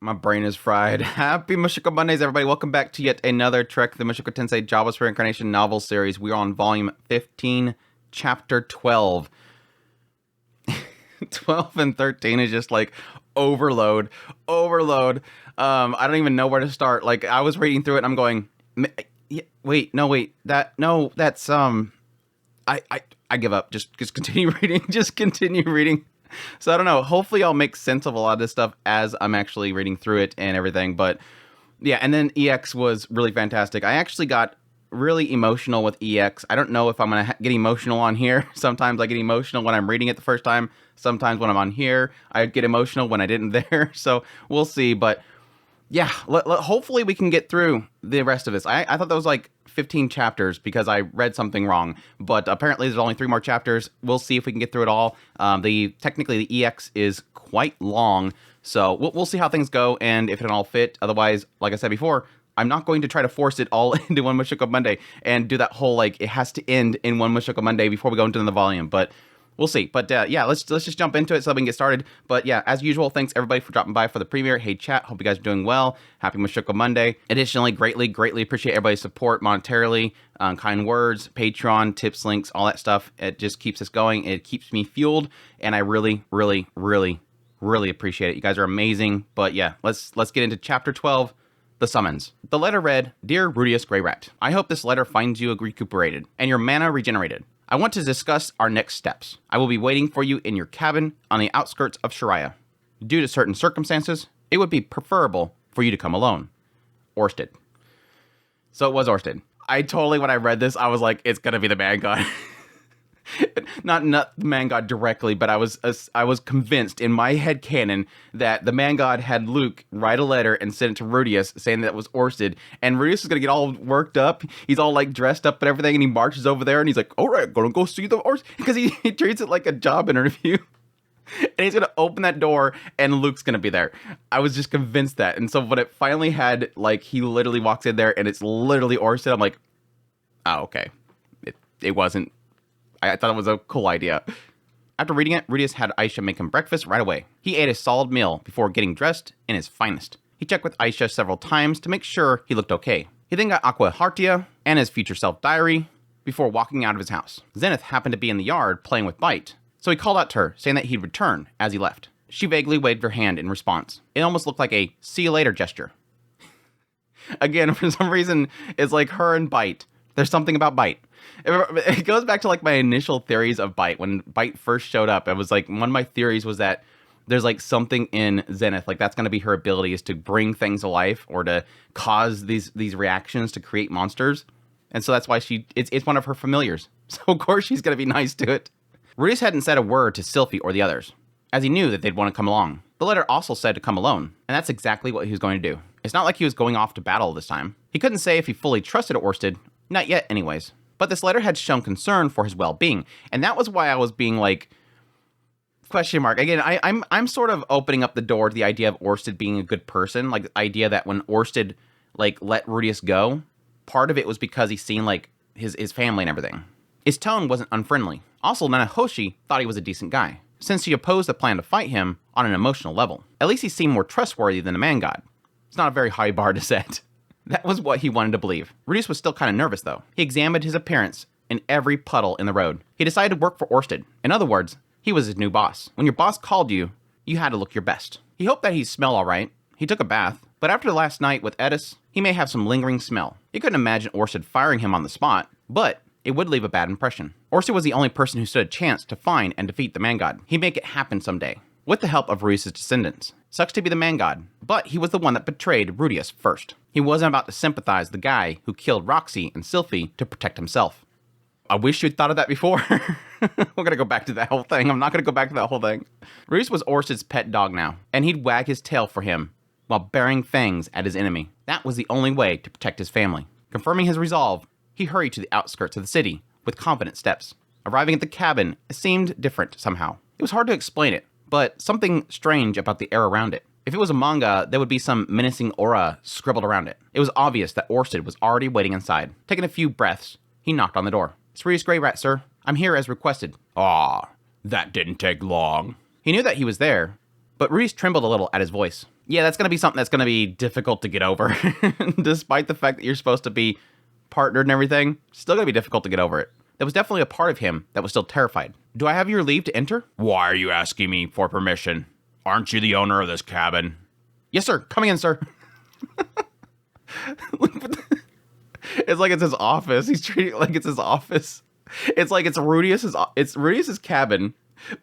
My brain is fried. Happy Mushoku Mondays, everybody. Welcome back to yet another Trek, the Mushoku Tensei Jobless Reincarnation novel series. We are on volume 15, chapter 12. 12 and 13 is just like overload. I don't even know where to start. Like, I was reading through it and I'm going, that's, I give up. Just continue reading. Just continue reading. So I don't know. Hopefully I'll make sense of a lot of this stuff as I'm actually reading through it and everything. But yeah, and then EX was really fantastic. I actually got really emotional with EX. I don't know if I'm going to get emotional on here. Sometimes I get emotional when I'm reading it the first time. Sometimes when I'm on here, I get emotional when I didn't there. So we'll see. But yeah, hopefully we can get through the rest of this. I thought that was like 15 chapters because I read something wrong, but apparently there's only 3 more chapters. We'll see if we can get through it all. Technically the EX is quite long, so we'll see how things go and if it all fit. Otherwise, like I said before, I'm not going to try to force it all into one Mushoku Monday and do that whole like it has to end in one Mushoku Monday before we go into the volume, but we'll see. But yeah, let's just jump into it so that we can get started. But yeah, as usual, thanks everybody for dropping by for the premiere. Hey chat, hope you guys are doing well. Happy Mushoku Monday. Additionally, greatly appreciate everybody's support monetarily, kind words, Patreon, tips, links, all that stuff. It just keeps us going. It keeps me fueled, and I really appreciate it. You guys are amazing. But yeah, let's get into chapter 12. The summons. The letter read, Dear Rudius Grey Rat, I hope this letter finds you recuperated and your mana regenerated. I want to discuss our next steps. I will be waiting for you in your cabin on the outskirts of Shiraya. Due to certain circumstances, it would be preferable for you to come alone. Orsted. So it was Orsted. When I read this, I was like, it's gonna be the man god. not the man god directly, but I was convinced in my head canon that the man god had Luke write a letter and send it to Rudius saying that it was Orsted, and Rudius is gonna get all worked up. He's all like dressed up and everything, and he marches over there and he's like, all right, gonna go see the Orsted, because he treats it like a job interview. And he's gonna open that door and Luke's gonna be there. I was just convinced that. And so when it finally had, like, he literally walks in there and it's literally Orsted, I'm like, oh, okay. It wasn't. I thought it was a cool idea. After reading it, Rudius had Aisha make him breakfast right away. He ate a solid meal before getting dressed in his finest. He checked with Aisha several times to make sure he looked okay. He then got Aqua Hartia and his future self diary before walking out of his house. Zenith happened to be in the yard playing with Bite, so he called out to her, saying that he'd return as he left. She vaguely waved her hand in response. It almost looked like a see you later gesture. Again, for some reason, it's like her and Bite. There's something about Bite. It goes back to like my initial theories of Bite. When Bite first showed up, it was like one of my theories was that there's like something in Zenith, like that's going to be her ability, is to bring things to life or to cause these reactions to create monsters. And so that's why it's one of her familiars. So of course she's going to be nice to it. Rudius hadn't said a word to Sylphie or the others, as he knew that they'd want to come along. The letter also said to come alone, and that's exactly what he was going to do. It's not like he was going off to battle this time. He couldn't say if he fully trusted Orsted, not yet anyways. But this letter had shown concern for his well-being, and that was why I was being like, question mark. Again, I'm sort of opening up the door to the idea of Orsted being a good person, like the idea that when Orsted like let Rudius go, part of it was because he's seen like his family and everything. His tone wasn't unfriendly. Also, Nanahoshi thought he was a decent guy, since he opposed the plan to fight him on an emotional level. At least he seemed more trustworthy than a man god. It's not a very high bar to set. That was what he wanted to believe. Rudius was still kind of nervous, though. He examined his appearance in every puddle in the road. He decided to work for Orsted. In other words, he was his new boss. When your boss called you, you had to look your best. He hoped that he'd smell all right. He took a bath. But after last night with Edis, he may have some lingering smell. He couldn't imagine Orsted firing him on the spot, but it would leave a bad impression. Orsted was the only person who stood a chance to find and defeat the man god. He'd make it happen someday, with the help of Rudius' descendants. Sucks to be the man god, but he was the one that betrayed Rudius first. He wasn't about to sympathize with the guy who killed Roxy and Sylphie to protect himself. I wish you'd thought of that before. We're gonna go back to that whole thing. I'm not gonna go back to that whole thing. Rudius was Orsted's pet dog now, and he'd wag his tail for him while baring fangs at his enemy. That was the only way to protect his family. Confirming his resolve, he hurried to the outskirts of the city with confident steps. Arriving at the cabin, it seemed different somehow. It was hard to explain it, but something strange about the air around it. If it was a manga, there would be some menacing aura scribbled around it. It was obvious that Orsted was already waiting inside. Taking a few breaths, he knocked on the door. It's Rudius Grey Rat, sir. I'm here as requested. Ah, that didn't take long. He knew that he was there, But Rudius trembled a little at his voice. Yeah, that's going to be something that's going to be difficult to get over. Despite the fact that you're supposed to be partnered and everything, still going to be difficult to get over it. There was definitely a part of him that was still terrified. Do I have your leave to enter? Why are you asking me for permission? Aren't you the owner of this cabin? Yes, sir. Coming in, sir. It's like it's his office. He's treating it like it's his office. It's like it's Rudius's cabin,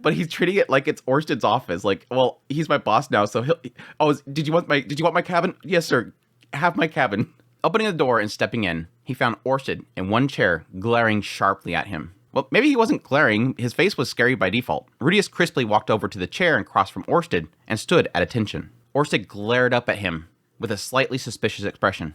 but he's treating it like it's Orsted's office. Like, well, he's my boss now, so he'll. Oh, did you want my cabin? Yes, sir. Have my cabin. Opening the door and stepping in, he found Orsted in one chair, glaring sharply at him. Well, maybe he wasn't glaring. His face was scary by default. Rudius crisply walked over to the chair and crossed from Orsted and stood at attention. Orsted glared up at him with a slightly suspicious expression.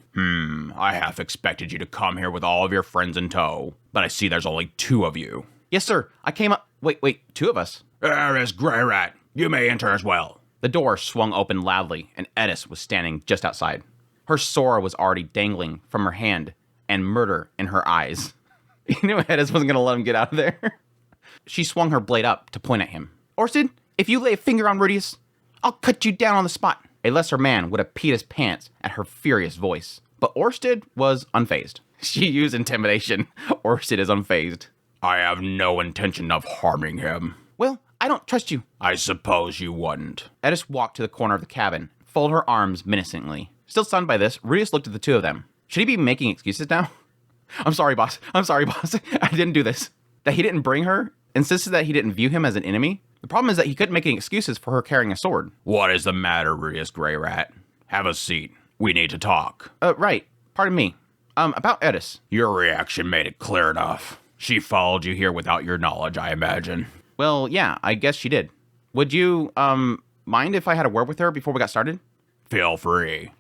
I half expected you to come here with all of your friends in tow, but I see there's only 2 of you. Yes, sir. I came up. Wait, 2 of us? Miss Grey Rat, you may enter as well. The door swung open loudly, and Edis was standing just outside. Her sword was already dangling from her hand, and murder in her eyes. You knew Edis wasn't going to let him get out of there. She swung her blade up to point at him. Orsted, if you lay a finger on Rudius, I'll cut you down on the spot. A lesser man would have peed his pants at her furious voice. But Orsted was unfazed. She used intimidation. Orsted is unfazed. I have no intention of harming him. Well, I don't trust you. I suppose you wouldn't. Edis walked to the corner of the cabin, folded her arms menacingly. Still stunned by this, Rudius looked at the 2 of them. Should he be making excuses now? I'm sorry, boss. I didn't do this. That he didn't bring her? Insisted that he didn't view him as an enemy? The problem is that he couldn't make any excuses for her carrying a sword. What is the matter, Rudius Grey Rat? Have a seat. We need to talk. Right. Pardon me. About Edis. Your reaction made it clear enough. She followed you here without your knowledge, I imagine. Well, yeah, I guess she did. Would you, mind if I had a word with her before we got started? Feel free.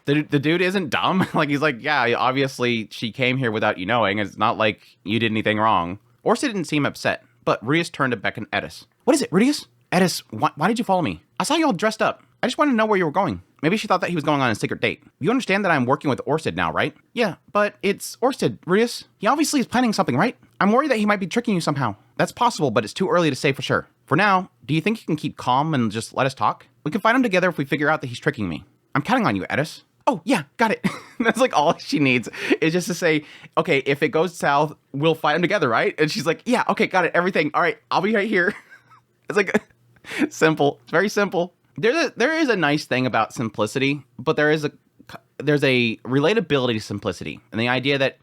The dude isn't dumb. Like, he's like, yeah, obviously she came here without you knowing. It's not like you did anything wrong. Orsa didn't seem upset, but Rudius turned to beckon Edis. What is it, Rudius? Edis, why did you follow me? I saw you all dressed up. I just wanted to know where you were going. Maybe she thought that he was going on a secret date. You understand that I'm working with Orsted now, right? Yeah, but it's Orsted, Rudius. He obviously is planning something, right? I'm worried that he might be tricking you somehow. That's possible, but it's too early to say for sure. For now, do you think you can keep calm and just let us talk? We can fight him together if we figure out that he's tricking me. I'm counting on you, Edis. Oh, yeah, got it. That's like all she needs is just to say, okay, if it goes south, we'll fight him together, right? And she's like, yeah, okay, got it, everything. All right, I'll be right here. It's like simple. It's very simple. There is a nice thing about simplicity, but there's a relatability to simplicity. And the idea that,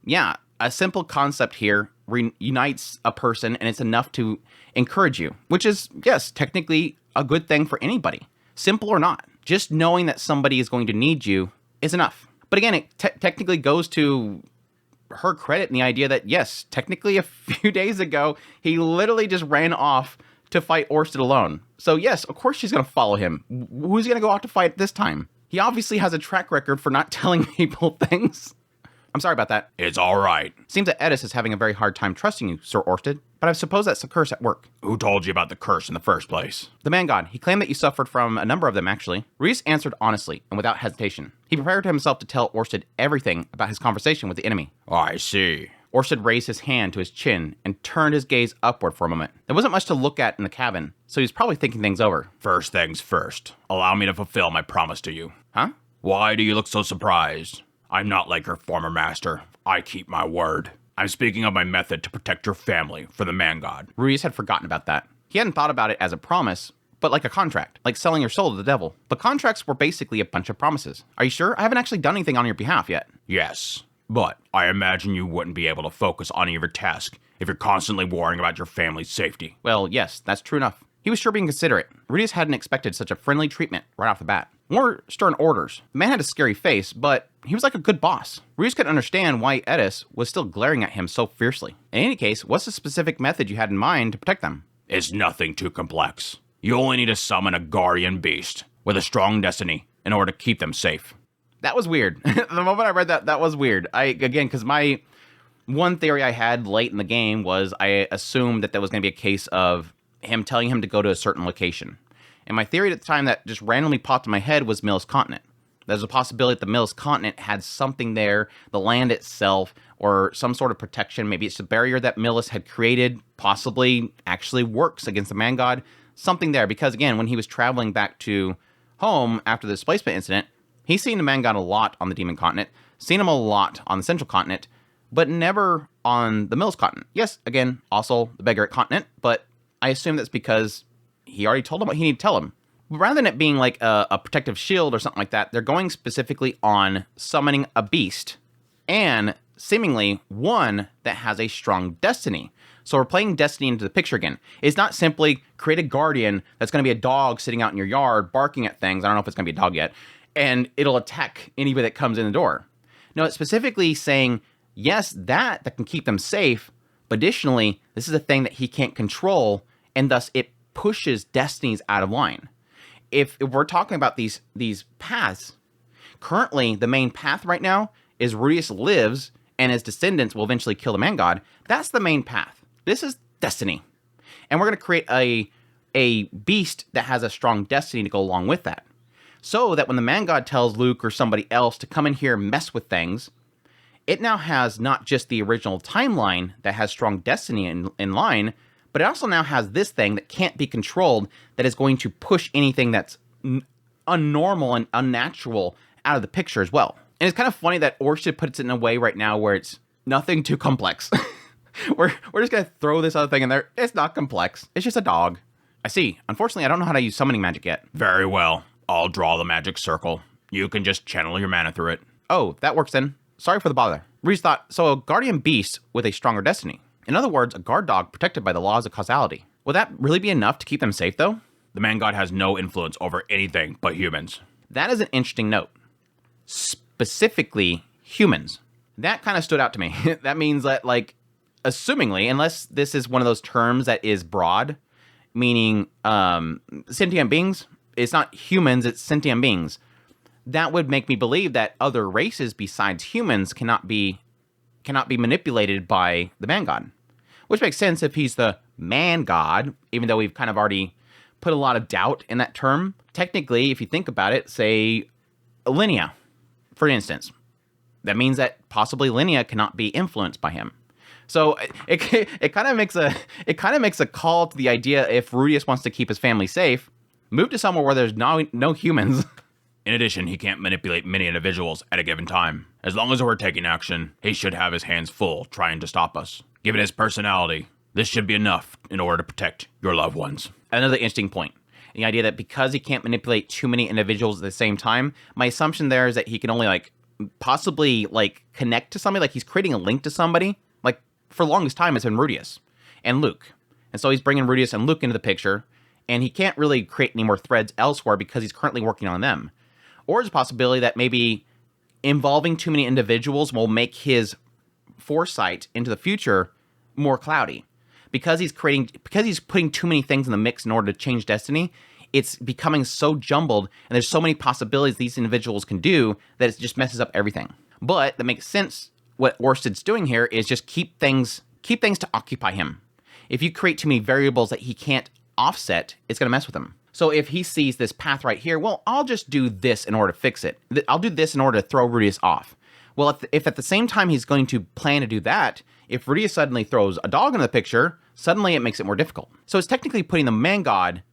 yeah, a simple concept here unites a person and it's enough to encourage you, which is, yes, technically a good thing for anybody, simple or not. Just knowing that somebody is going to need you is enough. But again, it technically goes to her credit in the idea that, yes, technically a few days ago, he literally just ran off to fight Orsted alone. So yes, of course she's going to follow him. Who's going to go out to fight this time? He obviously has a track record for not telling people things. I'm sorry about that. It's all right. Seems that Edis is having a very hard time trusting you, Sir Orsted. But I suppose that's a curse at work. Who told you about the curse in the first place? The man god. He claimed that you suffered from a number of them, actually. Reese answered honestly and without hesitation. He prepared himself to tell Orsted everything about his conversation with the enemy. I see. Orsted raised his hand to his chin and turned his gaze upward for a moment. There wasn't much to look at in the cabin, so he was probably thinking things over. First things first. Allow me to fulfill my promise to you. Huh? Why do you look so surprised? I'm not like your former master. I keep my word. I'm speaking of my method to protect your family from the man god. Ruiz had forgotten about that. He hadn't thought about it as a promise, but like a contract, like selling your soul to the devil. But contracts were basically a bunch of promises. Are you sure? I haven't actually done anything on your behalf yet. Yes, but I imagine you wouldn't be able to focus on your task if you're constantly worrying about your family's safety. Well, yes, that's true enough. He was sure being considerate. Rudius hadn't expected such a friendly treatment right off the bat. More stern orders. The man had a scary face, but he was like a good boss. Rudius could understand why Edis was still glaring at him so fiercely. In any case, what's the specific method you had in mind to protect them? It's nothing too complex. You only need to summon a guardian beast with a strong destiny in order to keep them safe. That was weird. The moment I read that, that was weird. Because my one theory I had late in the game was I assumed that was going to be a case of him telling him to go to a certain location. And my theory at the time that just randomly popped in my head was Mills Continent. There's a possibility that the Mills Continent had something there, the land itself, or some sort of protection. Maybe it's a barrier that Millis had created, possibly actually works against the man god. something there, because again, when he was traveling back to home after the displacement incident, he's seen the man god a lot on the Demon Continent, seen him a lot on the Central Continent, but never on the Mills Continent. Yes, again, also the Beggaret Continent, but I assume that's because he already told him what he needed to tell him. Rather than it being like a protective shield or something like that, they're going specifically on summoning a beast, and seemingly one that has a strong destiny. So we're playing destiny into the picture again. It's not simply create a guardian that's going to be a dog sitting out in your yard barking at things. I don't know if it's going to be a dog yet. And it'll attack anybody that comes in the door. No, it's specifically saying, yes, that can keep them safe. But additionally, this is a thing that he can't control. And thus it pushes destinies out of line. If we're talking about these paths, currently the main path right now is Rudius lives and his descendants will eventually kill the man god. That's the main path. This is destiny. And we're going to create a beast that has a strong destiny to go along with that. So that when the man god tells Luke or somebody else to come in here and mess with things, it now has not just the original timeline that has strong destiny in line, but it also now has this thing that can't be controlled, that is going to push anything that's unnormal and unnatural out of the picture as well. And it's kind of funny that Orsted puts it in a way right now where it's nothing too complex. we're just going to throw this other thing in there. It's not complex. It's just a dog. I see. Unfortunately, I don't know how to use summoning magic yet. Very well. I'll draw the magic circle. You can just channel your mana through it. Oh, that works then. Sorry for the bother. Reese thought, so a guardian beast with a stronger destiny. In other words, a guard dog protected by the laws of causality. Will that really be enough to keep them safe, though? The man god has no influence over anything but humans. That is an interesting note. Specifically, humans. That kind of stood out to me. That means that, like, assumingly, unless this is one of those terms that is broad, meaning sentient beings, it's not humans, it's sentient beings. That would make me believe that other races besides humans cannot be manipulated by the man god. Which makes sense if he's the man god, even though we've kind of already put a lot of doubt in that term. Technically, if you think about it, say Linnea, for instance. That means that possibly Linnea cannot be influenced by him. So it kind of makes a call to the idea, if Rudius wants to keep his family safe, move to somewhere where there's no humans. In addition, he can't manipulate many individuals at a given time. As long as we're taking action, he should have his hands full trying to stop us. Given his personality, this should be enough in order to protect your loved ones. Another interesting point. The idea that because he can't manipulate too many individuals at the same time, my assumption there is that he can only possibly connect to somebody, like he's creating a link to somebody. Like for the longest time it's been Rudius and Luke. And so he's bringing Rudius and Luke into the picture, and he can't really create any more threads elsewhere because he's currently working on them. Or there's a possibility that maybe involving too many individuals will make his foresight into the future more cloudy. Because he's putting too many things in the mix in order to change destiny, it's becoming so jumbled, and there's so many possibilities these individuals can do that it just messes up everything. But that makes sense. What Orsted's doing here is just keep things to occupy him. If you create too many variables that he can't offset, it's going to mess with him. So if he sees this path right here, well, I'll just do this in order to fix it. I'll do this in order to throw Rudius off. Well, if at the same time he's going to plan to do that, if Rudius suddenly throws a dog into the picture, suddenly it makes it more difficult. So it's technically putting the man god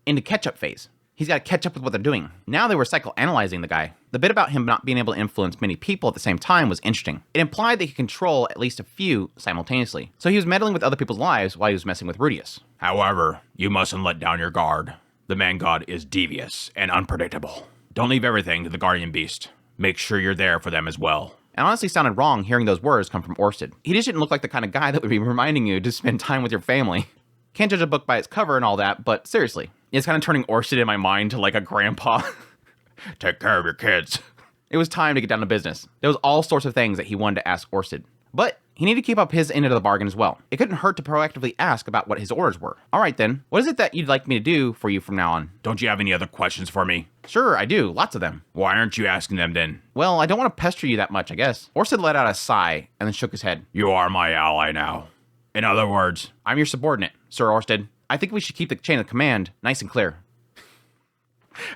into catch-up phase. He's got to catch up with what they're doing. Now they were psychoanalyzing the guy. The bit about him not being able to influence many people at the same time was interesting. It implied that he could control at least a few simultaneously. So he was meddling with other people's lives while he was messing with Rudius. However, you mustn't let down your guard. The man god is devious and unpredictable. Don't leave everything to the guardian beast. Make sure you're there for them as well. It honestly sounded wrong hearing those words come from Orsted. He just didn't look like the kind of guy that would be reminding you to spend time with your family. Can't judge a book by its cover and all that, but seriously. It's kind of turning Orsted in my mind to like a grandpa. Take care of your kids. It was time to get down to business. There was all sorts of things that he wanted to ask Orsted. But he needed to keep up his end of the bargain as well. It couldn't hurt to proactively ask about what his orders were. All right then, what is it that you'd like me to do for you from now on? Don't you have any other questions for me? Sure, I do. Lots of them. Why aren't you asking them then? Well, I don't want to pester you that much, I guess. Orsted let out a sigh and then shook his head. You are my ally now. In other words, I'm your subordinate, Sir Orsted. I think we should keep the chain of command nice and clear.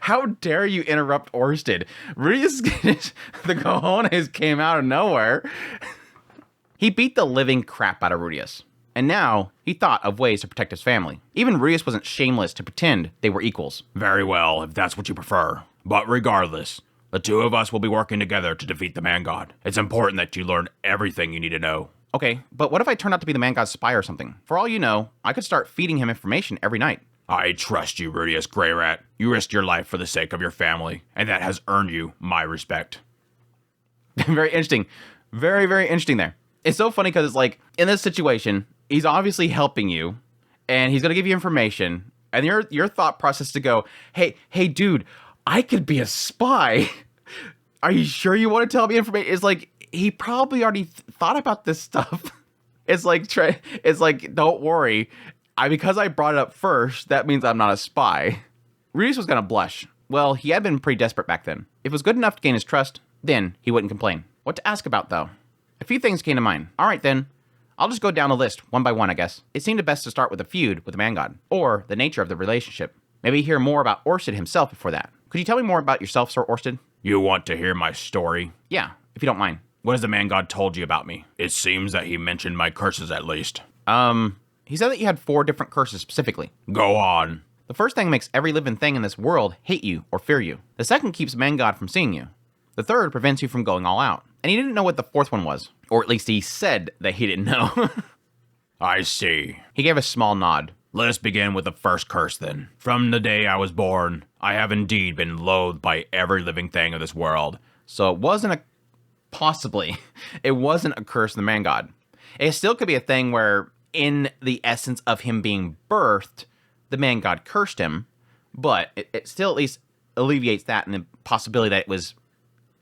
How dare you interrupt Orsted? Rudius, the cojones came out of nowhere. He beat the living crap out of Rudius. and now he thought of ways to protect his family. Even Rudius wasn't shameless to pretend they were equals. Very well, if that's what you prefer. But regardless, the two of us will be working together to defeat the man god. It's important that you learn everything you need to know. Okay, but what if I turn out to be the man god's spy or something? For all you know, I could start feeding him information every night. I trust you, Rudius Grey Rat. You risked your life for the sake of your family, and that has earned you my respect. Very interesting. Very, very interesting there. It's so funny because it's like, in this situation, he's obviously helping you, and he's going to give you information, and your thought process to go, hey, dude, I could be a spy. Are you sure you want to tell me information? It's like, he probably already thought about this stuff. It's like, don't worry. Because I brought it up first, that means I'm not a spy. Rudius was going to blush. Well, he had been pretty desperate back then. If it was good enough to gain his trust, then he wouldn't complain. What to ask about, though? A few things came to mind. All right, then. I'll just go down the list, one by one, I guess. It seemed best to start with a feud with the man god, or the nature of the relationship. Maybe hear more about Orsted himself before that. Could you tell me more about yourself, Sir Orsted? You want to hear my story? Yeah, if you don't mind. What has the man god told you about me? It seems that he mentioned my curses at least. He said that you had 4 different curses specifically. Go on. The first thing makes every living thing in this world hate you or fear you. The second keeps man god from seeing you. The third prevents you from going all out. And he didn't know what the 4th one was. Or at least he said that he didn't know. I see. He gave a small nod. Let us begin with the first curse then. From the day I was born, I have indeed been loathed by every living thing of this world. So it wasn't a... Possibly. It wasn't a curse of the man god. It still could be a thing where, in the essence of him being birthed, the man god cursed him. But it still at least alleviates that and the possibility that it was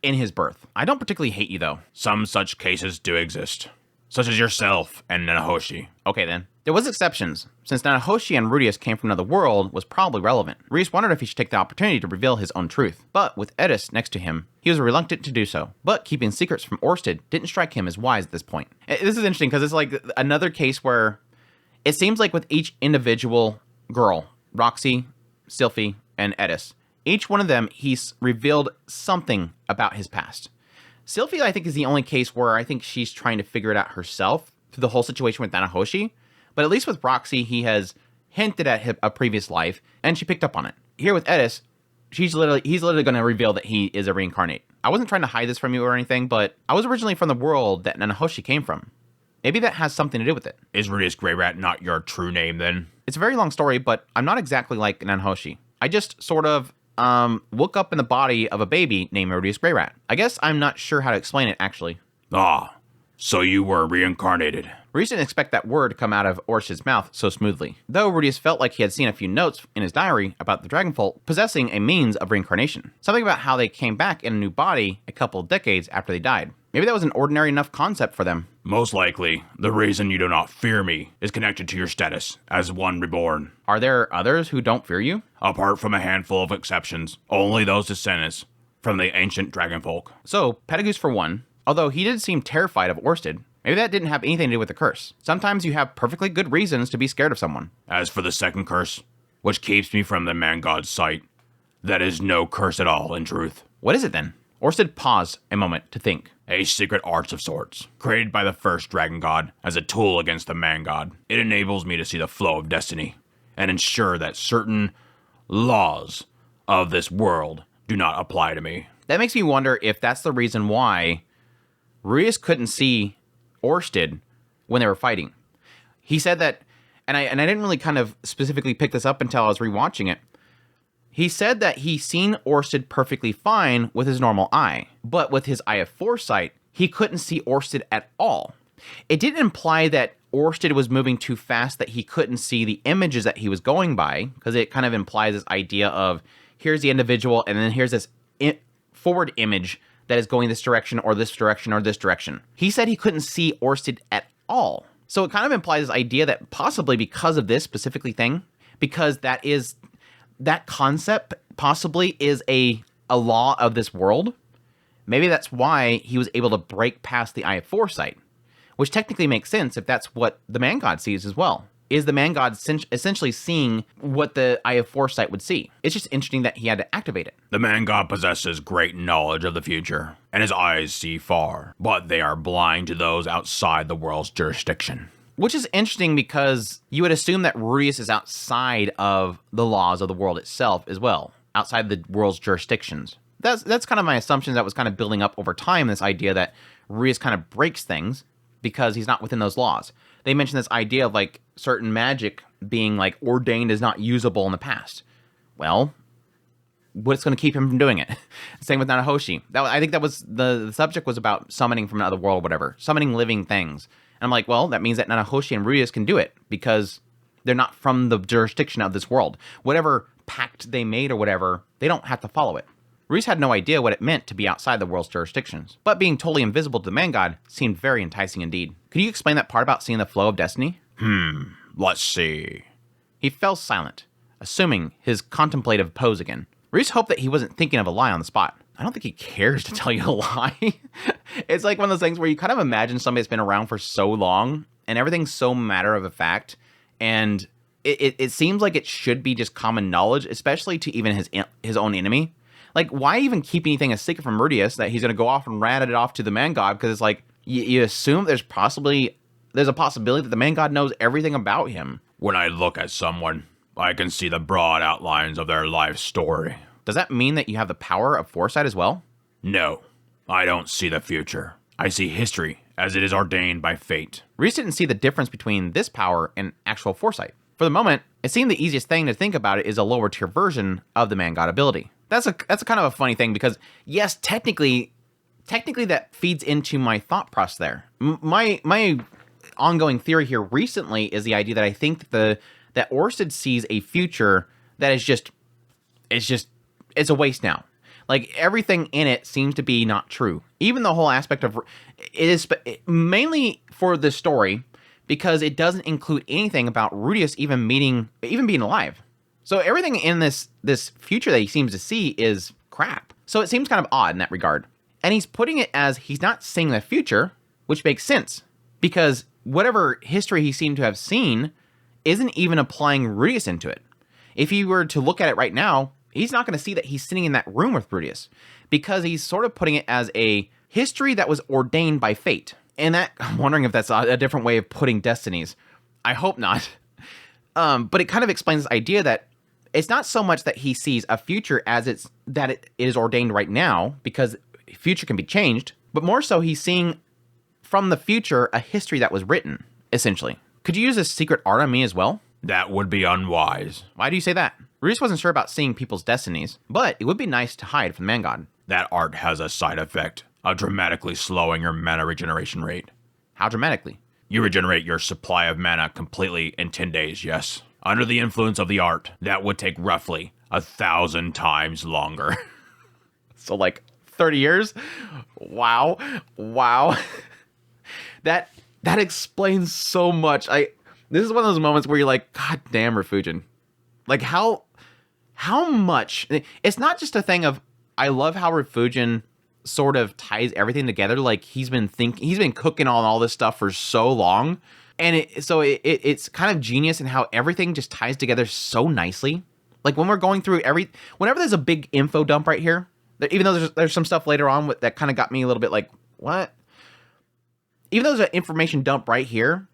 in his birth. I don't particularly hate you, though. Some such cases do exist, such as yourself and Nanahoshi. Okay, then. There was exceptions. Since Nanahoshi and Rudius came from another world was probably relevant. Rudius wondered if he should take the opportunity to reveal his own truth. But with Edis next to him, he was reluctant to do so. But keeping secrets from Orsted didn't strike him as wise at this point. This is interesting because it's like another case where it seems like with each individual girl, Roxy, Sylphie, and Edis, each one of them, he's revealed something about his past. Sylphie, I think, is the only case where I think she's trying to figure it out herself through the whole situation with Nanahoshi. But at least with Roxy, he has hinted at a previous life, and she picked up on it. Here with Edis, he's literally going to reveal that he is a reincarnate. I wasn't trying to hide this from you or anything, but I was originally from the world that Nanahoshi came from. Maybe that has something to do with it. Is Rudius Grey Rat not your true name, then? It's a very long story, but I'm not exactly like Nanahoshi. I just sort of woke up in the body of a baby named Rudius Grey Rat. I guess I'm not sure how to explain it, actually. Ah, so you were reincarnated. Rudius didn't expect that word to come out of Orsted's mouth so smoothly, though Rudius felt like he had seen a few notes in his diary about the Dragonfolk possessing a means of reincarnation. Something about how they came back in a new body a couple of decades after they died. Maybe that was an ordinary enough concept for them. Most likely, the reason you do not fear me is connected to your status as one reborn. Are there others who don't fear you? Apart from a handful of exceptions, only those descendants from the ancient Dragonfolk. So, Petagoose for one, although he did seem terrified of Orsted, maybe that didn't have anything to do with the curse. Sometimes you have perfectly good reasons to be scared of someone. As for the second curse, which keeps me from the man god's sight, that is no curse at all, in truth. What is it then? Orsted paused a moment to think. A secret arts of sorts, created by the first dragon god as a tool against the man god. It enables me to see the flow of destiny, and ensure that certain laws of this world do not apply to me. That makes me wonder if that's the reason why Rudius couldn't see Orsted when they were fighting. He said that, and I didn't really kind of specifically pick this up until I was rewatching it. He said that he seen Orsted perfectly fine with his normal eye, but with his eye of foresight, he couldn't see Orsted at all. It didn't imply that Orsted was moving too fast that he couldn't see the images that he was going by, because it kind of implies this idea of here's the individual, and then here's this forward image that is going this direction or this direction or this direction. He said he couldn't see Orsted at all. So it kind of implies this idea that possibly because of this specifically thing, because that concept possibly is a law of this world, maybe that's why he was able to break past the Eye of Foresight, which technically makes sense if that's what the man god sees as well. Is the man god essentially seeing what the Eye of Foresight would see? It's just interesting that he had to activate it. The man god possesses great knowledge of the future, and his eyes see far, but they are blind to those outside the world's jurisdiction. Which is interesting because you would assume that Rudius is outside of the laws of the world itself as well, outside the world's jurisdictions. That's kind of my assumption that was kind of building up over time, this idea that Rudius kind of breaks things because he's not within those laws. They mentioned this idea of like certain magic being like ordained as not usable in the past. Well, what's going to keep him from doing it? Same with Nanahoshi. I think that was the subject was about summoning from another world or whatever, summoning living things. And I'm like, well, that means that Nanahoshi and Rudius can do it because they're not from the jurisdiction of this world. Whatever pact they made or whatever, they don't have to follow it. Rudius had no idea what it meant to be outside the world's jurisdictions, but being totally invisible to the man god seemed very enticing indeed. Could you explain that part about seeing the flow of destiny? Let's see. He fell silent, assuming his contemplative pose again. Rudius hoped that he wasn't thinking of a lie on the spot. I don't think he cares to tell you a lie. It's like one of those things where you kind of imagine somebody that's been around for so long and everything's so matter of a fact, and it seems like it should be just common knowledge, especially to even his own enemy. Like, why even keep anything a secret from Rudius that he's going to go off and rat it off to the man god? Because it's like, you assume there's a possibility that the man god knows everything about him. When I look at someone, I can see the broad outlines of their life story. Does that mean that you have the power of foresight as well? No, I don't see the future. I see history as it is ordained by fate. Rudius didn't see the difference between this power and actual foresight. For the moment, it seemed the easiest thing to think about it is a lower tier version of the man god ability. That's a kind of a funny thing because, yes, technically that feeds into my thought process there. My ongoing theory here recently is the idea that I think that Orsted sees a future that is it's a waste now. Like, everything in it seems to be not true. Even the whole aspect of it is mainly for the story because it doesn't include anything about Rudius even being alive. So everything in this future that he seems to see is crap. So it seems kind of odd in that regard. And he's putting it as he's not seeing the future, which makes sense. Because whatever history he seemed to have seen isn't even applying Rudius into it. If he were to look at it right now, he's not going to see that he's sitting in that room with Rudius. Because he's sort of putting it as a history that was ordained by fate. And that, I'm wondering if that's a different way of putting destinies. I hope not. But it kind of explains this idea that it's not so much that he sees a future as it is ordained right now, because future can be changed, but more so he's seeing from the future a history that was written, essentially. Could you use a secret art on me as well? That would be unwise. Why do you say that? Rudius wasn't sure about seeing people's destinies, but it would be nice to hide from the man god. That art has a side effect of dramatically slowing your mana regeneration rate. How dramatically? You regenerate your supply of mana completely in 10 days, yes. Under the influence of the art, that would take roughly 1,000 times longer. So like 30 years? Wow. That explains so much. This is one of those moments where you're like, God damn, Refugin. Like how much? It's not just a thing of, I love how Refugin sort of ties everything together. Like he's been cooking on all this stuff for so long. And it's kind of genius in how everything just ties together so nicely. Like when we're going through whenever there's a big info dump right here, even though there's some stuff later on that kind of got me a little bit like, what? Even though there's an information dump right here,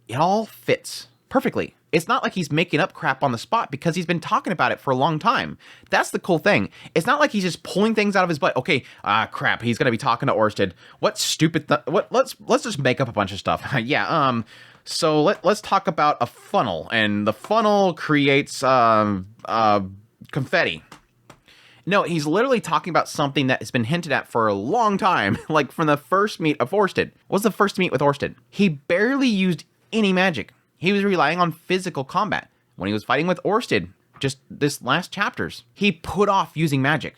it all fits perfectly. It's not like he's making up crap on the spot because he's been talking about it for a long time. That's the cool thing. It's not like he's just pulling things out of his butt. Okay, crap, he's gonna be talking to Orsted. What stupid let's just make up a bunch of stuff. Yeah, so let's talk about a funnel, and the funnel creates confetti. No, he's literally talking about something that has been hinted at for a long time, like from the first meet of Orsted. What was the first meet with Orsted? He barely used any magic. He was relying on physical combat. When he was fighting with Orsted, just this last chapters, he put off using magic.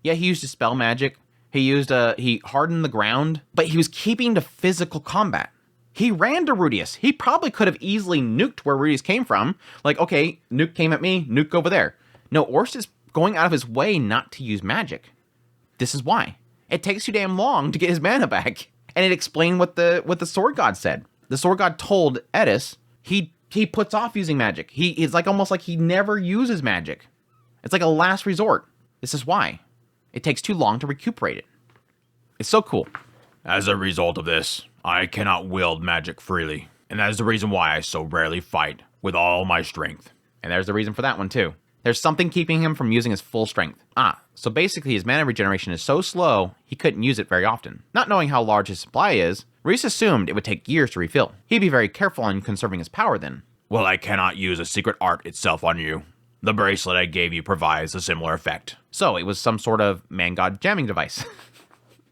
Yeah, he used dispel magic. He hardened the ground, but he was keeping to physical combat. He ran to Rudius. He probably could have easily nuked where Rudius came from. Like, okay, nuke came at me, nuke over there. No, Orsted's going out of his way not to use magic. This is why. It takes too damn long to get his mana back. And it explained what the sword god said. The sword god told Edis he puts off using magic. It's like almost like he never uses magic. It's like a last resort. This is why. It takes too long to recuperate it. It's so cool. As a result of this, I cannot wield magic freely. And that is the reason why I so rarely fight with all my strength. And there's the reason for that one too. There's something keeping him from using his full strength. So basically his mana regeneration is so slow, he couldn't use it very often. Not knowing how large his supply is, Reese assumed it would take years to refill. He'd be very careful in conserving his power then. Well, I cannot use a secret art itself on you. The bracelet I gave you provides a similar effect. So it was some sort of man god jamming device.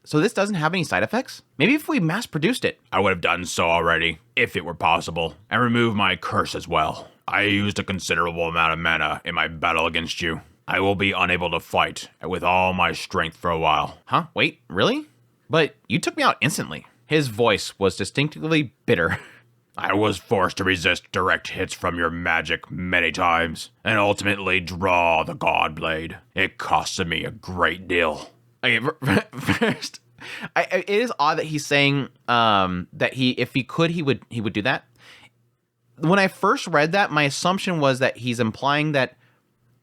So this doesn't have any side effects? Maybe if we mass produced it. I would have done so already, if it were possible, and removed my curse as well. I used a considerable amount of mana in my battle against you. I will be unable to fight with all my strength for a while. Huh? Wait, really? But you took me out instantly. His voice was distinctly bitter. I was forced to resist direct hits from your magic many times, and ultimately draw the God Blade. It costed me a great deal. Okay, first, it is odd that he's saying that if he could, he would do that. When I first read that, my assumption was that he's implying that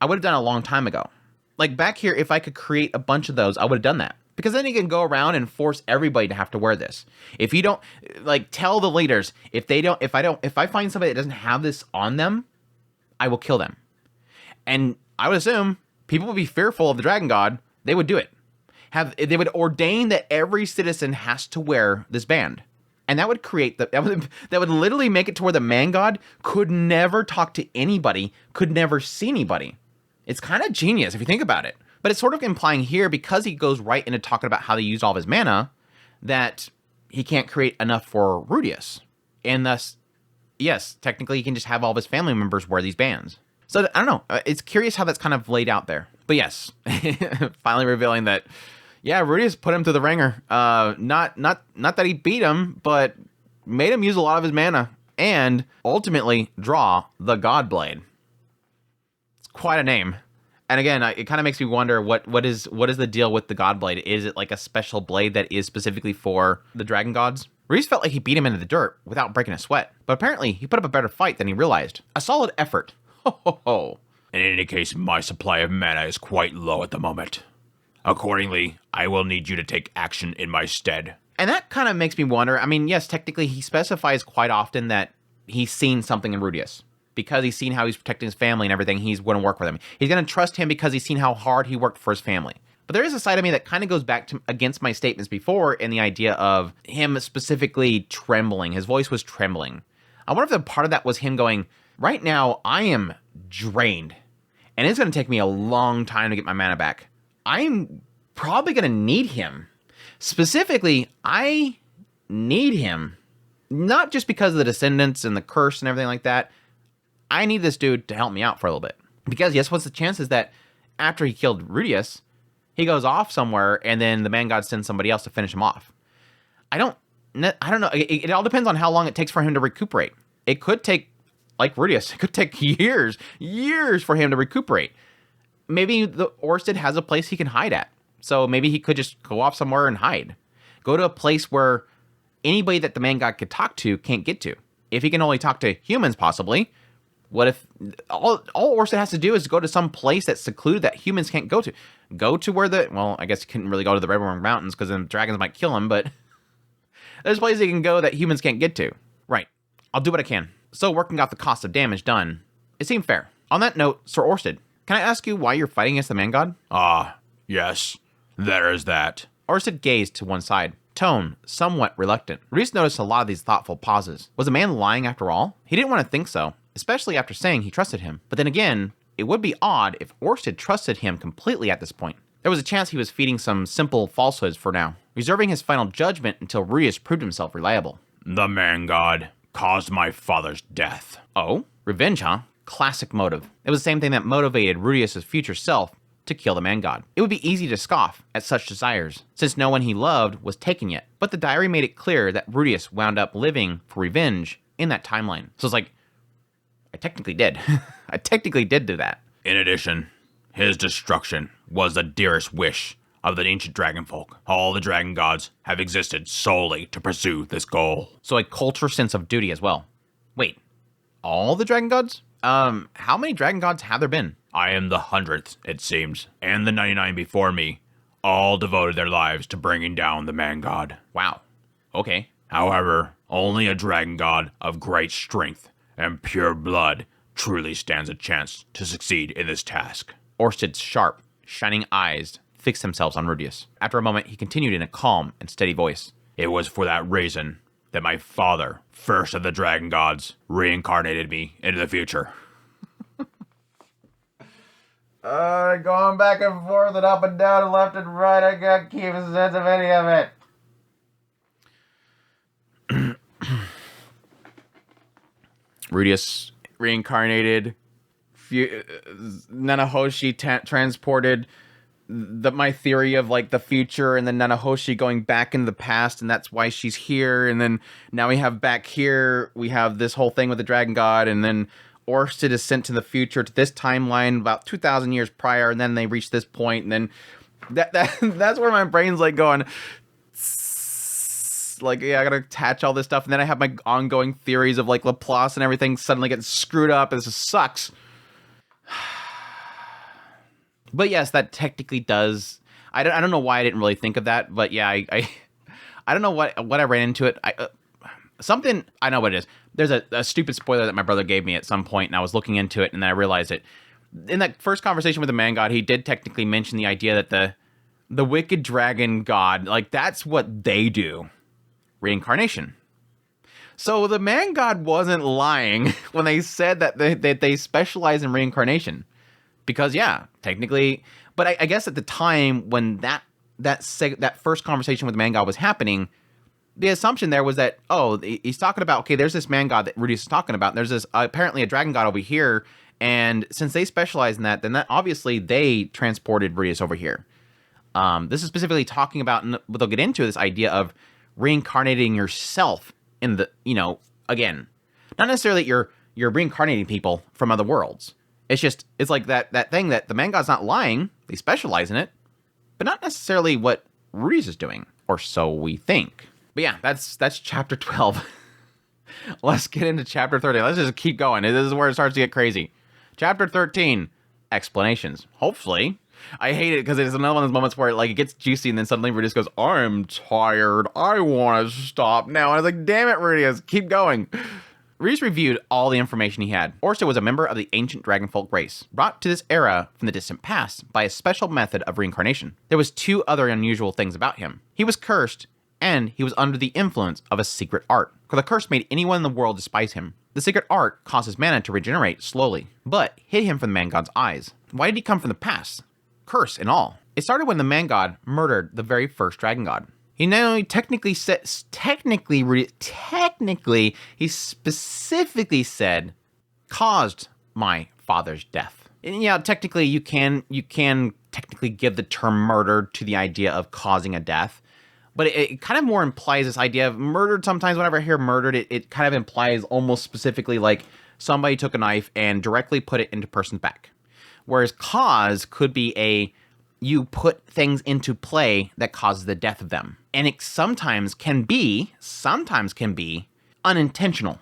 I would have done it a long time ago. Like back here, if I could create a bunch of those, I would have done that. Because then he can go around and force everybody to have to wear this. If you don't, like, tell the leaders, if I find somebody that doesn't have this on them, I will kill them. And I would assume people would be fearful of the Dragon God. They would do it. They would ordain that every citizen has to wear this band. And that would create that would literally make it to where the man god could never talk to anybody, could never see anybody. It's kind of genius if you think about it. But it's sort of implying here, because he goes right into talking about how they use all of his mana, that he can't create enough for Rudius. And thus, yes, technically he can just have all of his family members wear these bands. So I don't know. It's curious how that's kind of laid out there. But yes, finally revealing that, yeah, Rudius put him through the ringer. Not that he beat him, but made him use a lot of his mana and ultimately draw the God Blade. It's quite a name. And again, it kind of makes me wonder what is the deal with the God Blade? Is it like a special blade that is specifically for the dragon gods? Reese felt like he beat him into the dirt without breaking a sweat, but apparently he put up a better fight than he realized. A solid effort. Ho ho ho. In any case, my supply of mana is quite low at the moment. Accordingly, I will need you to take action in my stead. And that kind of makes me wonder. I mean, yes, technically he specifies quite often that he's seen something in Rudius. Because he's seen how he's protecting his family and everything, he's going to work with him. He's going to trust him because he's seen how hard he worked for his family. But there is a side of me that kind of goes back to against my statements before in the idea of him specifically trembling. His voice was trembling. I wonder if the part of that was him going, right now I am drained. And it's going to take me a long time to get my mana back. I'm probably going to need him. Specifically, I need him. Not just because of the descendants and the curse and everything like that. I need this dude to help me out for a little bit. Because, yes, what's the chances that after he killed Rudius, he goes off somewhere and then the man god sends somebody else to finish him off? I don't know. It all depends on how long it takes for him to recuperate. It could take, like Rudius, it could take years for him to recuperate. Maybe the Orsted has a place he can hide at. So maybe he could just go off somewhere and hide. Go to a place where anybody that the man god could talk to can't get to. If he can only talk to humans, possibly. What if all Orsted has to do is go to some place that's secluded that humans can't go to? Go to where well, I guess he couldn't really go to the Redworm Mountains because then dragons might kill him, but there's places he can go that humans can't get to. Right. I'll do what I can. So working out the cost of damage done, it seemed fair. On that note, Sir Orsted, can I ask you why you're fighting against the man god? Yes. There is that. Orsted gazed to one side. Tone, somewhat reluctant. Reese noticed a lot of these thoughtful pauses. Was the man lying after all? He didn't want to think so. Especially after saying he trusted him. But then again, it would be odd if Orsted trusted him completely at this point. There was a chance he was feeding some simple falsehoods for now, reserving his final judgment until Rudius proved himself reliable. The man god caused my father's death. Oh? Revenge, huh? Classic motive. It was the same thing that motivated Rudius' future self to kill the man god. It would be easy to scoff at such desires, since no one he loved was taken yet. But the diary made it clear that Rudius wound up living for revenge in that timeline. So it's like, I technically did. I technically did do that. In addition, his destruction was the dearest wish of the ancient dragonfolk. All the dragon gods have existed solely to pursue this goal. So a cultural sense of duty as well. Wait, all the dragon gods? How many dragon gods have there been? I am the 100th, it seems, and the 99 before me all devoted their lives to bringing down the man god. Wow. Okay. However, Only a dragon god of great strength and pure blood truly stands a chance to succeed in this task. Orsted's sharp, shining eyes fixed themselves on Rudius. After a moment, he continued in a calm and steady voice. It was for that reason that my father, first of the dragon gods, reincarnated me into the future. Going back and forth and up and down and left and right, I can't keep a sense of any of it. Rudius reincarnated, Nanahoshi transported my theory of like the future, and then Nanahoshi going back into the past, and that's why she's here. And then now we have back here, we have this whole thing with the dragon god, and then Orsted is sent to the future to this timeline about 2,000 years prior, and then they reach this point, and then that's where my brain's like going, like, yeah, I gotta attach all this stuff, and then I have my ongoing theories of like Laplace and everything suddenly getting screwed up, and this just sucks. But yes, that technically does. I don't know why I didn't really think of that, but yeah, I don't know what I ran into it. Something, I know what it is. There's a stupid spoiler that my brother gave me at some point, and I was looking into it, and then I realized it. In that first conversation with the man god, he did technically mention the idea that the wicked dragon god, like, that's what they do. Reincarnation. So the man god wasn't lying when they said that they specialize in reincarnation. Because, yeah, technically, but I guess at the time when that first conversation with the man god was happening, the assumption there was that, oh, he's talking about, okay, there's this man god that Rudius is talking about, and there's this apparently a dragon god over here, and since they specialize in that, then that obviously they transported Rudius over here. This is specifically talking about, and they'll get into this idea of reincarnating yourself in the, again, not necessarily that you're reincarnating people from other worlds. It's like that thing that the man god's not lying. They specialize in it, but not necessarily what Rudius is doing, or so we think. But yeah, that's chapter 12. Let's get into chapter 13. Let's just keep going. This is where it starts to get crazy. Chapter 13, explanations. Hopefully. I hate it because it's another one of those moments where it gets juicy, and then suddenly Rudius goes, I'm tired. I want to stop now. And I was like, damn it, Rudius, keep going. Rudius reviewed all the information he had. Orsted was a member of the ancient dragonfolk race, brought to this era from the distant past by a special method of reincarnation. There was two other unusual things about him. He was cursed, and he was under the influence of a secret art. For the curse made anyone in the world despise him. The secret art caused his mana to regenerate slowly, but hid him from the man god's eyes. Why did he come from the past? Curse and all. It started when the man god murdered the very first dragon god. He not only technically, he specifically said, caused my father's death. And yeah, technically you can technically give the term murder to the idea of causing a death, but it kind of more implies this idea of murdered. Sometimes whenever I hear murdered, it kind of implies almost specifically like somebody took a knife and directly put it into a person's back. Whereas cause could be you put things into play that causes the death of them. And it sometimes can be unintentional.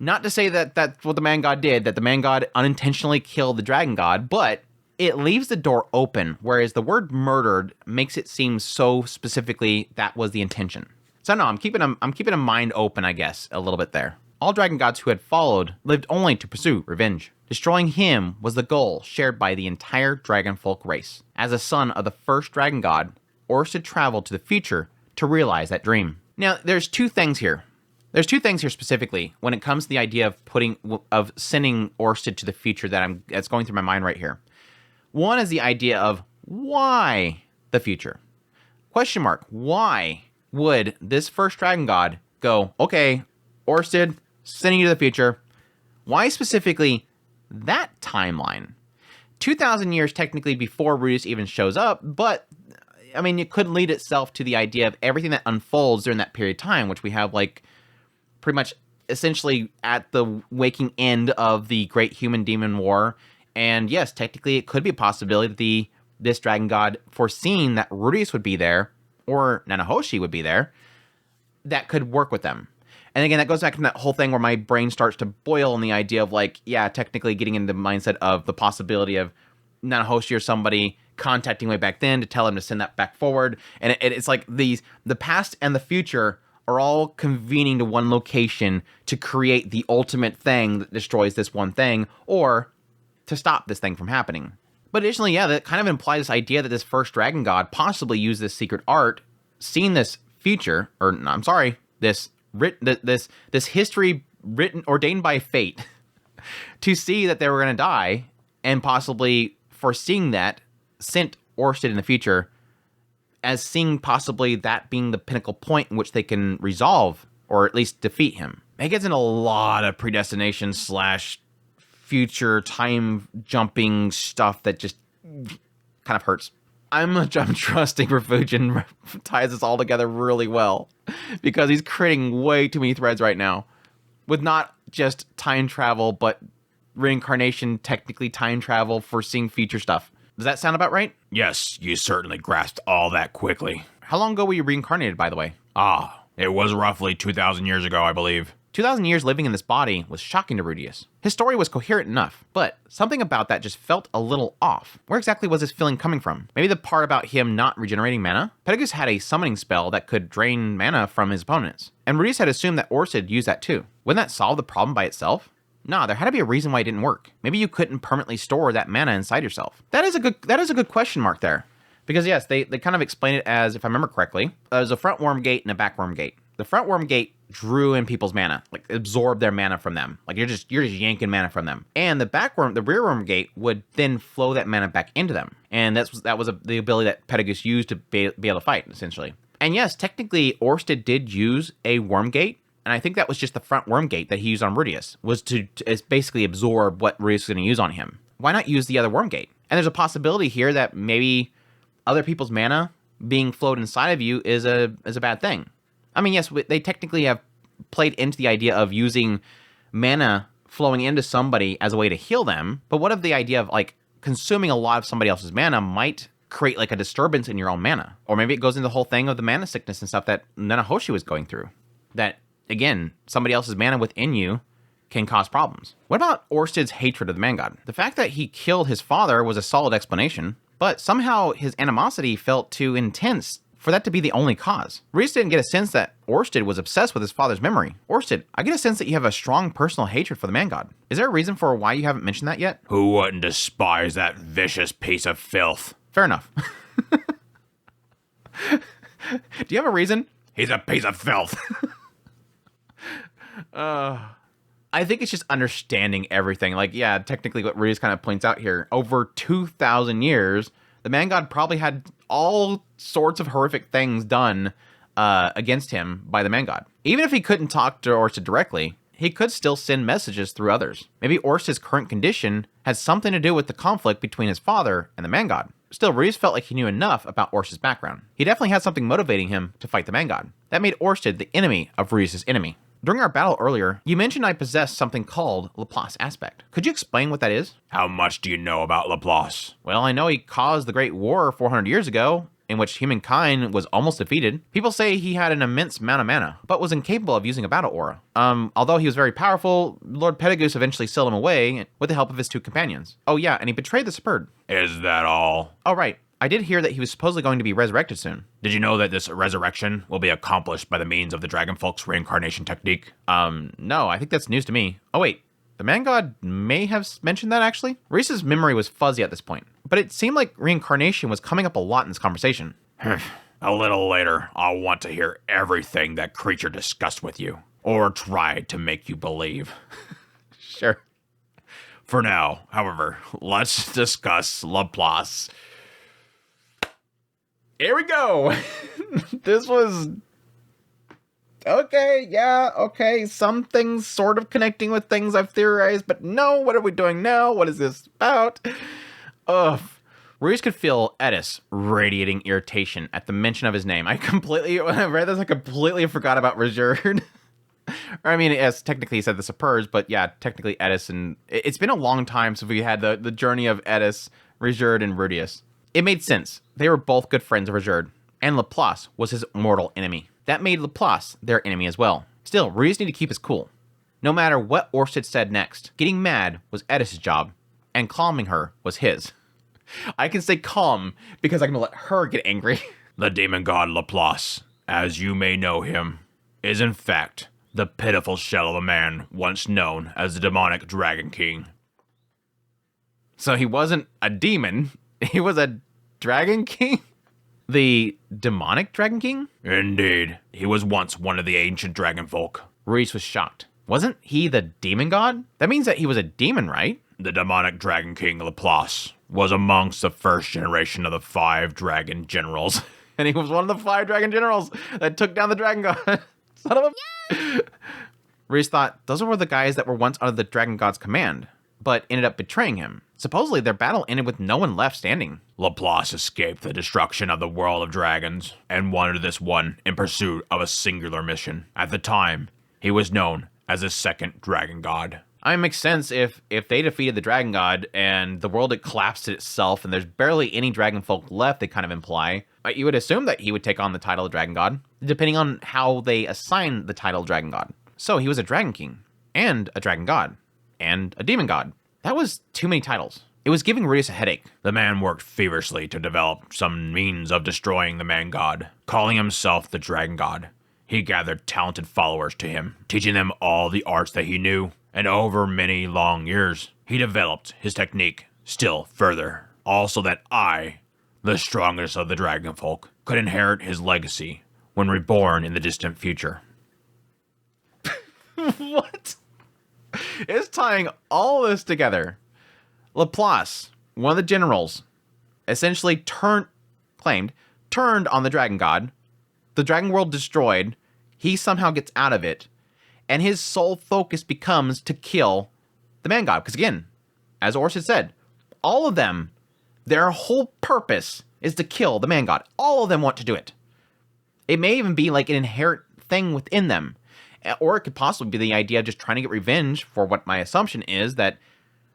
Not to say that that's what the man god did, that the man god unintentionally killed the dragon god, but it leaves the door open, whereas the word murdered makes it seem so specifically that was the intention. So no, I'm keeping a mind open, I guess, a little bit there. All dragon gods who had followed lived only to pursue revenge. Destroying him was the goal shared by the entire dragonfolk race. As a son of the first dragon god, Orsted traveled to the future to realize that dream. Now, there's two things here. There's two things here specifically when it comes to the idea of sending Orsted to the future that's going through my mind right here. One is the idea of why the future? Question mark. Why would this first dragon god go, okay, Orsted, sending you to the future. Why specifically that timeline? 2,000 years technically before Rudius even shows up, but I mean, it could lead itself to the idea of everything that unfolds during that period of time, which we have pretty much essentially at the waking end of the Great Human Demon War. And yes, technically it could be a possibility that this dragon god, foreseeing that Rudius would be there, or Nanahoshi would be there, that could work with them. And again, that goes back to that whole thing where my brain starts to boil on the idea of technically getting into the mindset of the possibility of Nanahoshi or somebody contacting way back then to tell him to send that back forward. And it's like the past and the future are all convening to one location to create the ultimate thing that destroys this one thing, or to stop this thing from happening. But additionally, yeah, that kind of implies this idea that this first dragon god possibly used this secret art, seen this future, or no, I'm sorry, this history written, ordained by fate, to see that they were going to die, and possibly foreseeing that, sent Orsted in the future as seeing possibly that being the pinnacle point in which they can resolve, or at least defeat him. It gets in a lot of predestination / future time jumping stuff that just kind of hurts. I'm trusting Refugin ties this all together really well, because he's creating way too many threads right now, with not just time travel, but reincarnation, technically time travel, foreseeing future stuff. Does that sound about right? Yes, you certainly grasped all that quickly. How long ago were you reincarnated, by the way? It was roughly 2,000 years ago, I believe. 2,000 years living in this body was shocking to Rudius. His story was coherent enough, but something about that just felt a little off. Where exactly was this feeling coming from? Maybe the part about him not regenerating mana? Pedagus had a summoning spell that could drain mana from his opponents, and Rudius had assumed that Orsted used that too. Wouldn't that solve the problem by itself? Nah, there had to be a reason why it didn't work. Maybe you couldn't permanently store that mana inside yourself. That is a good question mark there. Because yes, they kind of explain it as, if I remember correctly, there's a front worm gate and a back worm gate. The front worm gate drew in people's mana, like absorbed their mana from them. Like you're just yanking mana from them. And the rear worm gate would then flow that mana back into them. And that was the ability that Pedagus used to be able to fight, essentially. And yes, technically Orsted did use a worm gate. And I think that was just the front worm gate that he used on Rudius, was to basically absorb what Rudius was going to use on him. Why not use the other worm gate? And there's a possibility here that maybe other people's mana being flowed inside of you is a bad thing. I mean, yes, they technically have played into the idea of using mana flowing into somebody as a way to heal them, but what if the idea of like consuming a lot of somebody else's mana might create like a disturbance in your own mana? Or maybe it goes into the whole thing of the mana sickness and stuff that Nanahoshi was going through. That, again, somebody else's mana within you can cause problems. What about Orsted's hatred of the man god? The fact that he killed his father was a solid explanation, but somehow his animosity felt too intense for that to be the only cause. Rudius didn't get a sense that Orsted was obsessed with his father's memory. Orsted, I get a sense that you have a strong personal hatred for the man god. Is there a reason for why you haven't mentioned that yet? Who wouldn't despise that vicious piece of filth? Fair enough. Do you have a reason? He's a piece of filth. I think it's just understanding everything. Like, yeah, technically what Rudius kind of points out here, over 2,000 years, the man god probably had all sorts of horrific things done against him by the man god. Even if he couldn't talk to Orsted directly, he could still send messages through others. Maybe Orsted's current condition has something to do with the conflict between his father and the man god. Still, Rudius felt like he knew enough about Orsted's background. He definitely had something motivating him to fight the man god. That made Orsted the enemy of Rudius' enemy. During our battle earlier, you mentioned I possessed something called Laplace Aspect. Could you explain what that is? How much do you know about Laplace? Well, I know he caused the Great War 400 years ago, in which humankind was almost defeated. People say he had an immense amount of mana, but was incapable of using a battle aura. Although he was very powerful, Lord Pedagus eventually sealed him away with the help of his two companions. Oh yeah, and he betrayed the Superb. Is that all? Oh right. I did hear that he was supposedly going to be resurrected soon. Did you know that this resurrection will be accomplished by the means of the Dragonfolk's reincarnation technique? No, I think that's news to me. Oh wait, the man god may have mentioned that actually? Reese's memory was fuzzy at this point, but it seemed like reincarnation was coming up a lot in this conversation. A little later, I'll want to hear everything that creature discussed with you, or tried to make you believe. Sure. For now, however, let's discuss Laplace. Here we go. This was... Okay, yeah, okay. Some things sort of connecting with things I've theorized, but no, what are we doing now? What is this about? Ugh. Rudius could feel Edis radiating irritation at the mention of his name. When I read this, I completely forgot about Resurd. Or, I mean, yes, technically he said the Superbs, but yeah, technically Edis, and it's been a long time since we had the journey of Edis, Resurd, and Rudius. It made sense. They were both good friends of Resurd, and Laplace was his mortal enemy. That made Laplace their enemy as well. Still, Rudius needed to keep his cool. No matter what Orsted said next, getting mad was Edis' job, and calming her was his. I can say calm because I can let her get angry. The demon god Laplace, as you may know him, is in fact the pitiful shell of a man once known as the demonic Dragon King. So he wasn't a demon, he was a Dragon King? The demonic Dragon King? Indeed, he was once one of the ancient dragon folk. Reese was shocked. Wasn't he the demon god? That means that he was a demon, right? The demonic Dragon King Laplace was amongst the first generation of the 5 dragon generals. And he was one of the 5 dragon generals that took down the dragon god. Son of a... Reese thought, those were the guys that were once under the dragon god's command, but ended up betraying him. Supposedly, their battle ended with no one left standing. Laplace escaped the destruction of the world of dragons and wandered this one in pursuit of a singular mission. At the time, he was known as the second dragon god. I mean, it makes sense if they defeated the dragon god and the world had collapsed itself and there's barely any dragon folk left, they kind of imply. You would assume that he would take on the title of dragon god, depending on how they assign the title of dragon god. So he was a dragon king, and a dragon god, and a demon god. That was too many titles. It was giving Rudius a headache. The man worked feverishly to develop some means of destroying the man god, calling himself the dragon god. He gathered talented followers to him, teaching them all the arts that he knew, and over many long years, he developed his technique still further. Also that I, the strongest of the dragon folk, could inherit his legacy when reborn in the distant future. What? It's tying all this together. Laplace, one of the generals, essentially turned on the dragon god. The dragon world destroyed. He somehow gets out of it. And his sole focus becomes to kill the man god. Because again, as Ors had said, all of them, their whole purpose is to kill the man god. All of them want to do it. It may even be like an inherent thing within them. Or it could possibly be the idea of just trying to get revenge for what my assumption is, that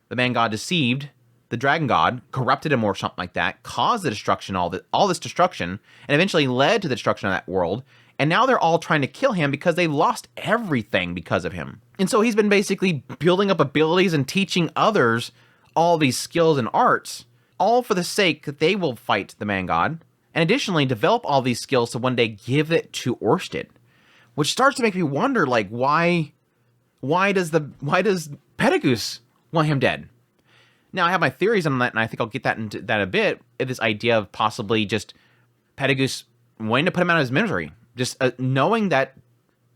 the man god deceived the dragon god, corrupted him or something like that, caused the destruction, all this destruction, and eventually led to the destruction of that world. And now they're all trying to kill him because they lost everything because of him. And so he's been basically building up abilities and teaching others all these skills and arts, all for the sake that they will fight the man god, and additionally develop all these skills to one day give it to Orsted. Which starts to make me wonder, like, why does Petagus want him dead? Now, I have my theories on that, and I think I'll get that into that a bit. This idea of possibly just Petagus wanting to put him out of his misery, just knowing that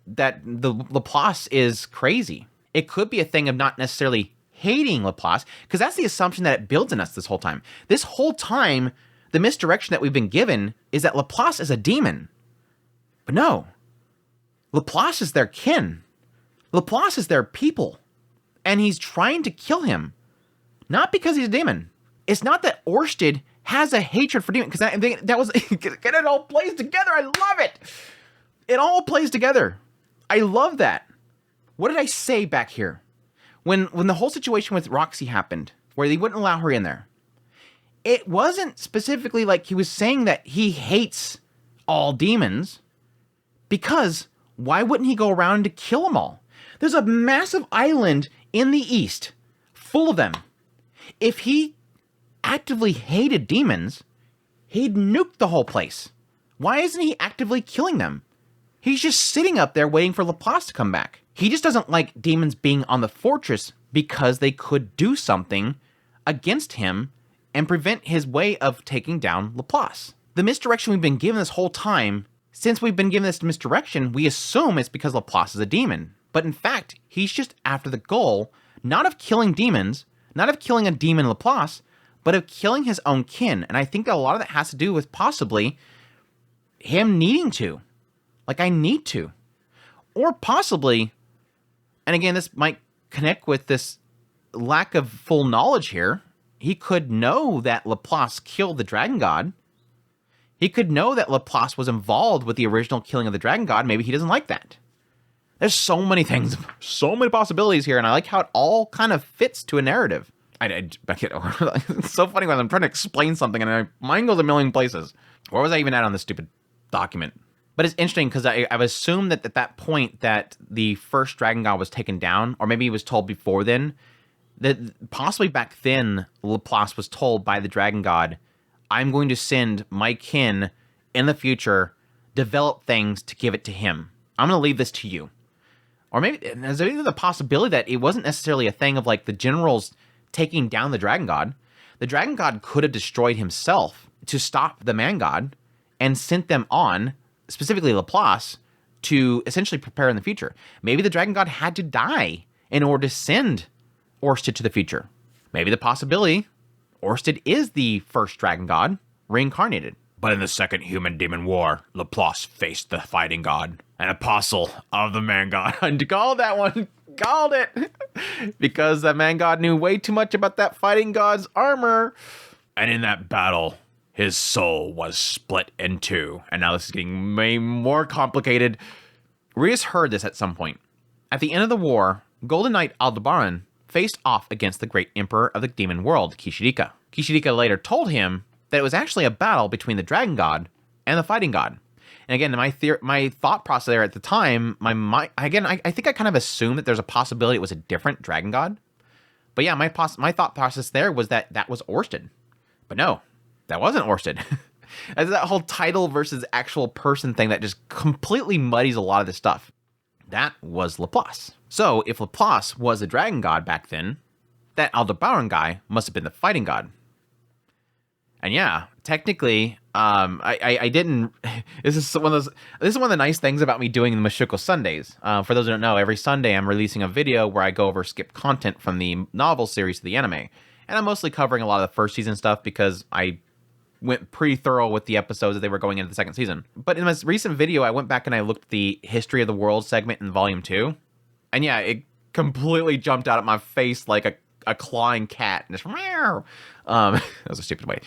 the Laplace is crazy. It could be a thing of not necessarily hating Laplace, because that's the assumption that it builds in us this whole time. This whole time, the misdirection that we've been given is that Laplace is a demon. But no. Laplace is their kin. Laplace is their people. And he's trying to kill him. Not because he's a demon. It's not that Orsted has a hatred for demons. Because that was... it all plays together. I love it. It all plays together. I love that. What did I say back here? When the whole situation with Roxy happened, where they wouldn't allow her in there, it wasn't specifically like he was saying that he hates all demons. Because... why wouldn't he go around to kill them all? There's a massive island in the east, full of them. If he actively hated demons, he'd nuke the whole place. Why isn't he actively killing them? He's just sitting up there waiting for Laplace to come back. He just doesn't like demons being on the fortress because they could do something against him and prevent his way of taking down Laplace. The misdirection we've been given this whole time, since we've been given this misdirection, we assume it's because Laplace is a demon. But in fact, he's just after the goal, not of killing demons, not of killing a demon Laplace, but of killing his own kin. And I think a lot of that has to do with possibly him needing to. Like, I need to. Or possibly, and again, this might connect with this lack of full knowledge here, he could know that Laplace killed the dragon god. He could know that Laplace was involved with the original killing of the dragon god. Maybe he doesn't like that. There's so many things, so many possibilities here, and I like how it all kind of fits to a narrative. It's so funny when I'm trying to explain something and my mind goes a million places. Where was I even at on this stupid document? But it's interesting because I've assumed that at that point that the first dragon god was taken down, or maybe he was told before then, that possibly back then Laplace was told by the dragon god, I'm going to send my kin in the future, develop things to give it to him. I'm going to leave this to you. Or maybe there's even the possibility that it wasn't necessarily a thing of like the generals taking down the dragon god. The dragon god could have destroyed himself to stop the man god and sent them on, specifically Laplace, to essentially prepare in the future. Maybe the dragon god had to die in order to send Orsted to the future. Maybe the possibility Orsted is the first dragon god reincarnated. But in the Second Human-Demon War, Laplace faced the fighting god, an apostle of the man god. I called that one. Called it. Because that man god knew way too much about that fighting god's armor. And in that battle, his soul was split in two. And now this is getting way more complicated. Rias heard this at some point. At the end of the war, Golden Knight Aldebaran faced off against the great emperor of the demon world, Kishirika. Kishirika later told him that it was actually a battle between the dragon god and the fighting god. And again, my thought process there at the time, I think I kind of assumed that there's a possibility it was a different dragon god. But yeah, my thought process there was that was Orsted. But no, that wasn't Orsted. That's that whole title versus actual person thing that just completely muddies a lot of this stuff. That was Laplace. So if Laplace was a dragon god back then, that Aldebaran guy must have been the fighting god. And yeah, technically, I didn't. This is one of the nice things about me doing the Mushoku Sundays. For those who don't know, every Sunday I'm releasing a video where I go over skip content from the novel series to the anime, and I'm mostly covering a lot of the first season stuff because I went pretty thorough with the episodes as they were going into the second season. But in this recent video, I went back and I looked at the History of the World segment in Volume 2, and yeah, it completely jumped out at my face like a clawing cat. And just, that was a stupid way.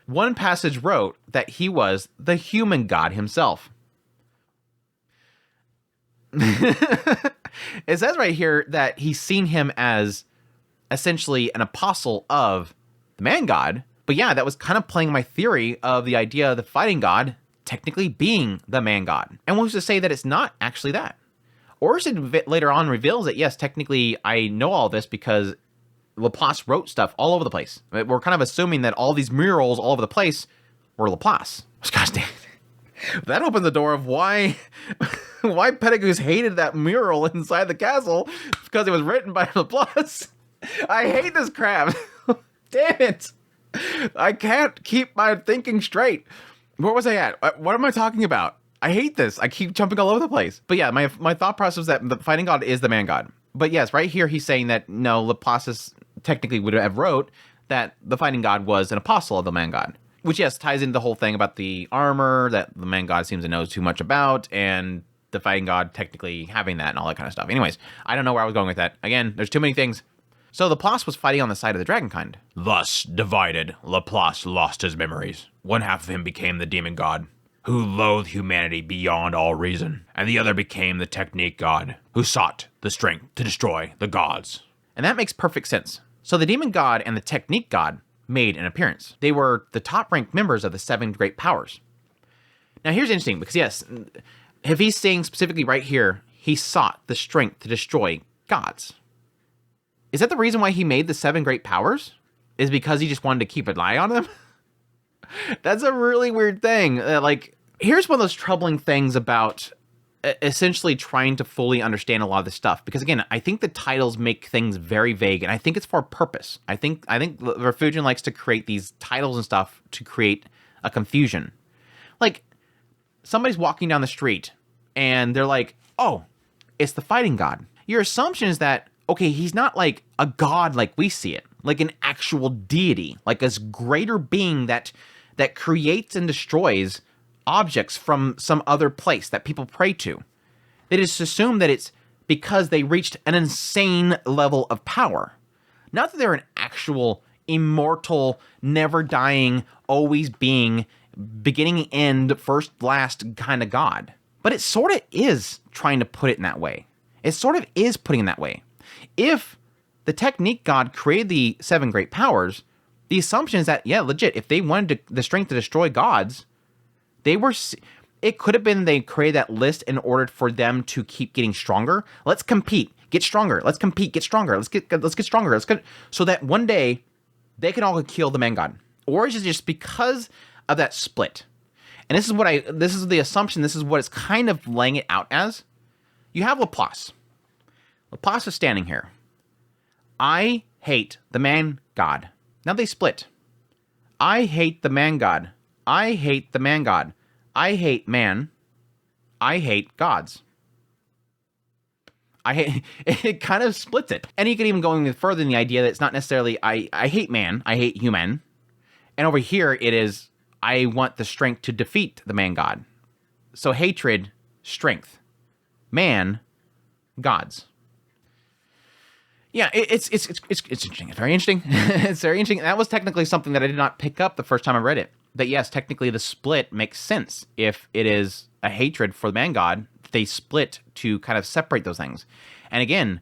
One passage wrote that he was the human god himself. It says right here that he's seen him as essentially an apostle of the man god. But yeah, that was kind of playing my theory of the idea of the fighting god technically being the man god. And who's to say that it's not actually that? Orsted later on reveals that, yes, technically I know all this because Laplace wrote stuff all over the place. We're kind of assuming that all these murals all over the place were Laplace. Gosh dang it. That opened the door of why Pedagogus hated that mural inside the castle, because it was written by Laplace. I hate this crap. Damn it. I can't keep my thinking straight. Where was I at? What am I talking about? I hate this. I keep jumping all over the place. But yeah, my thought process was that the fighting god is the man god. But yes, right here he's saying that no, Laplace technically would have wrote that the fighting god was an apostle of the man god. Which, yes, ties into the whole thing about the armor that the man god seems to know too much about, and the fighting god technically having that and all that kind of stuff. Anyways, I don't know where I was going with that. Again, there's too many things. So Laplace was fighting on the side of the dragonkind. Thus, divided, Laplace lost his memories. One half of him became the demon god, who loathed humanity beyond all reason, and the other became the technique god, who sought the strength to destroy the gods. And that makes perfect sense. So the demon god and the technique god made an appearance. They were the top-ranked members of the 7 great powers. Now here's interesting, because yes, if he's saying specifically right here, he sought the strength to destroy gods. Is that the reason why he made the 7 great powers? Is because he just wanted to keep an eye on them? That's a really weird thing. Here's one of those troubling things about essentially trying to fully understand a lot of this stuff. Because again, I think the titles make things very vague, and I think it's for a purpose. I think Refugian likes to create these titles and stuff to create a confusion. Like, somebody's walking down the street, and they're like, oh, it's the fighting god. Your assumption is that, okay, he's not like a god like we see it, like an actual deity, like this greater being that creates and destroys objects from some other place that people pray to. They just assume that it's because they reached an insane level of power. Not that they're an actual immortal, never dying, always being, beginning, end, first, last kind of god. But it sort of is trying to put it in that way. It sort of is putting it in that way. If the technique god created the 7 great powers, the assumption is that, yeah, legit, if they wanted the strength to destroy gods, it could have been they created that list in order for them to keep getting stronger. Let's compete, get stronger. Let's compete, get stronger. Let's get stronger. So that one day they can all kill the man god. Or is it just because of that split? And this is the assumption, this is what it's kind of laying it out as. You have Laplace. Laplace is standing here. I hate the man god. Now they split. I hate the man god. I hate the man god. I hate man. I hate gods. I hate it kind of splits it. And you could even go even further in the idea that it's not necessarily I hate man, I hate human. And over here it is I want the strength to defeat the man god. So hatred, strength. Man, gods. Yeah, it's interesting. It's very interesting. It's very interesting. That was technically something that I did not pick up the first time I read it. That yes, technically the split makes sense. If it is a hatred for the man god, they split to kind of separate those things. And again,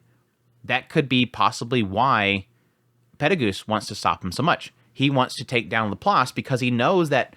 that could be possibly why Pedagogus wants to stop him so much. He wants to take down Laplace because he knows that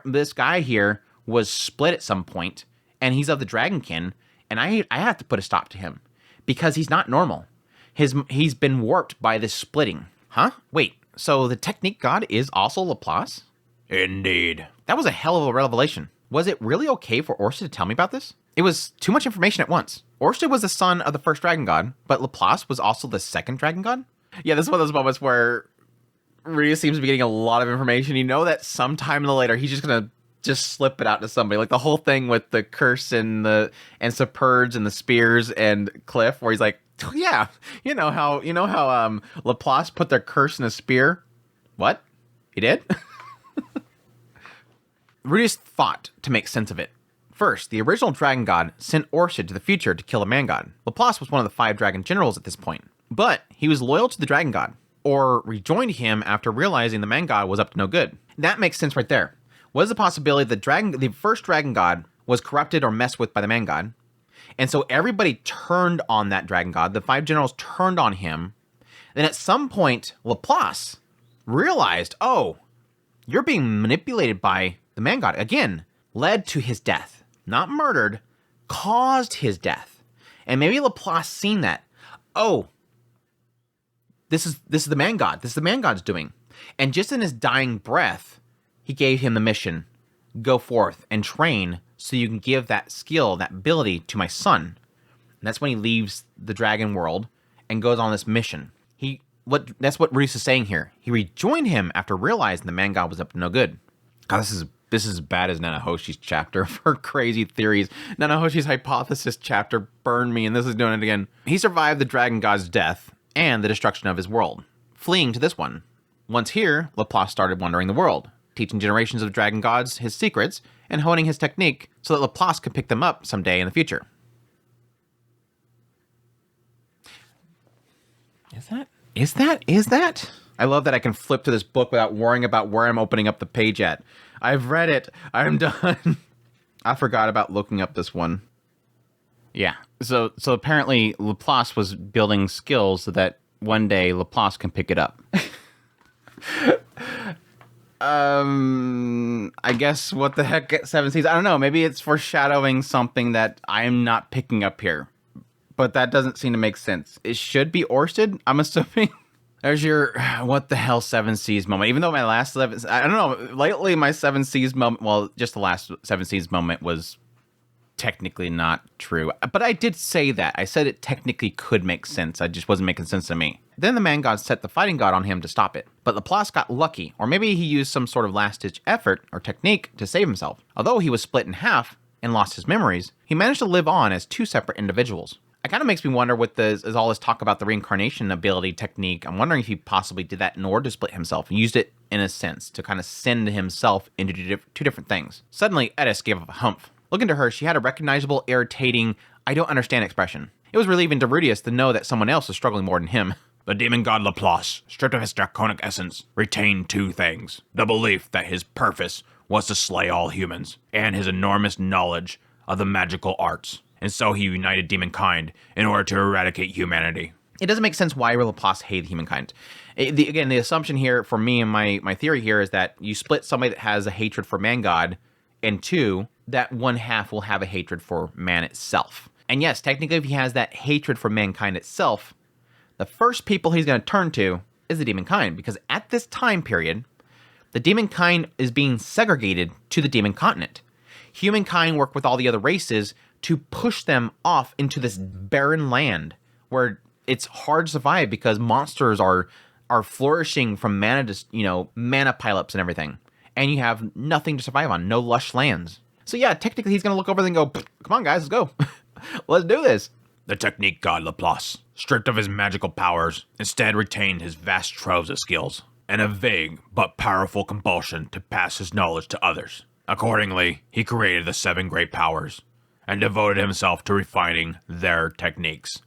this guy here was split at some point, and he's of the Dragonkin, and I have to put a stop to him because he's not normal. He's been warped by this splitting. Huh? Wait, so the technique god is also Laplace? Indeed. That was a hell of a revelation. Was it really okay for Orsted to tell me about this? It was too much information at once. Orsted was the son of the first dragon god, but Laplace was also the second dragon god? Yeah, this is one of those moments where Rhea seems to be getting a lot of information. You know that sometime later he's just gonna slip it out to somebody. Like the whole thing with the curse and Superge and the spears and Cliff, where he's like, yeah, you know how Laplace put their curse in a spear? What? He did? Rudius fought to make sense of it. First, the original dragon god sent Orsted to the future to kill a man god. Laplace was one of the 5 dragon generals at this point, but he was loyal to the dragon god, or rejoined him after realizing the man god was up to no good. That makes sense right there. Was the possibility the first dragon god was corrupted or messed with by the man god, and so everybody turned on that dragon god. The 5 generals turned on him. Then at some point, Laplace realized, oh, you're being manipulated by the man god. Again, led to his death. Not murdered, caused his death. And maybe Laplace seen that. Oh, this is the man god. This is the man god's doing. And just in his dying breath, he gave him the mission. Go forth and train so you can give that skill, that ability to my son. And that's when he leaves the dragon world and goes on this mission. That's what Reese is saying here. He rejoined him after realizing the man god was up to no good. God, this is as bad as Nanahoshi's chapter of her crazy theories. Nanahoshi's hypothesis chapter burned me, and this is doing it again. He survived the dragon god's death and the destruction of his world, fleeing to this one. Once here, Laplace started wandering the world, teaching generations of dragon gods his secrets and honing his technique so that Laplace could pick them up someday in the future. Is that? I love that I can flip to this book without worrying about where I'm opening up the page at. I've read it. I'm done. I forgot about looking up this one. Yeah. So apparently Laplace was building skills so that one day Laplace can pick it up. I guess what the heck 7 Seas? I don't know. Maybe it's foreshadowing something that I'm not picking up here. But that doesn't seem to make sense. It should be Orsted, I'm assuming. There's your what the hell 7 Seas moment. Even though my last 7, I don't know, lately my 7 Seas moment, well, just the last 7 Seas moment was technically not true. But I did say that. I said it technically could make sense. It just wasn't making sense to me. Then the man god set the fighting god on him to stop it. But Laplace got lucky, or maybe he used some sort of last-ditch effort or technique to save himself. Although he was split in half and lost his memories, he managed to live on as 2 separate individuals. It kind of makes me wonder with all this talk about the reincarnation ability technique. I'm wondering if he possibly did that in order to split himself and used it in a sense to kind of send himself into 2 different things. Suddenly, Edis gave up a humph. Looking to her, she had a recognizable, irritating, I don't understand expression. It was relieving to Rudius to know that someone else was struggling more than him. The demon god Laplace, stripped of his draconic essence, retained 2 things. The belief that his purpose was to slay all humans, and his enormous knowledge of the magical arts. And so he united demonkind in order to eradicate humanity. It doesn't make sense why Laplace hated humankind. Again, the assumption here for me and my theory here is that you split somebody that has a hatred for man god in 2, that one half will have a hatred for man itself. And yes, technically if he has that hatred for mankind itself, the first people he's going to turn to is the demonkind, because at this time period, the demon kind is being segregated to the demon continent. Humankind work with all the other races to push them off into this barren land where it's hard to survive because monsters are flourishing from mana, mana pileups and everything. And you have nothing to survive on, no lush lands. So yeah, technically he's going to look over there and go, come on guys, let's go. Let's do this. The technique god Laplace, stripped of his magical powers, instead retained his vast troves of skills and a vague but powerful compulsion to pass his knowledge to others. Accordingly, he created the 7 great powers and devoted himself to refining their techniques.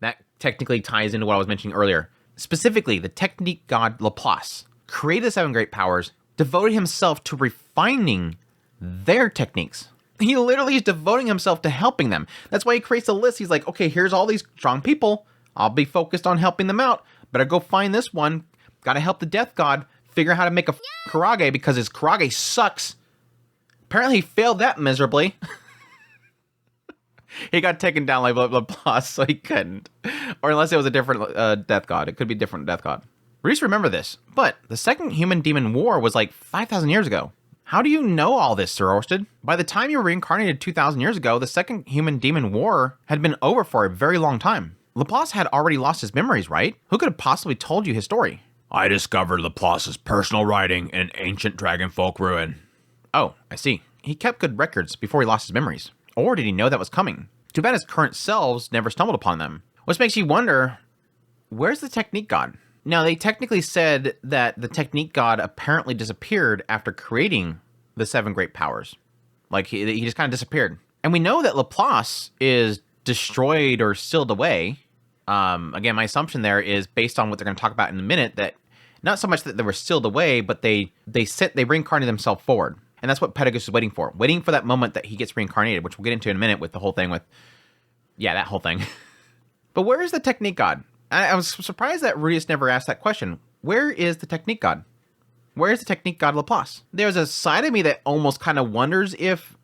That technically ties into what I was mentioning earlier. Specifically, the technique god Laplace created the 7 great powers, devoted himself to refining their techniques. He literally is devoting himself to helping them. That's why he creates a list. He's like, okay, here's all these strong people. I'll be focused on helping them out. Better go find this one. Gotta help the death god figure out how to make a Karage because his Karage sucks. Apparently he failed that miserably. He got taken down like Laplace, so he couldn't. Or unless it was a different death god. It could be a different death god. Reese, remember this, but the second human-demon war was like 5,000 years ago. How do you know all this, Sir Orsted? By the time you were reincarnated 2,000 years ago, the second human-demon war had been over for a very long time. Laplace had already lost his memories, right? Who could have possibly told you his story? I discovered Laplace's personal writing in an ancient dragonfolk ruin. Oh, I see. He kept good records before he lost his memories. Or did he know that was coming? Too bad his current selves never stumbled upon them. Which makes you wonder, where's the technique god? Now, they technically said that the technique god apparently disappeared after creating the 7 great powers. Like, he just kind of disappeared. And we know that Laplace is destroyed or sealed away. Again, my assumption there is based on what they're going to talk about in a minute, that not so much that they were sealed away, but they reincarnated themselves forward. And that's what Pedagogus is waiting for that moment that he gets reincarnated, which we'll get into in a minute with the whole thing with, yeah, that whole thing. But where is the technique god? I was surprised that Rudius never asked that question. Where is the technique god? Where is the technique god Laplace? There's a side of me that almost kind of wonders if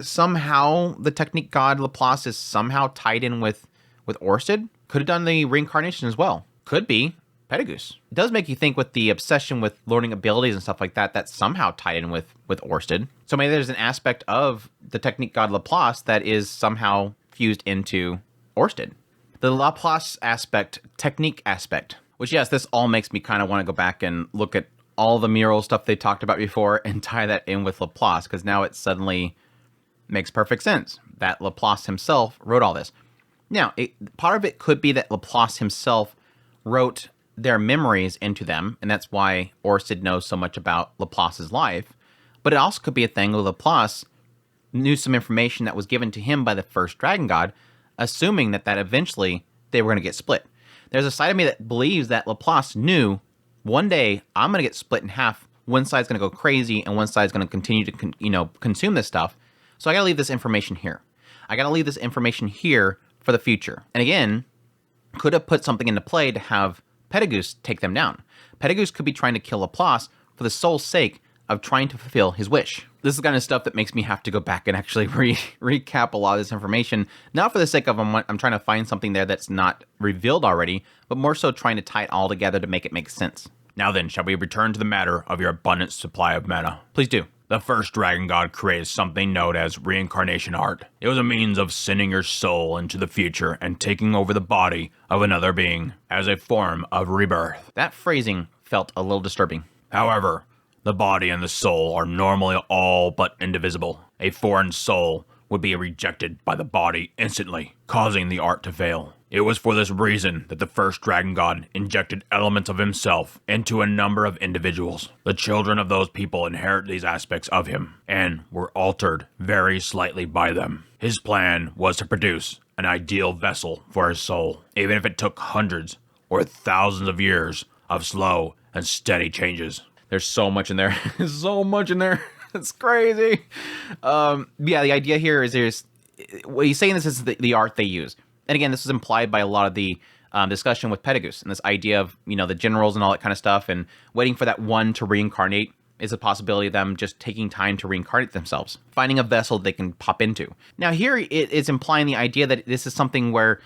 somehow the technique god Laplace is somehow tied in with Orsted. Could have done the reincarnation as well. Could be Pedagogus. It does make you think with the obsession with learning abilities and stuff like that, that's somehow tied in with Orsted. So maybe there's an aspect of the technique god Laplace that is somehow fused into Orsted. The Laplace aspect, technique aspect, which yes, this all makes me kind of want to go back and look at all the mural stuff they talked about before and tie that in with Laplace, because now it suddenly makes perfect sense that Laplace himself wrote all this. Now, part of it could be that Laplace himself wrote their memories into them, and that's why Orsted knows so much about Laplace's life. But it also could be a thing where Laplace knew some information that was given to him by the first dragon god, assuming that eventually they were going to get split. There's a side of me that believes that Laplace knew one day I'm going to get split in half. One side's going to go crazy, and one side's going to continue to consume this stuff. So I got to leave this information here. I got to leave this information here for the future. And again, could have put something into play to have Pedagogus take them down. Pedagogus could be trying to kill Laplace for the sole sake of trying to fulfill his wish. This is the kind of stuff that makes me have to go back and actually recap a lot of this information, not for the sake of I'm trying to find something there that's not revealed already, but more so trying to tie it all together to make it make sense. Now then, shall we return to the matter of your abundant supply of mana? Please do. The first dragon god created something known as reincarnation art. It was a means of sending your soul into the future and taking over the body of another being as a form of rebirth. That phrasing felt a little disturbing. However, the body and the soul are normally all but indivisible. A foreign soul would be rejected by the body instantly, causing the art to fail. It was for this reason that the first dragon god injected elements of himself into a number of individuals. The children of those people inherit these aspects of him, and were altered very slightly by them. His plan was to produce an ideal vessel for his soul, even if it took hundreds or thousands of years of slow and steady changes. There's so much in there. So much in there. It's crazy. Yeah, the idea here is what he's saying, this is the art they use. And again, this is implied by a lot of the discussion with Pedagogus and this idea of, the generals and all that kind of stuff, and waiting for that one to reincarnate is a possibility of them just taking time to reincarnate themselves, finding a vessel they can pop into. Now here it's implying the idea that this is something where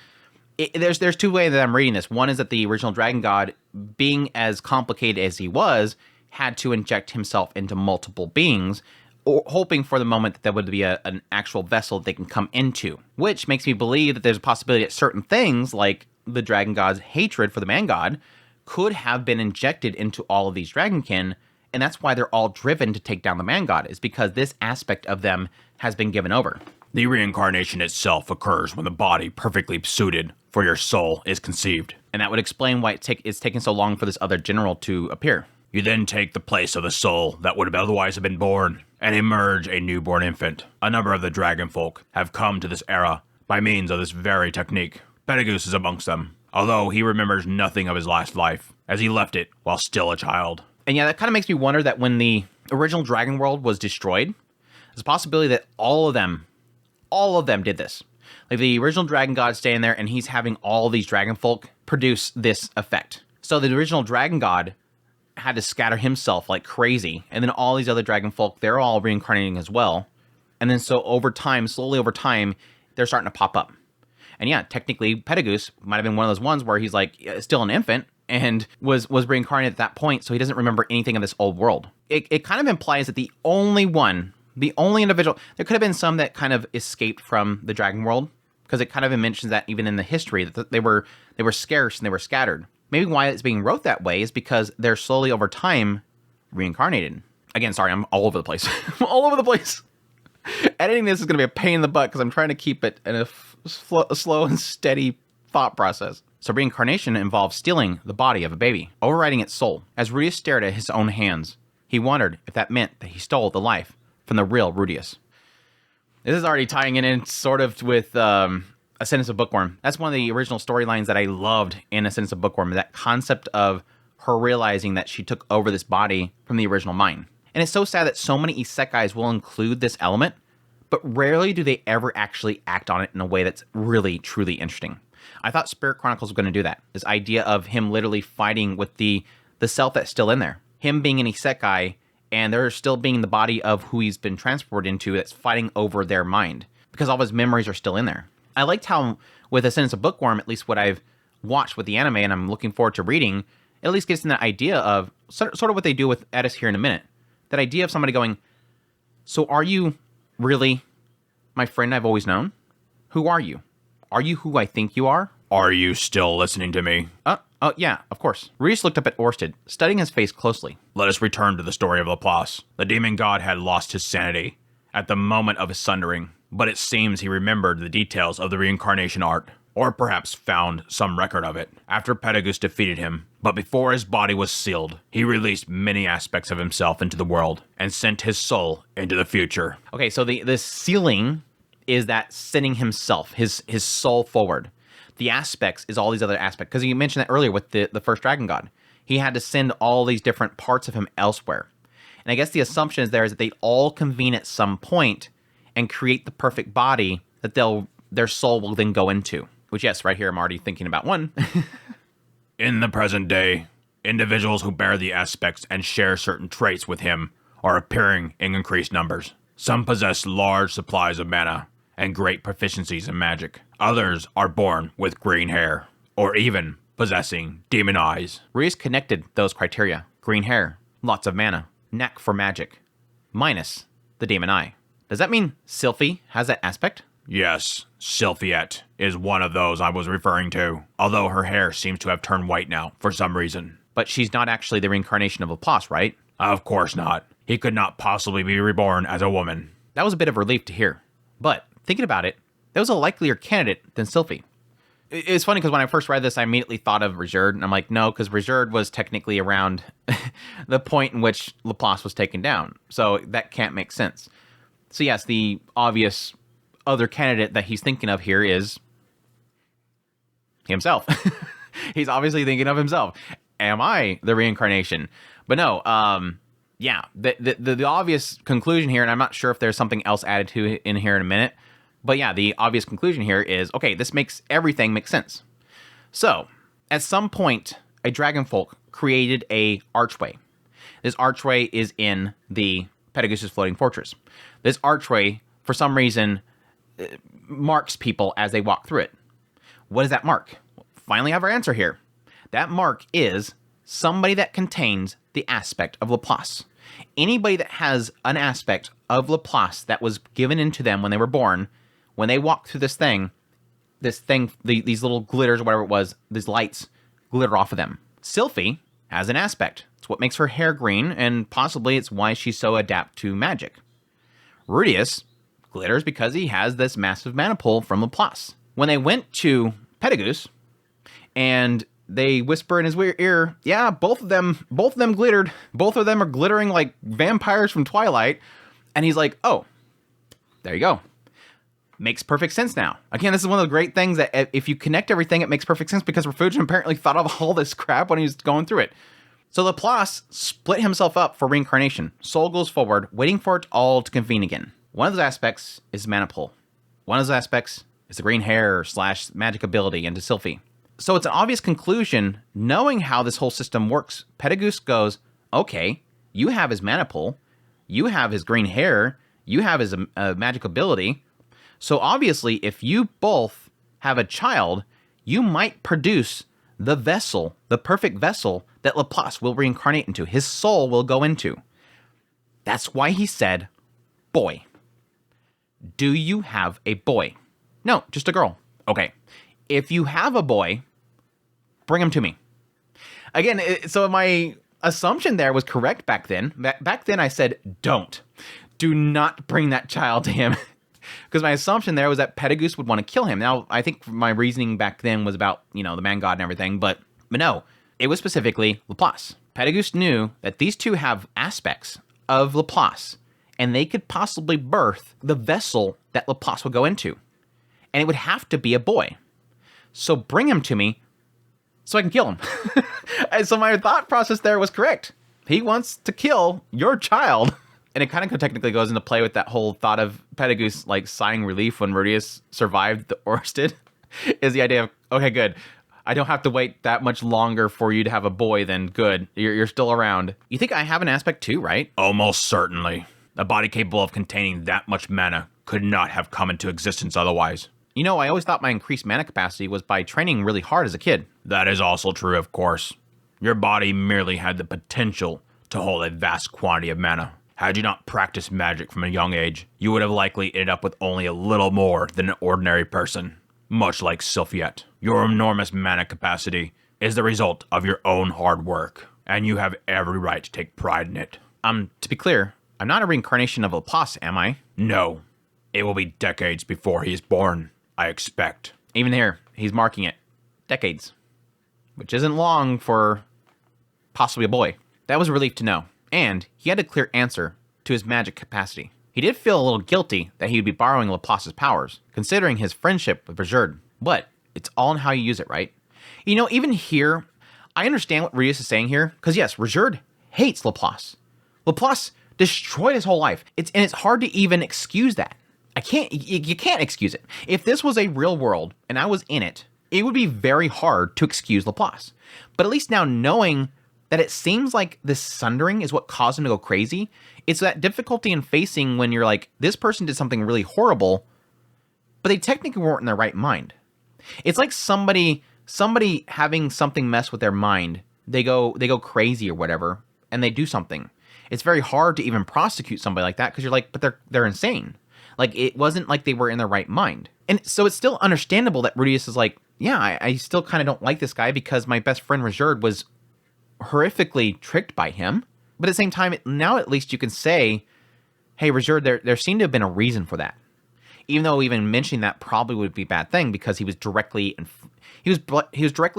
there's two ways that I'm reading this. One is that the original dragon god, being as complicated as he was, had to inject himself into multiple beings, or hoping for the moment that there would be an actual vessel they can come into, which makes me believe that there's a possibility that certain things, like the dragon god's hatred for the man god, could have been injected into all of these dragonkin, and that's why they're all driven to take down the man god, is because this aspect of them has been given over. The reincarnation itself occurs when the body perfectly suited for your soul is conceived. And that would explain why it's taken so long for this other general to appear. You then take the place of the soul that would have otherwise have been born, and emerge a newborn infant. A number of the dragon folk have come to this era by means of this very technique. Petagus is amongst them, although he remembers nothing of his last life, as he left it while still a child. And yeah, that kind of makes me wonder that when the original dragon world was destroyed, there's a possibility that all of them did this. Like the original dragon god staying there, and he's having all these dragon folk produce this effect. So the original dragon god had to scatter himself like crazy, and then all these other dragon folk, they're all reincarnating as well. And then so over time, slowly over time, they're starting to pop up. And yeah, technically Petagus might have been one of those ones where he's like still an infant and was reincarnated at that point, so he doesn't remember anything of this old world. It kind of implies that the only individual, there could have been some that kind of escaped from the dragon world, because it kind of mentions that even in the history that they were scarce and they were scattered. Maybe why it's being wrote that way is because they're slowly over time reincarnated. Again, sorry, I'm all over the place. I'm all over the place. Editing this is going to be a pain in the butt because I'm trying to keep it in a slow and steady thought process. So reincarnation involves stealing the body of a baby, overriding its soul. As Rudius stared at his own hands, he wondered if that meant that he stole the life from the real Rudius. This is already tying in sort of with A Sentence of Bookworm. That's one of the original storylines that I loved in A Sentence of Bookworm, that concept of her realizing that she took over this body from the original mind. And it's so sad that so many isekais will include this element, but rarely do they ever actually act on it in a way that's really, truly interesting. I thought Spirit Chronicles was going to do that. This idea of him literally fighting with the self that's still in there. Him being an isekai, and there still being the body of who he's been transported into that's fighting over their mind, because all of his memories are still in there. I liked how, with A Sentence of Bookworm, at least what I've watched with the anime, and I'm looking forward to reading, it at least gives them that idea of sort of what they do with Edis here in a minute. That idea of somebody going, so are you really my friend I've always known? Who are you? Are you who I think you are? Are you still listening to me? Oh, yeah, of course. Reese looked up at Orsted, studying his face closely. Let us return to the story of Laplace. The demon god had lost his sanity at the moment of his sundering, but it seems he remembered the details of the reincarnation art, or perhaps found some record of it, after Petagus defeated him. But before his body was sealed, he released many aspects of himself into the world, and sent his soul into the future. Okay, so the sealing is that sending himself, his soul forward. The aspects is all these other aspects, because you mentioned that earlier with the first dragon god. He had to send all these different parts of him elsewhere. And I guess the assumption is there is that they all convene at some point and create the perfect body that their soul will then go into. Which, yes, right here I'm already thinking about one. In the present day, individuals who bear the aspects and share certain traits with him are appearing in increased numbers. Some possess large supplies of mana and great proficiencies in magic. Others are born with green hair, or even possessing demon eyes. Reese connected those criteria. Green hair, lots of mana, knack for magic, minus the demon eye. Does that mean Sylphie has that aspect? Yes, Sylphiette is one of those I was referring to, although her hair seems to have turned white now, for some reason. But she's not actually the reincarnation of Laplace, right? Of course not. He could not possibly be reborn as a woman. That was a bit of relief to hear. But, thinking about it, that was a likelier candidate than Sylphie. It's funny because when I first read this, I immediately thought of Regerd, and I'm like, no, because Regerd was technically around the point in which Laplace was taken down. So that can't make sense. So yes, the obvious other candidate that he's thinking of here is himself. He's obviously thinking of himself. Am I the reincarnation? But no, yeah, the obvious conclusion here, and I'm not sure if there's something else added to in here in a minute, but yeah, the obvious conclusion here is, okay, this makes everything make sense. So, at some point, a dragonfolk created a archway. This archway is in the Petagus' floating fortress. This archway, for some reason, marks people as they walk through it. What is that mark? Finally have our answer here. That mark is somebody that contains the aspect of Laplace. Anybody that has an aspect of Laplace that was given into them when they were born, when they walk through this thing, these little glitters or whatever it was, these lights glitter off of them. Sylphie has an aspect. It's what makes her hair green, and possibly it's why she's so adept to magic. Rudius glitters because he has this massive mana pool from Laplace. When they went to Pedagoose, and they whisper in his ear, yeah, both of them glittered. Both of them are glittering like vampires from Twilight. And he's like, oh, there you go. Makes perfect sense now. Again, this is one of the great things that if you connect everything, it makes perfect sense because Refugio apparently thought of all this crap when he was going through it. So Laplace split himself up for reincarnation. Soul goes forward, waiting for it all to convene again. One of those aspects is mana pool. One of those aspects is the green hair / magic ability into Sylphie. So it's an obvious conclusion, knowing how this whole system works. Pedagoose goes, okay, you have his mana pool, you have his green hair, you have his magic ability. So obviously, if you both have a child, you might produce the vessel, the perfect vessel that Laplace will reincarnate into. His soul will go into. That's why he said, boy. Do you have a boy? No, just a girl. Okay. If you have a boy, bring him to me. Again, so my assumption there was correct back then. Back then I said, don't. Do not bring that child to him. Because my assumption there was that Pedagoose would want to kill him. Now, I think my reasoning back then was about, the man god and everything, but no. It was specifically Laplace. Pedagoose knew that these two have aspects of Laplace, and they could possibly birth the vessel that Laplace would go into. And it would have to be a boy. So bring him to me so I can kill him. And so my thought process there was correct. He wants to kill your child. And it kind of technically goes into play with that whole thought of Pedagoose like sighing relief when Rudius survived the Orsted. Is the idea of, okay, good. I don't have to wait that much longer for you to have a boy, then good. You're still around. You think I have an aspect too, right? Almost certainly. A body capable of containing that much mana could not have come into existence otherwise. I always thought my increased mana capacity was by training really hard as a kid. That is also true, of course. Your body merely had the potential to hold a vast quantity of mana. Had you not practiced magic from a young age, you would have likely ended up with only a little more than an ordinary person. Much like Sylphiette. Your enormous mana capacity is the result of your own hard work, and you have every right to take pride in it. To be clear, I'm not a reincarnation of Laplace, am I? No. It will be decades before he is born, I expect. Even here, he's marking it. Decades. Which isn't long for possibly a boy. That was a relief to know. And he had a clear answer to his magic capacity. He did feel a little guilty that he would be borrowing Laplace's powers, considering his friendship with Bergerd. But it's all in how you use it, right? Even here, I understand what Rudius is saying here, because yes, Bergerd hates Laplace. Laplace destroyed his whole life. It's hard to even excuse that. You can't excuse it. If this was a real world and I was in it, it would be very hard to excuse Laplace. But at least now knowing that it seems like this sundering is what caused him to go crazy, it's that difficulty in facing when you're like, this person did something really horrible, but they technically weren't in their right mind. It's like somebody having something mess with their mind. They go crazy or whatever, and they do something. It's very hard to even prosecute somebody like that because you're like, but they're insane. Like, it wasn't like they were in their right mind. And so it's still understandable that Rudius is like, yeah, I still kind of don't like this guy because my best friend Bergerd was horrifically tricked by him. But at the same time, now at least you can say, hey, Bergerd, there seemed to have been a reason for that. Even though even mentioning that probably would be a bad thing because he was directly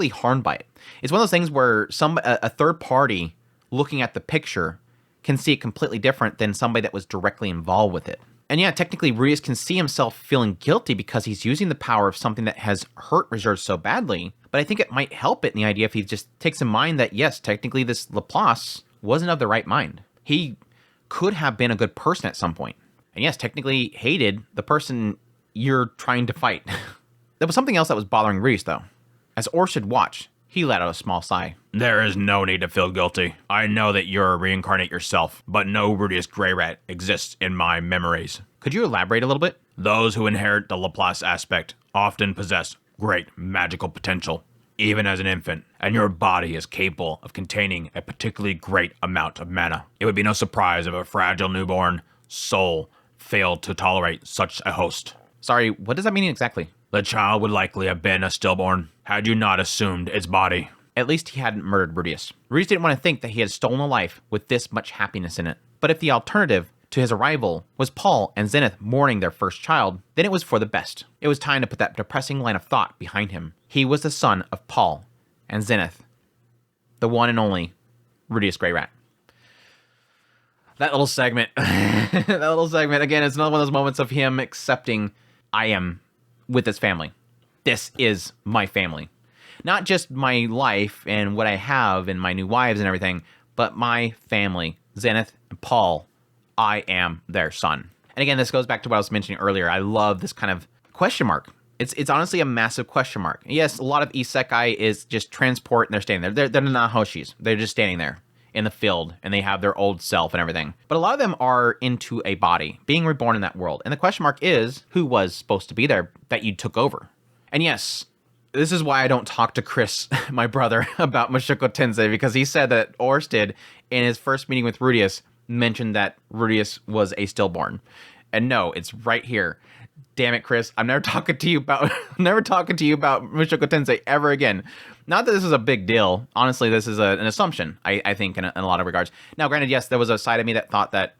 harmed by it. It's one of those things where a third party looking at the picture can see it completely different than somebody that was directly involved with it. And yeah, technically, Rudius can see himself feeling guilty because he's using the power of something that has hurt Bergerd so badly. But I think it might help it in the idea if he just takes in mind that, yes, technically this Laplace wasn't of the right mind. He could have been a good person at some point. And yes, technically hated the person you're trying to fight. There was something else that was bothering Rudius, though. As Orsted watched, he let out a small sigh. There is no need to feel guilty. I know that you're reincarnate yourself, but no Rudius Greyrat exists in my memories. Could you elaborate a little bit? Those who inherit the Laplace aspect often possess great magical potential, even as an infant, and your body is capable of containing a particularly great amount of mana. It would be no surprise if a fragile newborn soul failed to tolerate such a host. Sorry, what does that mean exactly? The child would likely have been a stillborn had you not assumed its body. At least he hadn't murdered Rudius. Rudius didn't want to think that he had stolen a life with this much happiness in it. But if the alternative to his arrival was Paul and Zenith mourning their first child, then it was for the best. It was time to put that depressing line of thought behind him. He was the son of Paul and Zenith, the one and only Rudius Grey Rat. That little segment, again, it's another one of those moments of him accepting, I am with this family. This is my family. Not just my life and what I have and my new wives and everything, but my family, Zenith and Paul. I am their son. And again, this goes back to what I was mentioning earlier. I love this kind of question mark. It's honestly a massive question mark. Yes, a lot of isekai is just transport and they're standing there. They're not hoshis. They're just standing there in the field and they have their old self and everything. But a lot of them are into a body, being reborn in that world. And the question mark is, who was supposed to be there that you took over? And yes, this is why I don't talk to Chris, my brother, about Mushoku Tensei, because he said that Orsted, in his first meeting with Rudius, mentioned that Rudius was a stillborn. And no, it's right here. Damn it, Chris. I'm never talking to you about Mushoku Tensei ever again. Not that this is a big deal. Honestly, this is an assumption, I think, in a lot of regards. Now, granted, yes, there was a side of me that thought that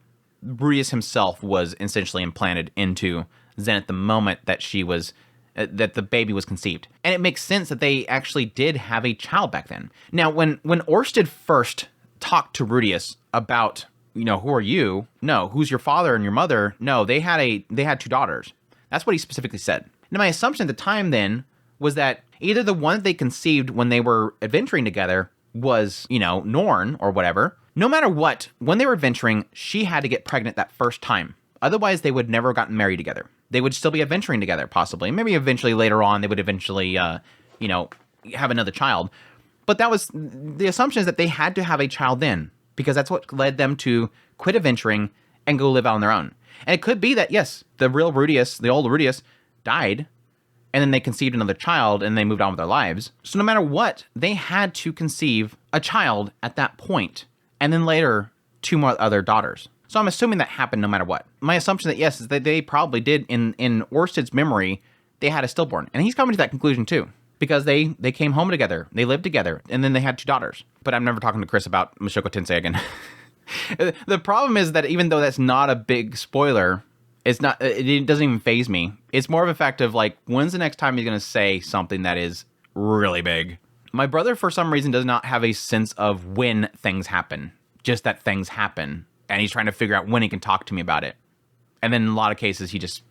Rudius himself was essentially implanted into Zenith the moment that she was that the baby was conceived. And it makes sense that they actually did have a child back then. Now, when Orsted first talked to Rudius about, who are you? No, who's your father and your mother? No, they had two daughters. That's what he specifically said. Now, my assumption at the time then was that either the one that they conceived when they were adventuring together was, Norn or whatever. No matter what, when they were adventuring, she had to get pregnant that first time. Otherwise, they would never have gotten married together. They would still be adventuring together, possibly. Maybe eventually later on, they would eventually, have another child. But that was the assumption, is that they had to have a child then, because that's what led them to quit adventuring and go live out on their own. And it could be that, yes, the real Rudius, the old Rudius, died, and then they conceived another child, and they moved on with their lives. So no matter what, they had to conceive a child at that point, and then later, two more other daughters. So I'm assuming that happened no matter what. My assumption that, yes, is that they probably did, in Orsted's memory, they had a stillborn. And he's coming to that conclusion too, because they came home together, they lived together, and then they had two daughters. But I'm never talking to Chris about Mushoku Tensei again. The problem is that even though that's not a big spoiler, it doesn't even faze me. It's more of a fact of, like, when's the next time he's going to say something that is really big? My brother, for some reason, does not have a sense of when things happen, just that things happen. And he's trying to figure out when he can talk to me about it. And then in a lot of cases, he just...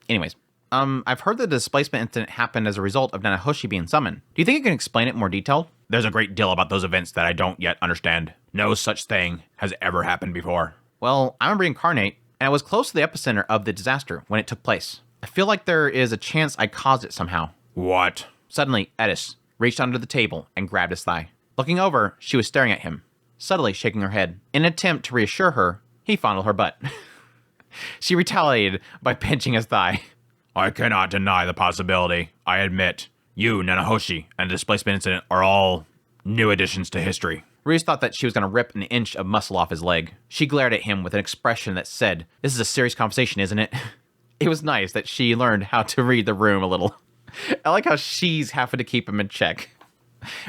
Anyways, I've heard the displacement incident happened as a result of Nanahoshi being summoned. Do you think you can explain it in more detail? There's a great deal about those events that I don't yet understand. No such thing has ever happened before. Well, I'm a reincarnate, and I was close to the epicenter of the disaster when it took place. I feel like there is a chance I caused it somehow. What? Suddenly, Edis reached under the table and grabbed his thigh. Looking over, she was staring at him, subtly shaking her head. In an attempt to reassure her, he fondled her butt. She retaliated by pinching his thigh. I cannot deny the possibility. I admit, you, Nanahoshi, and the displacement incident are all new additions to history. Reese thought that she was going to rip an inch of muscle off his leg. She glared at him with an expression that said, "This is a serious conversation, isn't it?" It was nice that she learned how to read the room a little. I like how she's having to keep him in check.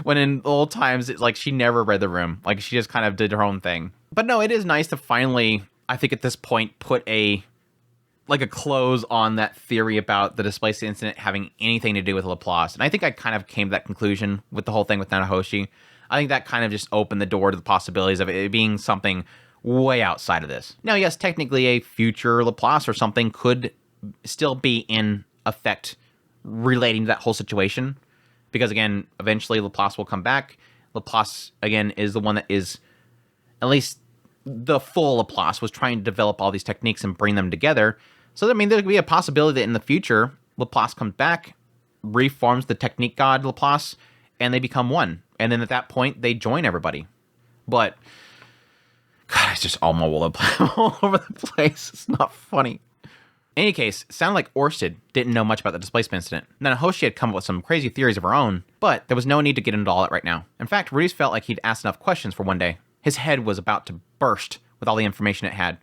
When in old times, it's like she never read the room. Like, she just kind of did her own thing. But no, it is nice to finally, I think at this point, put a close on that theory about the displacement incident having anything to do with Laplace. And I think I kind of came to that conclusion with the whole thing with Nanahoshi. I think that kind of just opened the door to the possibilities of it being something way outside of this. Now, yes, technically a future Laplace or something could still be in effect relating to that whole situation. Because, again, eventually Laplace will come back. Laplace, again, is the one that is, at least the full Laplace, was trying to develop all these techniques and bring them together. So, I mean, there could be a possibility that in the future, Laplace comes back, reforms the technique god Laplace, and they become one. And then at that point, they join everybody. But, God, it's just all over the place. It's not funny. In any case, it sounded like Orsted didn't know much about the displacement incident. Nanahoshi had come up with some crazy theories of her own, but there was no need to get into all that right now. In fact, Rudy's felt like he'd asked enough questions for one day. His head was about to burst with all the information it had.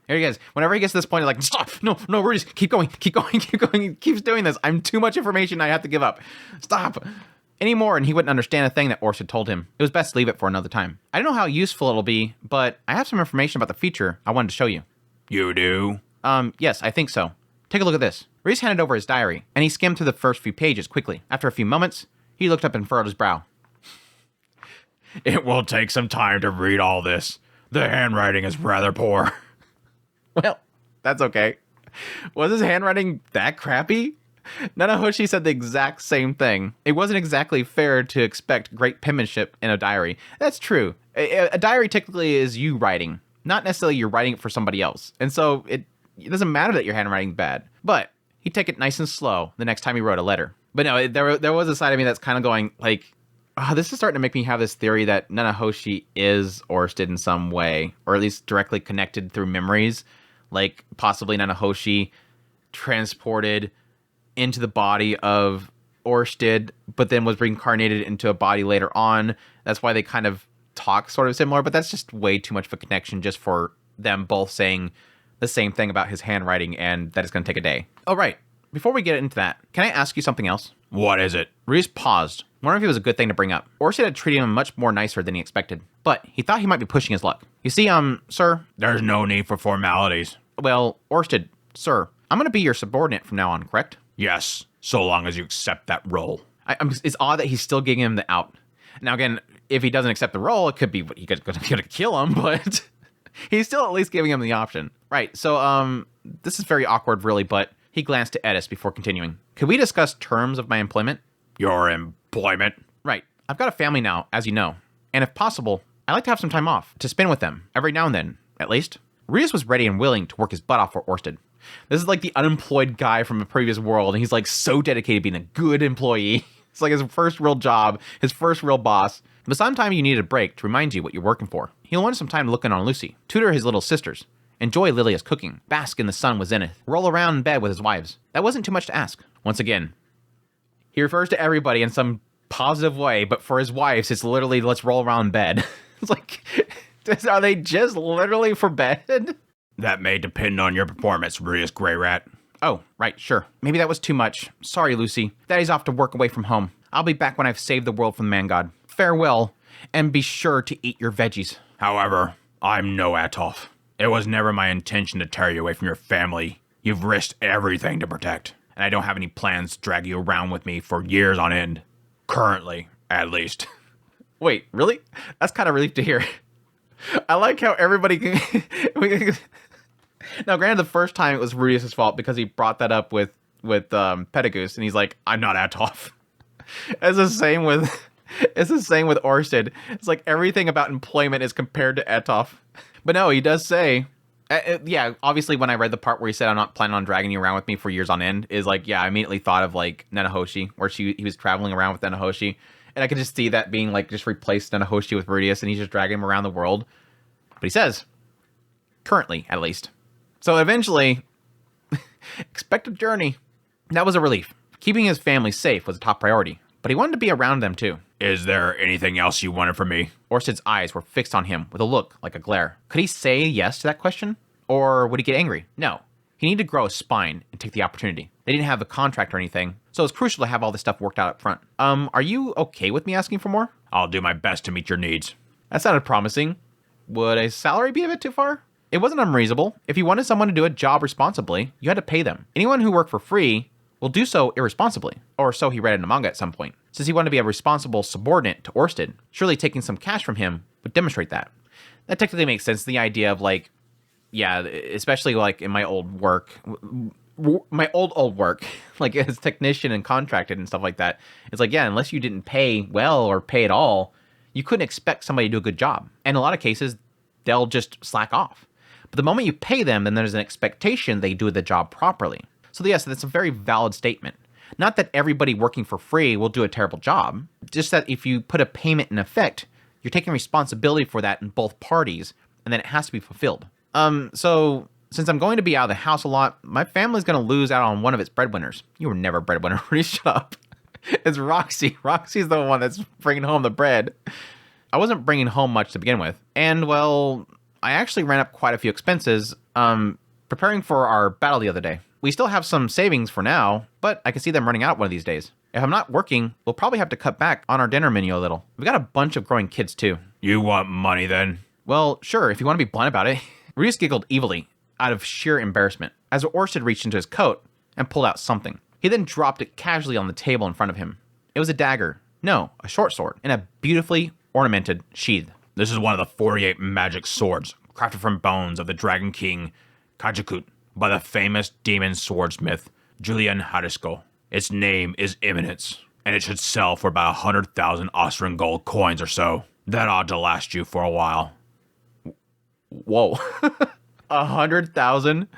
There he goes. Whenever he gets to this point, he's like, stop! No, Rudy's, keep going. He keeps doing this. I'm too much information I have to give up. Stop! Anymore, and he wouldn't understand a thing that Orsted told him. It was best to leave it for another time. I don't know how useful it'll be, but I have some information about the feature I wanted to show you. You do? Yes, I think so. Take a look at this. Reese handed over his diary, and he skimmed through the first few pages quickly. After a few moments, he looked up and furrowed his brow. It will take some time to read all this. The handwriting is rather poor. Well, that's okay. Was his handwriting that crappy? Nanahoshi said the exact same thing. It wasn't exactly fair to expect great penmanship in a diary. That's true. A diary technically is you writing, not necessarily you're writing it for somebody else. And so it doesn't matter that your handwriting's bad. But he'd take it nice and slow the next time he wrote a letter. But no, there was a side of me that's kind of going, like, this is starting to make me have this theory that Nanahoshi is Orsted in some way, or at least directly connected through memories. Like, possibly Nanahoshi transported into the body of Orsted, but then was reincarnated into a body later on. That's why they kind of talk sort of similar, but that's just way too much of a connection just for them both saying the same thing about his handwriting and that it's going to take a day. Oh, right. Before we get into that, can I ask you something else? What is it? Reese paused, wondering if it was a good thing to bring up. Orsted had treated him much more nicer than he expected, but he thought he might be pushing his luck. You see, sir? There's no need for formalities. Well, Orsted, sir, I'm going to be your subordinate from now on, correct? Yes, so long as you accept that role. It's odd that he's still giving him the out. Now, again, if he doesn't accept the role, it could be he's going to kill him, but he's still at least giving him the option. Right, so, this is very awkward, really, but he glanced to Edis before continuing. Could we discuss terms of my employment? Your employment? Right. I've got a family now, as you know. And if possible, I'd like to have some time off to spend with them, every now and then, at least. Rios was ready and willing to work his butt off for Orsted. This is like the unemployed guy from a previous world, and he's like so dedicated to being a good employee. It's like his first real job, his first real boss. But sometime you need a break to remind you what you're working for. He wanted some time to look in on Lucy, tutor his little sisters, enjoy Lilia's cooking, bask in the sun with Zenith, roll around in bed with his wives. That wasn't too much to ask. Once again, he refers to everybody in some positive way, but for his wives, it's literally, let's roll around in bed. It's like, are they just literally for bed? That may depend on your performance, Rurius Grey Rat. Oh, right, sure. Maybe that was too much. Sorry, Lucy. Daddy's off to work away from home. I'll be back when I've saved the world from the man god. Farewell, and be sure to eat your veggies. However, I'm no Atoff. It was never my intention to tear you away from your family. You've risked everything to protect, and I don't have any plans to drag you around with me for years on end. Currently, at least. Wait, really? That's kind of relief to hear. I like how everybody Now, granted, the first time it was Rudius' fault because he brought that up with Petagoose, and he's like, I'm not Atoff. It's the same with Orsted. It's like everything about employment is compared to Atoff. But no, he does say, yeah, obviously when I read the part where he said, I'm not planning on dragging you around with me for years on end, is like, yeah, I immediately thought of like Nanahoshi, where he was traveling around with Nanahoshi. And I could just see that being like, just replace Nanahoshi with Rudius, and he's just dragging him around the world. But he says, currently, at least. So eventually, expect a journey. That was a relief. Keeping his family safe was a top priority, but he wanted to be around them too. Is there anything else you wanted from me? Orsted's eyes were fixed on him with a look like a glare. Could he say yes to that question? Or would he get angry? No. He needed to grow a spine and take the opportunity. They didn't have a contract or anything, so it was crucial to have all this stuff worked out up front. Are you okay with me asking for more? I'll do my best to meet your needs. That sounded promising. Would a salary be a bit too far? It wasn't unreasonable. If you wanted someone to do a job responsibly, you had to pay them. Anyone who worked for free will do so irresponsibly, or so he read in a manga at some point. Since he wanted to be a responsible subordinate to Orsted, surely taking some cash from him would demonstrate that. That technically makes sense. The idea of like, yeah, especially like in my old work, like as technician and contracted and stuff like that, it's like, yeah, unless you didn't pay well or pay at all, you couldn't expect somebody to do a good job. And in a lot of cases, they'll just slack off. But the moment you pay them, then there's an expectation they do the job properly. So yes, that's a very valid statement. Not that everybody working for free will do a terrible job, just that if you put a payment in effect, you're taking responsibility for that in both parties, and then it has to be fulfilled. So Since I'm going to be out of the house a lot, my family's going to lose out on one of its breadwinners. You were never a breadwinner. Really, shut up. It's Roxy. Roxy's the one that's bringing home the bread. I wasn't bringing home much to begin with. And, well, I actually ran up quite a few expenses, preparing for our battle the other day. We still have some savings for now, but I can see them running out one of these days. If I'm not working, we'll probably have to cut back on our dinner menu a little. We've got a bunch of growing kids, too. You want money, then? Well, sure, if you want to be blunt about it. Reese giggled evilly, out of sheer embarrassment, as Orsted reached into his coat and pulled out something. He then dropped it casually on the table in front of him. It was a dagger. No, a short sword, in a beautifully ornamented sheath. This is one of the 48 magic swords, crafted from bones of the Dragon King Kajakut by the famous demon swordsmith Julian Harisko. Its name is Imminence, and it should sell for about 100,000 Austrian gold coins or so. That ought to last you for a while. Whoa. 100,000?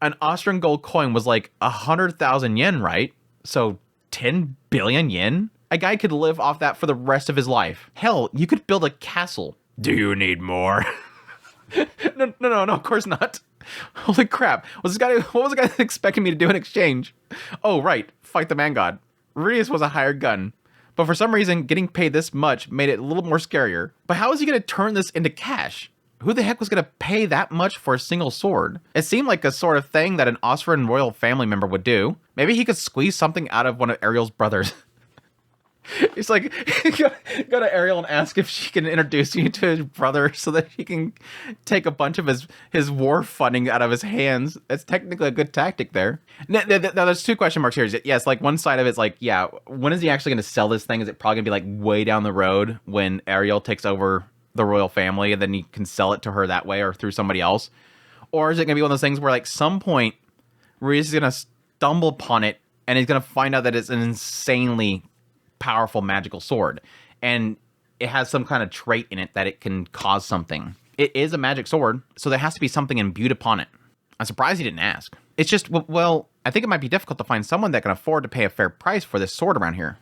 An Austrian gold coin was like 100,000 yen, right? So 10 billion yen? A guy could live off that for the rest of his life. Hell, you could build a castle. Do you need more? No, of course not. Holy crap. What was the guy expecting me to do in exchange? Oh, right. Fight the man god. Rudius was a hired gun. But for some reason, getting paid this much made it a little more scarier. But how is he going to turn this into cash? Who the heck was going to pay that much for a single sword? It seemed like a sort of thing that an Austrian royal family member would do. Maybe he could squeeze something out of one of Ariel's brothers. He's like, go to Ariel and ask if she can introduce you to his brother so that he can take a bunch of his war funding out of his hands. That's technically a good tactic there. Now, there's two question marks here. Yes, like one side of it's like, yeah, when is he actually going to sell this thing? Is it probably going to be like way down the road when Ariel takes over the royal family and then he can sell it to her that way or through somebody else? Or is it going to be one of those things where like some point Reese is going to stumble upon it and he's going to find out that it's an insanely powerful magical sword and it has some kind of trait in it that it can cause something. It is a magic sword, so there has to be something imbued upon it. I'm surprised he didn't ask. It's just, well, I think it might be difficult to find someone that can afford to pay a fair price for this sword around here.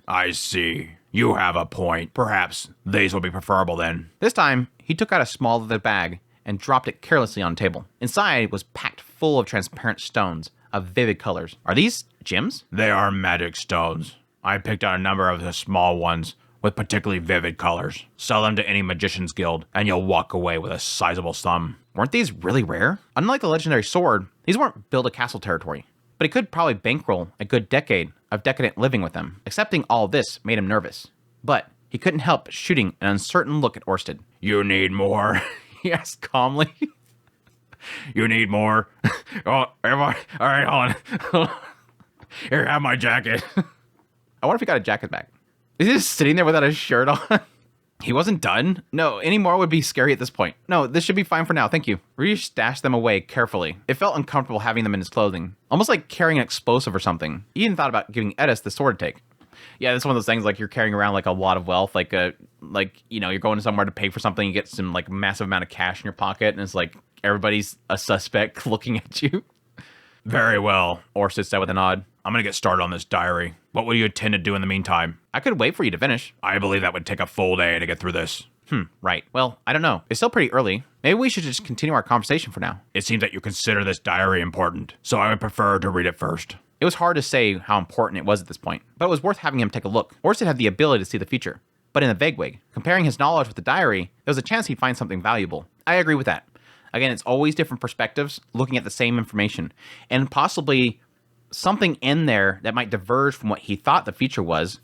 I see. You have a point. Perhaps these will be preferable then. This time, he took out a small leather bag and dropped it carelessly on the table. Inside was packed full of transparent stones of vivid colors. Are these gems? They are magic stones. I picked out a number of the small ones with particularly vivid colors. Sell them to any magician's guild, and you'll walk away with a sizable sum. Weren't these really rare? Unlike the legendary sword, these weren't build a castle territory. But he could probably bankroll a good decade of decadent living with them. Accepting all this made him nervous. But he couldn't help but shooting an uncertain look at Orsted. You need more? He asked calmly. You need more? Oh, all right, hold on. Here, have my jacket. I wonder if he got a jacket back. Is he just sitting there without a shirt on? He wasn't done? No, any more would be scary at this point. No, this should be fine for now, thank you. Ryu stashed them away carefully. It felt uncomfortable having them in his clothing. Almost like carrying an explosive or something. He even thought about giving Edis the sword to take. Yeah, that's one of those things like you're carrying around like a lot of wealth, like you know, you're going somewhere to pay for something, you get some like massive amount of cash in your pocket, and it's like everybody's a suspect looking at you. Very well, Orsted said with a nod. I'm gonna get started on this diary. What will you intend to do in the meantime? I could wait for you to finish. I believe that would take a full day to get through this. Right. Well, I don't know. It's still pretty early. Maybe we should just continue our conversation for now. It seems that you consider this diary important, so I would prefer to read it first. It was hard to say how important it was at this point, but it was worth having him take a look. Orsted had the ability to see the future, but in a vague way. Comparing his knowledge with the diary, there was a chance he'd find something valuable. I agree with that. Again, it's always different perspectives looking at the same information, and possibly something in there that might diverge from what he thought the future was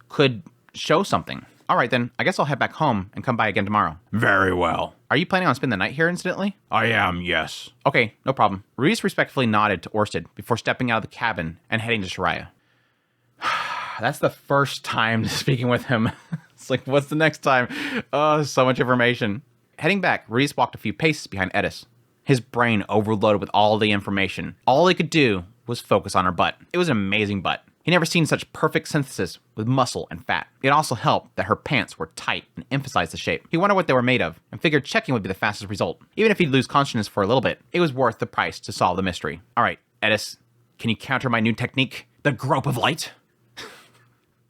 could show something. All right, then. I guess I'll head back home and come by again tomorrow. Very well. Are you planning on spending the night here, incidentally? I am, yes. Okay, no problem. Ruiz respectfully nodded to Orsted before stepping out of the cabin and heading to Shiraya. That's the first time speaking with him. It's like, what's the next time? Oh, so much information. Heading back, Ruiz walked a few paces behind Edis. His brain overloaded with all the information. All he could do was focus on her butt. It was an amazing butt. He'd never seen such perfect synthesis with muscle and fat. It also helped that her pants were tight and emphasized the shape. He wondered what they were made of, and figured checking would be the fastest result. Even if he'd lose consciousness for a little bit, it was worth the price to solve the mystery. All right, Edis, can you counter my new technique? The grope of light?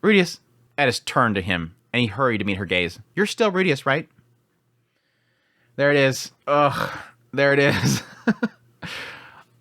Rudius. Edis turned to him, and he hurried to meet her gaze. You're still Rudius, right? There it is. Ugh. There it is.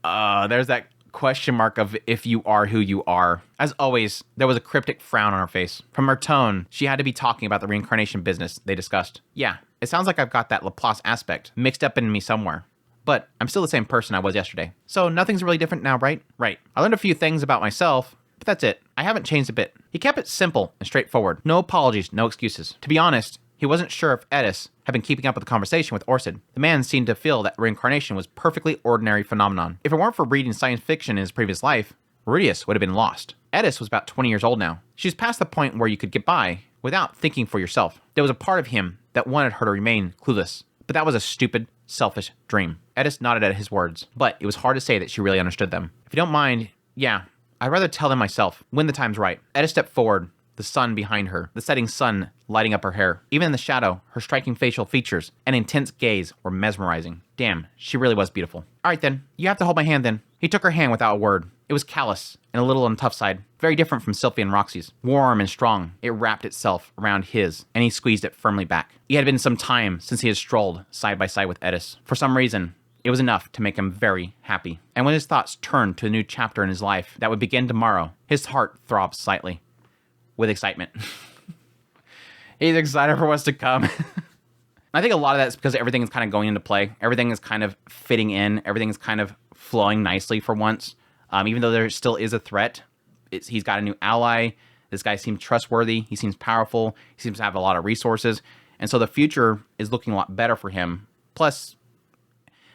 There's that question mark of if you are who you are. As always, there was a cryptic frown on her face. From her tone, she had to be talking about the reincarnation business they discussed. Yeah, it sounds like I've got that Laplace aspect mixed up in me somewhere. But I'm still the same person I was yesterday. So nothing's really different now, right? Right. I learned a few things about myself, but that's it. I haven't changed a bit. He kept it simple and straightforward. No apologies, no excuses. To be honest, he wasn't sure if Edis had been keeping up with the conversation with Orsid. The man seemed to feel that reincarnation was perfectly ordinary phenomenon. If it weren't for reading science fiction in his previous life, Rudius would have been lost. Edis was about 20 years old now. She was past the point where you could get by without thinking for yourself. There was a part of him that wanted her to remain clueless. But that was a stupid, selfish dream. Edis nodded at his words, but it was hard to say that she really understood them. If you don't mind, yeah, I'd rather tell them myself, when the time's right. Edis stepped forward, the sun behind her, the setting sun lighting up her hair. Even in the shadow, her striking facial features and intense gaze were mesmerizing. Damn, she really was beautiful. All right then, you have to hold my hand then. He took her hand without a word. It was callous and a little on the tough side, very different from Sylphie and Roxy's. Warm and strong, it wrapped itself around his, and he squeezed it firmly back. It had been some time since he had strolled side by side with Edis. For some reason, it was enough to make him very happy. And when his thoughts turned to a new chapter in his life that would begin tomorrow, his heart throbbed slightly with excitement. He's excited for what's to come. I think a lot of that's because everything is kind of going into play. Everything is kind of fitting in. Everything is kind of flowing nicely for once. Even though there still is a threat, he's got a new ally. This guy seems trustworthy. He seems powerful. He seems to have a lot of resources. And so the future is looking a lot better for him. Plus,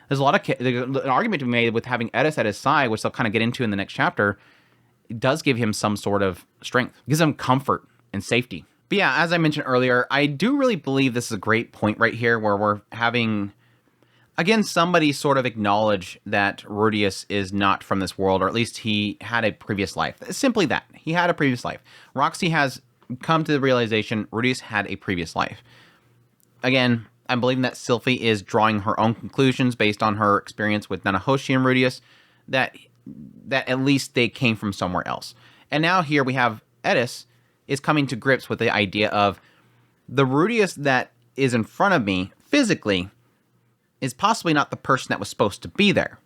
there's a lot of an argument to be made with having Edis at his side, which they'll kind of get into in the next chapter. It does give him some sort of strength. It gives him comfort and safety. But yeah, as I mentioned earlier, I do really believe this is a great point right here where we're having, again, somebody sort of acknowledge that Rudius is not from this world, or at least he had a previous life. Simply that. He had a previous life. Roxy has come to the realization Rudius had a previous life. Again, I'm believing that Sylphie is drawing her own conclusions based on her experience with Nanahoshi and Rudius, that at least they came from somewhere else. And now here we have Edis is coming to grips with the idea of the Rudius that is in front of me physically is possibly not the person that was supposed to be there.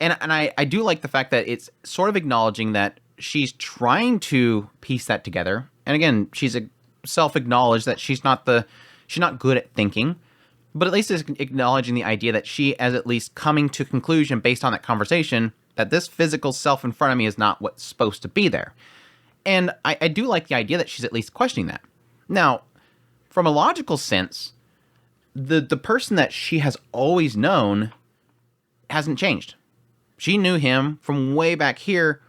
And I do like the fact that it's sort of acknowledging that she's trying to piece that together. And again, she's self-acknowledged that she's not good at thinking, but at least is acknowledging the idea that she is at least coming to conclusion based on that conversation that this physical self in front of me is not what's supposed to be there. And I do like the idea that she's at least questioning that. Now, from a logical sense, the person that she has always known hasn't changed. She knew him from way back here,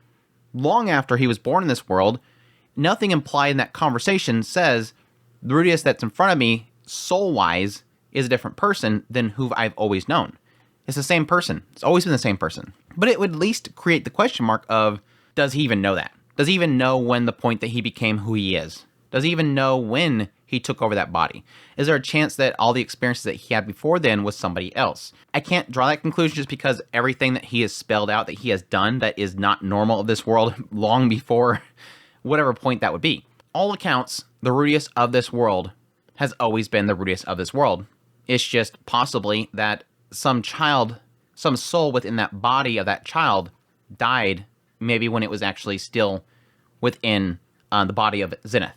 long after he was born in this world. Nothing implied in that conversation says the Rudius that's in front of me, soul-wise, is a different person than who I've always known. It's the same person. It's always been the same person. But it would at least create the question mark of, does he even know that? Does he even know when the point that he became who he is? Does he even know when he took over that body? Is there a chance that all the experiences that he had before then was somebody else? I can't draw that conclusion just because everything that he has spelled out that he has done that is not normal of this world long before whatever point that would be. All accounts, the Rudius of this world has always been the Rudius of this world. It's just possibly that some child, some soul within that body of that child died maybe when it was actually still within the body of Zenith.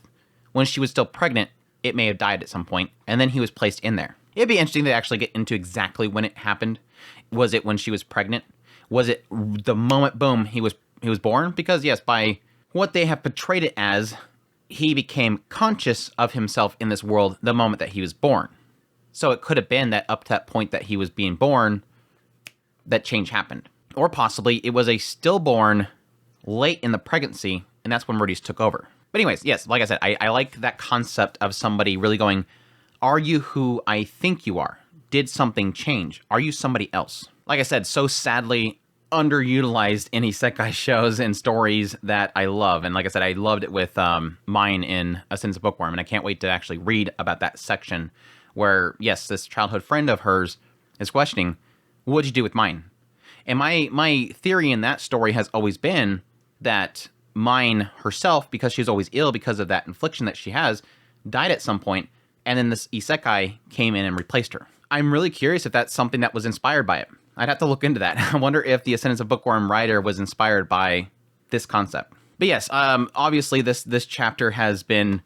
When she was still pregnant, it may have died at some point, and then he was placed in there. It'd be interesting to actually get into exactly when it happened. Was it when she was pregnant? Was it the moment, boom, he was born? Because yes, by what they have portrayed it as, he became conscious of himself in this world the moment that he was born. So it could have been that up to that point that he was being born, that change happened. Or possibly it was a stillborn late in the pregnancy, and that's when Rudius took over. But anyways, yes, like I said, I like that concept of somebody really going, are you who I think you are? Did something change? Are you somebody else? Like I said, so sadly underutilized in isekai shows and stories that I love. And like I said, I loved it with mine in Ascendance of Bookworm, and I can't wait to actually read about that section where, yes, this childhood friend of hers is questioning, what'd you do with mine? And my theory in that story has always been that mine herself, because she's always ill because of that infliction that she has, died at some point, and then this isekai came in and replaced her. I'm really curious if that's something that was inspired by it. I'd have to look into that. I wonder if the Ascendance of Bookworm writer was inspired by this concept. But yes, obviously this chapter has been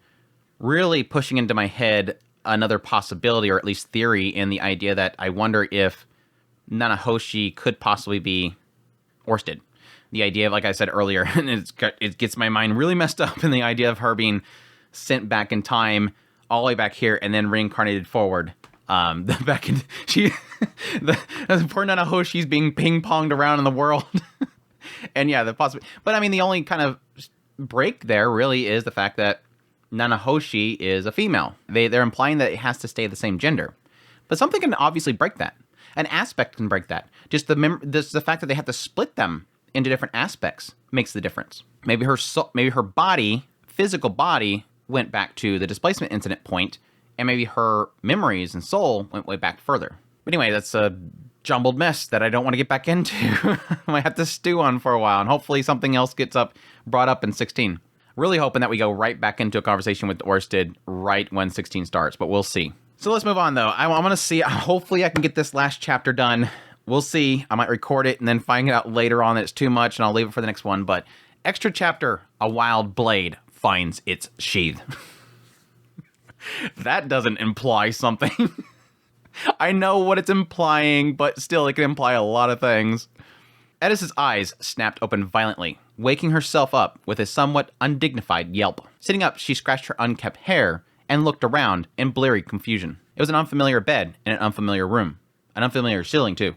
really pushing into my head another possibility, or at least theory, in the idea that I wonder if Nanahoshi could possibly be Orsted. The idea of, like I said earlier, and it gets my mind really messed up in the idea of her being sent back in time, all the way back here, and then reincarnated forward. Back in the poor Nanahoshi's being ping-ponged around in the world. And yeah, the possibility. But I mean, the only kind of break there really is the fact that Nanahoshi is a female. They're implying that it has to stay the same gender. But something can obviously break that. An aspect can break that. Just the fact that they have to split them into different aspects makes the difference. Maybe her body, physical body, went back to the displacement incident point, and maybe her memories and soul went way back further. But anyway, that's a jumbled mess that I don't want to get back into. I might have to stew on for a while, and hopefully something else gets brought up in 16. Really hoping that we go right back into a conversation with Orsted right when 16 starts, but we'll see. So let's move on, though. I want to see, hopefully I can get this last chapter done. We'll see. I might record it and then find out later on that it's too much, and I'll leave it for the next one. But extra chapter, A Wild Blade Finds Its Sheath. That doesn't imply something. I know what it's implying, but still, it can imply a lot of things. Edis's eyes snapped open violently, waking herself up with a somewhat undignified yelp. Sitting up, she scratched her unkempt hair and looked around in bleary confusion. It was an unfamiliar bed in an unfamiliar room. An unfamiliar ceiling, too.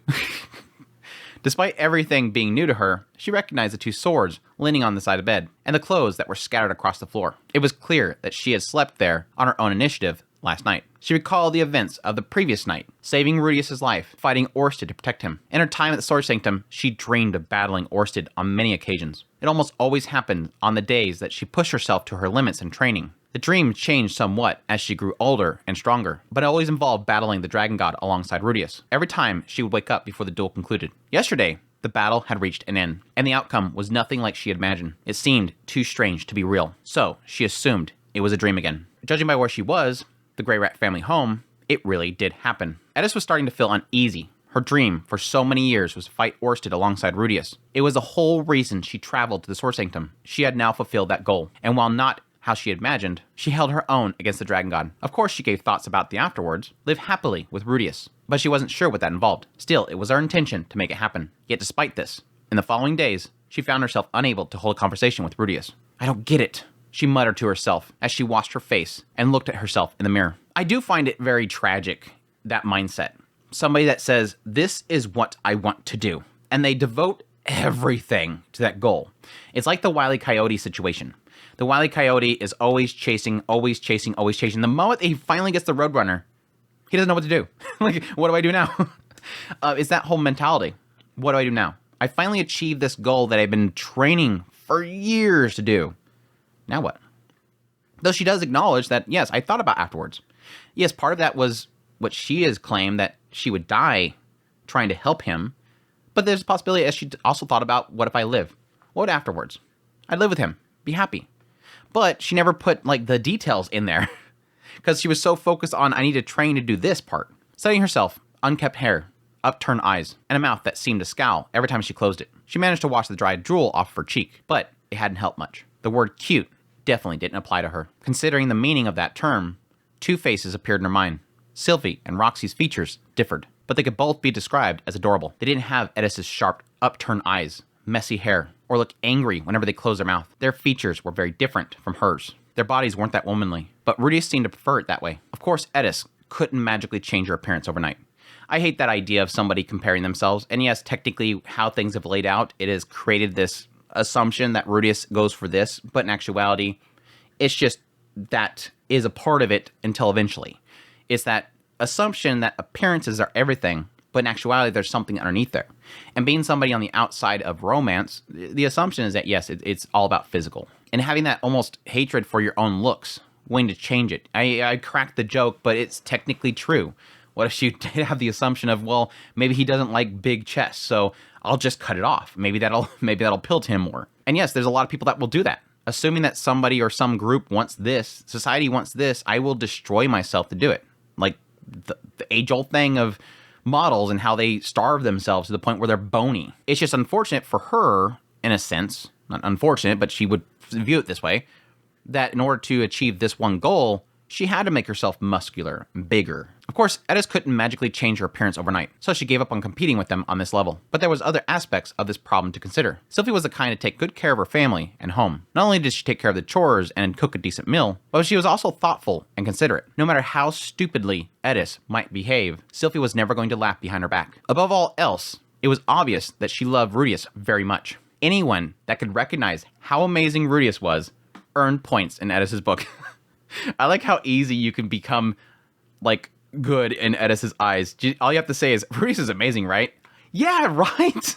Despite everything being new to her, she recognized the two swords leaning on the side of the bed, and the clothes that were scattered across the floor. It was clear that she had slept there on her own initiative last night. She recalled the events of the previous night, saving Rudius's life, fighting Orsted to protect him. In her time at the Sword Sanctum, she dreamed of battling Orsted on many occasions. It almost always happened on the days that she pushed herself to her limits in training. The dream changed somewhat as she grew older and stronger, but it always involved battling the Dragon God alongside Rudius. Every time, she would wake up before the duel concluded. Yesterday, the battle had reached an end, and the outcome was nothing like she had imagined. It seemed too strange to be real, so she assumed it was a dream again. Judging by where she was, the Grey Rat family home, it really did happen. Edis was starting to feel uneasy. Her dream for so many years was to fight Orsted alongside Rudius. It was the whole reason she traveled to the Sword Sanctum. She had now fulfilled that goal, and while not how she had imagined, she held her own against the Dragon God. Of course, she gave thoughts about the afterwards, live happily with Rudius, but she wasn't sure what that involved. Still, it was her intention to make it happen. Yet despite this, in the following days, she found herself unable to hold a conversation with Rudius. I don't get it, she muttered to herself as she washed her face and looked at herself in the mirror. I do find it very tragic, that mindset. Somebody that says, this is what I want to do, and they devote everything to that goal. It's like the Wile E. Coyote situation. The Wile E. Coyote is always chasing, always chasing, always chasing. The moment he finally gets the Roadrunner, he doesn't know what to do. Like, what do I do now? It's that whole mentality. What do I do now? I finally achieved this goal that I've been training for years to do. Now what? Though she does acknowledge that, yes, I thought about afterwards. Yes, part of that was what she has claimed, that she would die trying to help him. But there's a possibility, as she also thought about, what if I live? What afterwards? I'd live with him, be happy. But she never put, like, the details in there. Because she was so focused on, I need to train to do this part. Studying herself, unkempt hair, upturned eyes, and a mouth that seemed to scowl every time she closed it. She managed to wash the dried drool off her cheek, but it hadn't helped much. The word cute definitely didn't apply to her. Considering the meaning of that term, two faces appeared in her mind. Sylvie and Roxy's features differed, but they could both be described as adorable. They didn't have Edis's sharp, upturned eyes, messy hair, or look angry whenever they closed their mouth. Their features were very different from hers. Their bodies weren't that womanly, but Rudius seemed to prefer it that way. Of course, Edis couldn't magically change her appearance overnight. I hate that idea of somebody comparing themselves, and yes, technically how things have laid out, it has created this assumption that Rudius goes for this, but in actuality, it's just that is a part of it until eventually. It's that assumption that appearances are everything, but in actuality, there's something underneath there. And being somebody on the outside of romance, the assumption is that, yes, it's all about physical. And having that almost hatred for your own looks, wanting to change it. I cracked the joke, but it's technically true. What if you did have the assumption of, well, maybe he doesn't like big chests, so I'll just cut it off. Maybe that'll appeal to him more. And yes, there's a lot of people that will do that. Assuming that somebody or some group wants this, society wants this, I will destroy myself to do it. Like, the age-old thing of models and how they starve themselves to the point where they're bony. It's just unfortunate for her, in a sense, not unfortunate, but she would view it this way, that in order to achieve this one goal, she had to make herself muscular, bigger. Of course, Edis couldn't magically change her appearance overnight, so she gave up on competing with them on this level. But there was other aspects of this problem to consider. Sylvie was the kind to take good care of her family and home. Not only did she take care of the chores and cook a decent meal, but she was also thoughtful and considerate. No matter how stupidly Edis might behave, Sylvie was never going to laugh behind her back. Above all else, it was obvious that she loved Rudius very much. Anyone that could recognize how amazing Rudius was earned points in Edis's book. I like how easy you can become, like, good in Edis's eyes. All you have to say is, Rudius is amazing, right? Yeah, right?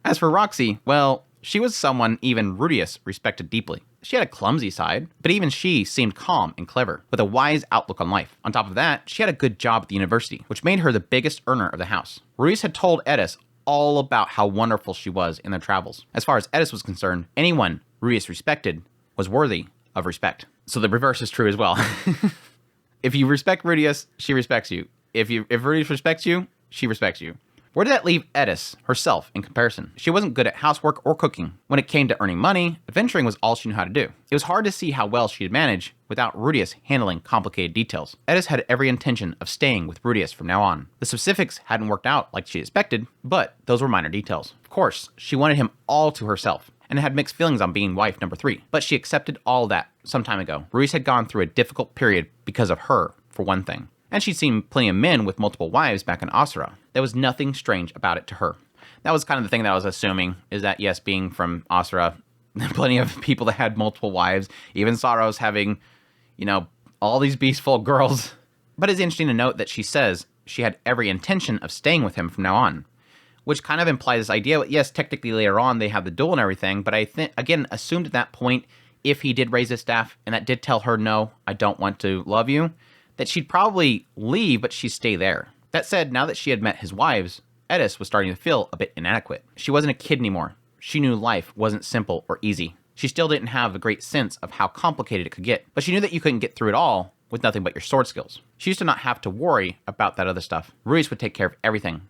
As for Roxy, well, she was someone even Rudius respected deeply. She had a clumsy side, but even she seemed calm and clever, with a wise outlook on life. On top of that, she had a good job at the university, which made her the biggest earner of the house. Rudius had told Edis all about how wonderful she was in their travels. As far as Edis was concerned, anyone Rudius respected was worthy of respect. So the reverse is true as well. If you respect Rudius, she respects you. If Rudius respects you, she respects you. Where did that leave Edis herself in comparison? She wasn't good at housework or cooking. When it came to earning money, adventuring was all she knew how to do. It was hard to see how well she had managed without Rudius handling complicated details. Edis had every intention of staying with Rudius from now on. The specifics hadn't worked out like she expected, but those were minor details. Of course, she wanted him all to herself, and had mixed feelings on being wife number 3. But she accepted all that some time ago. Rudius had gone through a difficult period because of her, for one thing. And she'd seen plenty of men with multiple wives back in Asura. There was nothing strange about it to her. That was kind of the thing that I was assuming, is that yes, being from Asura, plenty of people that had multiple wives, even Saros having, all these beastful girls. But it's interesting to note that she says she had every intention of staying with him from now on, which kind of implies this idea, yes, technically later on they have the duel and everything, but I think, again, assumed at that point, if he did raise his staff and that did tell her, no, I don't want to love you, that she'd probably leave, but she'd stay there. That said, now that she had met his wives, Edis was starting to feel a bit inadequate. She wasn't a kid anymore. She knew life wasn't simple or easy. She still didn't have a great sense of how complicated it could get, but she knew that you couldn't get through it all with nothing but your sword skills. She used to not have to worry about that other stuff. Rudius would take care of everything,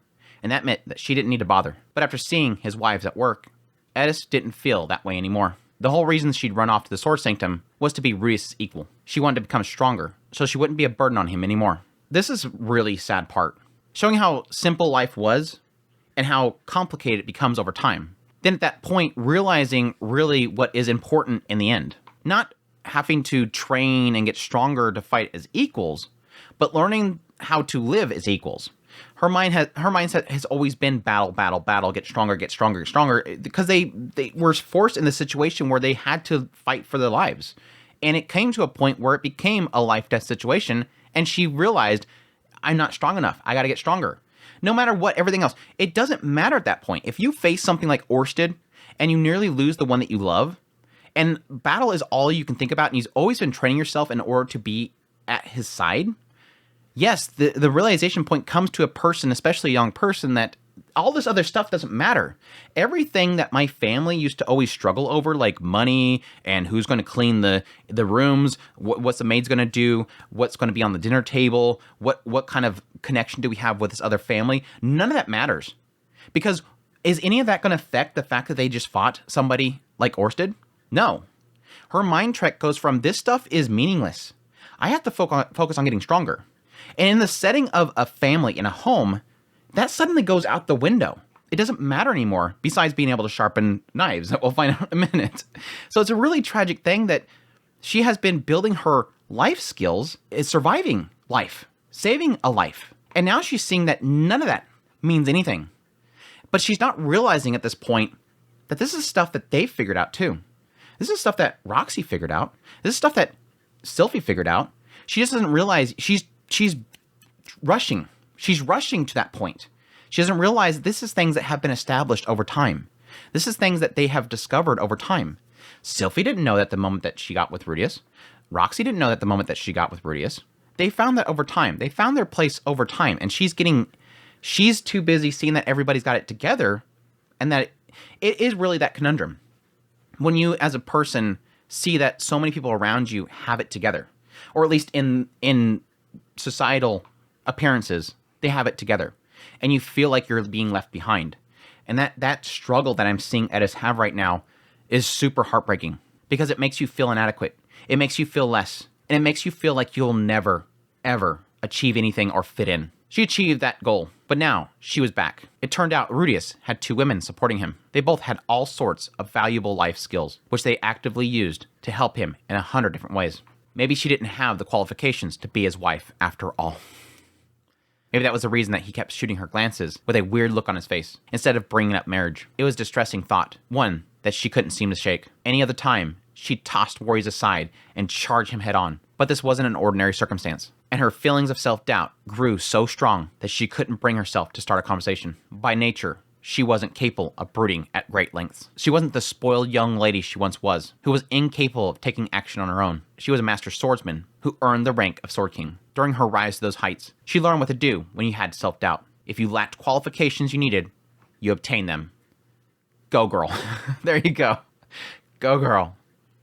and that meant that she didn't need to bother. But after seeing his wives at work, Edis didn't feel that way anymore. The whole reason she'd run off to the Sword Sanctum was to be Rudius' equal. She wanted to become stronger, so she wouldn't be a burden on him anymore. This is a really sad part, showing how simple life was and how complicated it becomes over time. Then at that point, realizing really what is important in the end. Not having to train and get stronger to fight as equals, but learning how to live as equals. Her mindset has always been battle, get stronger, because they were forced in the situation where they had to fight for their lives. And it came to a point where it became a life-death situation, and she realized, I'm not strong enough. I got to get stronger. No matter what, everything else. It doesn't matter at that point. If you face something like Orsted, and you nearly lose the one that you love, and battle is all you can think about, and he's always been training yourself in order to be at his side, yes, the realization point comes to a person, especially a young person, that all this other stuff doesn't matter. Everything that my family used to always struggle over, like money and who's going to clean the rooms, what's the maid's going to do, what's going to be on the dinner table, what kind of connection do we have with this other family, none of that matters. Because is any of that going to affect the fact that they just fought somebody like Orsted? No. Her mind trek goes from, this stuff is meaningless. I have to focus on getting stronger. And in the setting of a family in a home, that suddenly goes out the window. It doesn't matter anymore, besides being able to sharpen knives, that we'll find out in a minute. So it's a really tragic thing that she has been building her life skills, is surviving life, saving a life. And now she's seeing that none of that means anything. But she's not realizing at this point that this is stuff that they figured out too. This is stuff that Roxy figured out. This is stuff that Sylvie figured out. She just doesn't realize she's rushing. She's rushing to that point. She doesn't realize this is things that have been established over time. This is things that they have discovered over time. Sylvie didn't know that the moment that she got with Rudius. Roxy didn't know that the moment that she got with Rudius. They found that over time. They found their place over time. And she's too busy seeing that everybody's got it together, and that it is really that conundrum. When you, as a person, see that so many people around you have it together, or at least in societal appearances, they have it together. And you feel like you're being left behind. And that struggle that I'm seeing Edis have right now is super heartbreaking because it makes you feel inadequate. It makes you feel less. And it makes you feel like you'll never, ever achieve anything or fit in. She achieved that goal, but now she was back. It turned out Rudius had 2 women supporting him. They both had all sorts of valuable life skills, which they actively used to help him in 100 different ways. Maybe she didn't have the qualifications to be his wife after all. Maybe that was the reason that he kept shooting her glances with a weird look on his face, instead of bringing up marriage. It was a distressing thought, one that she couldn't seem to shake. Any other time, she tossed worries aside and charged him head on. But this wasn't an ordinary circumstance, and her feelings of self-doubt grew so strong that she couldn't bring herself to start a conversation. By nature, she wasn't capable of brooding at great lengths. She wasn't the spoiled young lady she once was, who was incapable of taking action on her own. She was a master swordsman who earned the rank of Sword King. During her rise to those heights, she learned what to do when you had self-doubt. If you lacked qualifications you needed, you obtained them. Go, girl. There you go. Go, girl.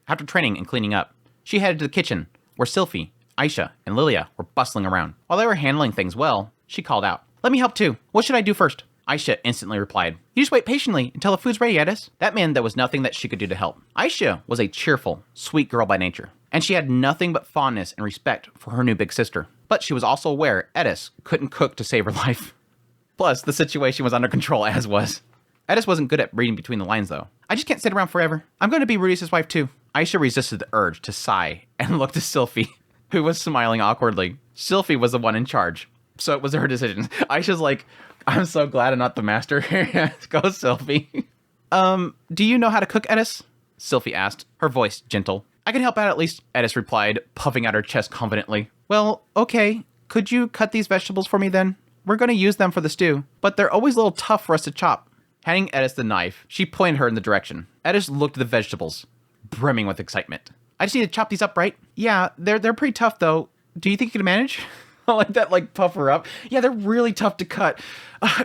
After training and cleaning up, she headed to the kitchen, where Sylphie, Aisha, and Lilia were bustling around. While they were handling things well, she called out, "Let me help too. What should I do first?" Aisha instantly replied, "You just wait patiently until the food's ready, Edis." That meant there was nothing that she could do to help. Aisha was a cheerful, sweet girl by nature, and she had nothing but fondness and respect for her new big sister. But she was also aware Edis couldn't cook to save her life. Plus, the situation was under control as was. Edis wasn't good at reading between the lines though. "I just can't sit around forever. I'm going to be Rudius' wife too." Aisha resisted the urge to sigh and looked to Sylphie, who was smiling awkwardly. Sylphie was the one in charge, so it was her decision. Aisha's like, "I'm so glad I'm not the master." Go, Sylphie. Do you know how to cook, Edis?" Sylphie asked, her voice gentle. "I can help out at least," Edis replied, puffing out her chest confidently. "Well, okay. Could you cut these vegetables for me then? We're going to use them for the stew, but they're always a little tough for us to chop." Handing Edis the knife, she pointed her in the direction. Edis looked at the vegetables, brimming with excitement. "I just need to chop these up, right?" "Yeah, they're pretty tough though. Do you think you can manage?" I like that, like, puff her up. "Yeah, they're really tough to cut.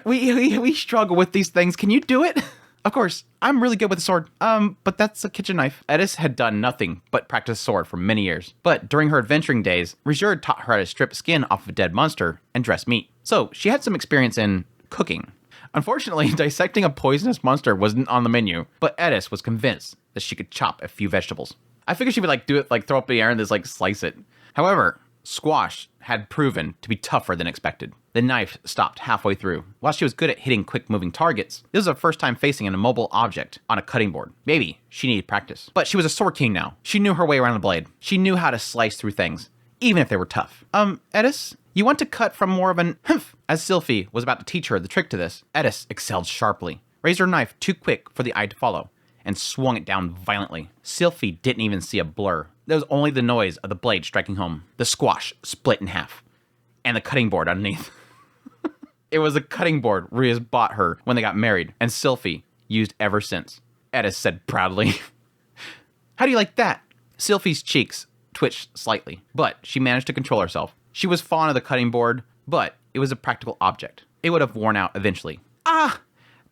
We struggle with these things. Can you do it?" "Of course. I'm really good with the sword. But that's a kitchen knife." Edis had done nothing but practice sword for many years. But during her adventuring days, Rizard taught her how to strip skin off of a dead monster and dress meat. So she had some experience in cooking. Unfortunately, dissecting a poisonous monster wasn't on the menu, but Edis was convinced that she could chop a few vegetables. I figured she would like do it, like throw up in the air and just like slice it. However, squash had proven to be tougher than expected. The knife stopped halfway through. While she was good at hitting quick-moving targets, this was her first time facing an immobile object on a cutting board. Maybe she needed practice. But she was a sword king now. She knew her way around the blade. She knew how to slice through things, even if they were tough. Edis, you want to cut from more of an humph." As Sylphie was about to teach her the trick to this, Edis excelled sharply, raised her knife too quick for the eye to follow, and swung it down violently. Sylphie didn't even see a blur. There was only the noise of the blade striking home. The squash split in half, and the cutting board underneath. It was a cutting board Rias bought her when they got married, and Sylphie used ever since. Edis said proudly. "How do you like that?" Sylphie's cheeks twitched slightly, but she managed to control herself. She was fond of the cutting board, but it was a practical object. It would have worn out eventually. "Ah!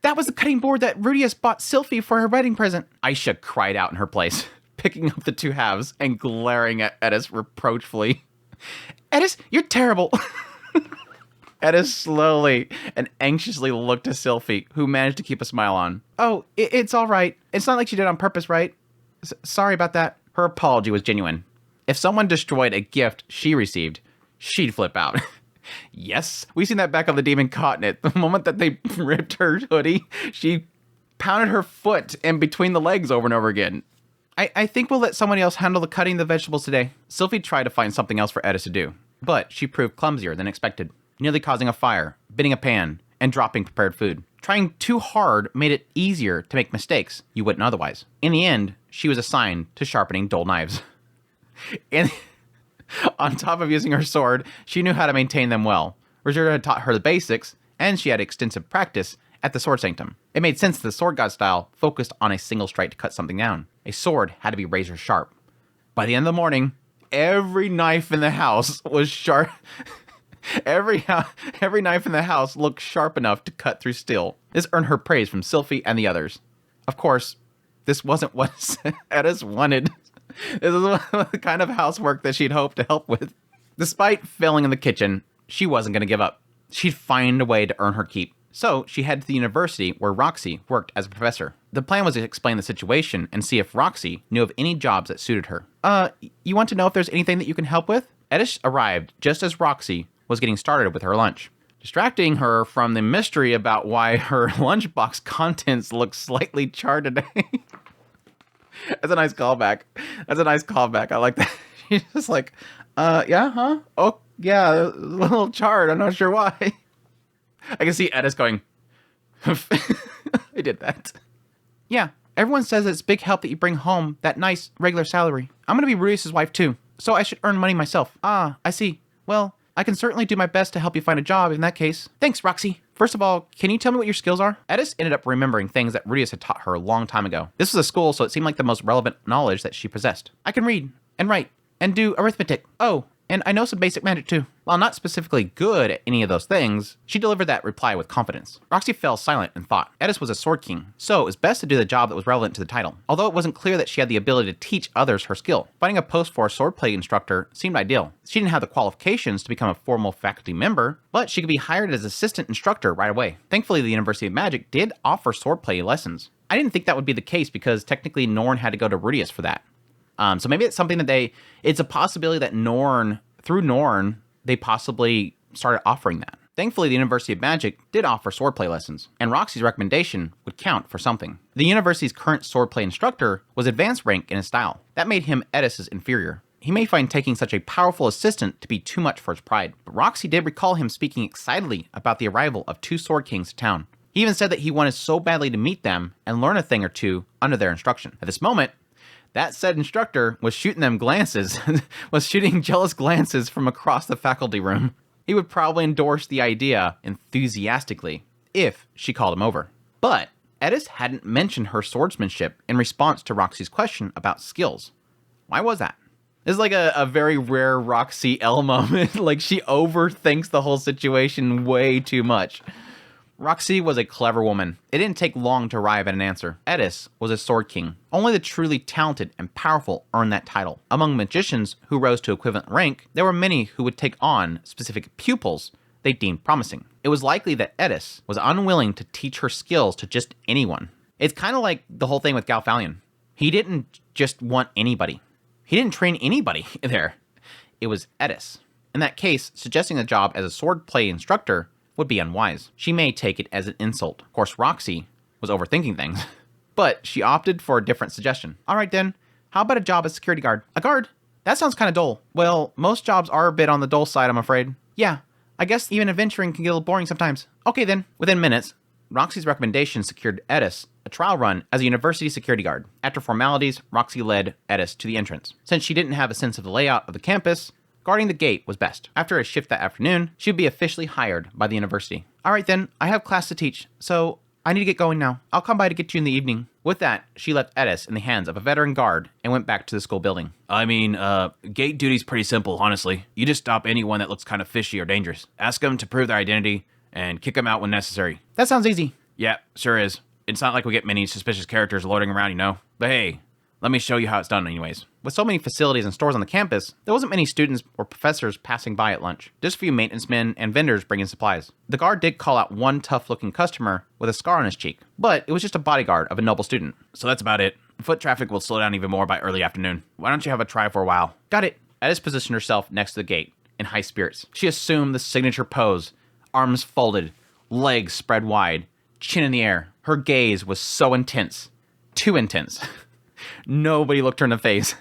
That was the cutting board that Rudius bought Sylphie for her wedding present." Aisha cried out in her place, picking up the two halves and glaring at Edis reproachfully. "Edis, you're terrible." Edis slowly and anxiously looked to Sylphie, who managed to keep a smile on. "Oh, it's all right. It's not like she did it on purpose, right? Sorry about that." Her apology was genuine. If someone destroyed a gift she received, she'd flip out. Yes, we seen that back on the Demon Continent. The moment that they ripped her hoodie, she pounded her foot in between the legs over and over again. I think we'll let someone else handle the cutting the vegetables today." Sylphie tried to find something else for Edis to do, but she proved clumsier than expected, nearly causing a fire, bending a pan, and dropping prepared food. Trying too hard made it easier to make mistakes you wouldn't otherwise. In the end, she was assigned to sharpening dull knives. And on top of using her sword, she knew how to maintain them well. Roger had taught her the basics, and she had extensive practice at the Sword Sanctum. It made sense that the Sword God style focused on a single strike to cut something down. A sword had to be razor sharp. By the end of the morning, every knife in the house was sharp. Every knife in the house looked sharp enough to cut through steel. This earned her praise from Sylphie and the others. Of course, this wasn't what Edis wanted. This is the kind of housework that she'd hoped to help with. Despite failing in the kitchen, she wasn't going to give up. She'd find a way to earn her keep. So she headed to the university where Roxy worked as a professor. The plan was to explain the situation and see if Roxy knew of any jobs that suited her. You want to know if there's anything that you can help with? Edis arrived just as Roxy was getting started with her lunch, distracting her from the mystery about why her lunchbox contents look slightly charred today. That's a nice callback. I like that. She's just like, yeah, huh? Oh, yeah, a little charred. I'm not sure why. I can see Edis going, I did that. Yeah, everyone says it's big help that you bring home that nice regular salary. I'm going to be Ruius' wife too, so I should earn money myself. Ah, I see. Well, I can certainly do my best to help you find a job in that case. Thanks, Roxy. First of all, can you tell me what your skills are? Edis ended up remembering things that Ruius had taught her a long time ago. This was a school, so it seemed like the most relevant knowledge that she possessed. I can read and write and do arithmetic. Oh, and I know some basic magic too. While not specifically good at any of those things, she delivered that reply with confidence. Roxy fell silent and thought. Edis was a sword king, so it was best to do the job that was relevant to the title. Although it wasn't clear that she had the ability to teach others her skill, finding a post for a swordplay instructor seemed ideal. She didn't have the qualifications to become a formal faculty member, but she could be hired as assistant instructor right away. Thankfully, the University of Magic did offer swordplay lessons. I didn't think that would be the case because technically Norn had to go to Rudius for that. So maybe it's something that it's a possibility that through Norn, they possibly started offering that. Thankfully, the University of Magic did offer swordplay lessons, and Roxy's recommendation would count for something. The university's current swordplay instructor was advanced rank in his style. That made him Edis' inferior. He may find taking such a powerful assistant to be too much for his pride, but Roxy did recall him speaking excitedly about the arrival of 2 sword kings to town. He even said that he wanted so badly to meet them and learn a thing or two under their instruction. At this moment, that said instructor was shooting jealous glances from across the faculty room. He would probably endorse the idea enthusiastically if she called him over. But Edis hadn't mentioned her swordsmanship in response to Roxy's question about skills. Why was that? This is like a very rare Roxy L moment. Like she overthinks the whole situation way too much. Roxy was a clever woman. It didn't take long to arrive at an answer. Edis was a sword king. Only the truly talented and powerful earned that title. Among magicians who rose to equivalent rank, there were many who would take on specific pupils they deemed promising. It was likely that Edis was unwilling to teach her skills to just anyone. It's kind of like the whole thing with Galfalion. He didn't just want anybody. He didn't train anybody there. It was Edis. In that case, suggesting a job as a swordplay instructor would be unwise. She may take it as an insult. Of course, Roxy was overthinking things, but she opted for a different suggestion. All right then, how about a job as security guard? A guard? That sounds kind of dull. Well, most jobs are a bit on the dull side, I'm afraid. Yeah, I guess even adventuring can get a little boring sometimes. Okay then. Within minutes, Roxy's recommendation secured Edis a trial run as a university security guard. After formalities, Roxy led Edis to the entrance. Since she didn't have a sense of the layout of the campus, guarding the gate was best. After a shift that afternoon, she would be officially hired by the university. All right then, I have class to teach, so I need to get going now. I'll come by to get you in the evening. With that, she left Edis in the hands of a veteran guard and went back to the school building. I mean, gate duty's pretty simple, honestly. You just stop anyone that looks kind of fishy or dangerous. Ask them to prove their identity and kick them out when necessary. That sounds easy. Yeah, sure is. It's not like we get many suspicious characters loitering around, you know? But hey, let me show you how it's done anyways. With so many facilities and stores on the campus, there wasn't many students or professors passing by at lunch. Just a few maintenance men and vendors bringing supplies. The guard did call out one tough-looking customer with a scar on his cheek, but it was just a bodyguard of a noble student. So that's about it. Foot traffic will slow down even more by early afternoon. Why don't you have a try for a while? Got it. Edis positioned herself next to the gate, in high spirits. She assumed the signature pose, arms folded, legs spread wide, chin in the air. Her gaze was so intense. Too intense. Nobody looked her in the face,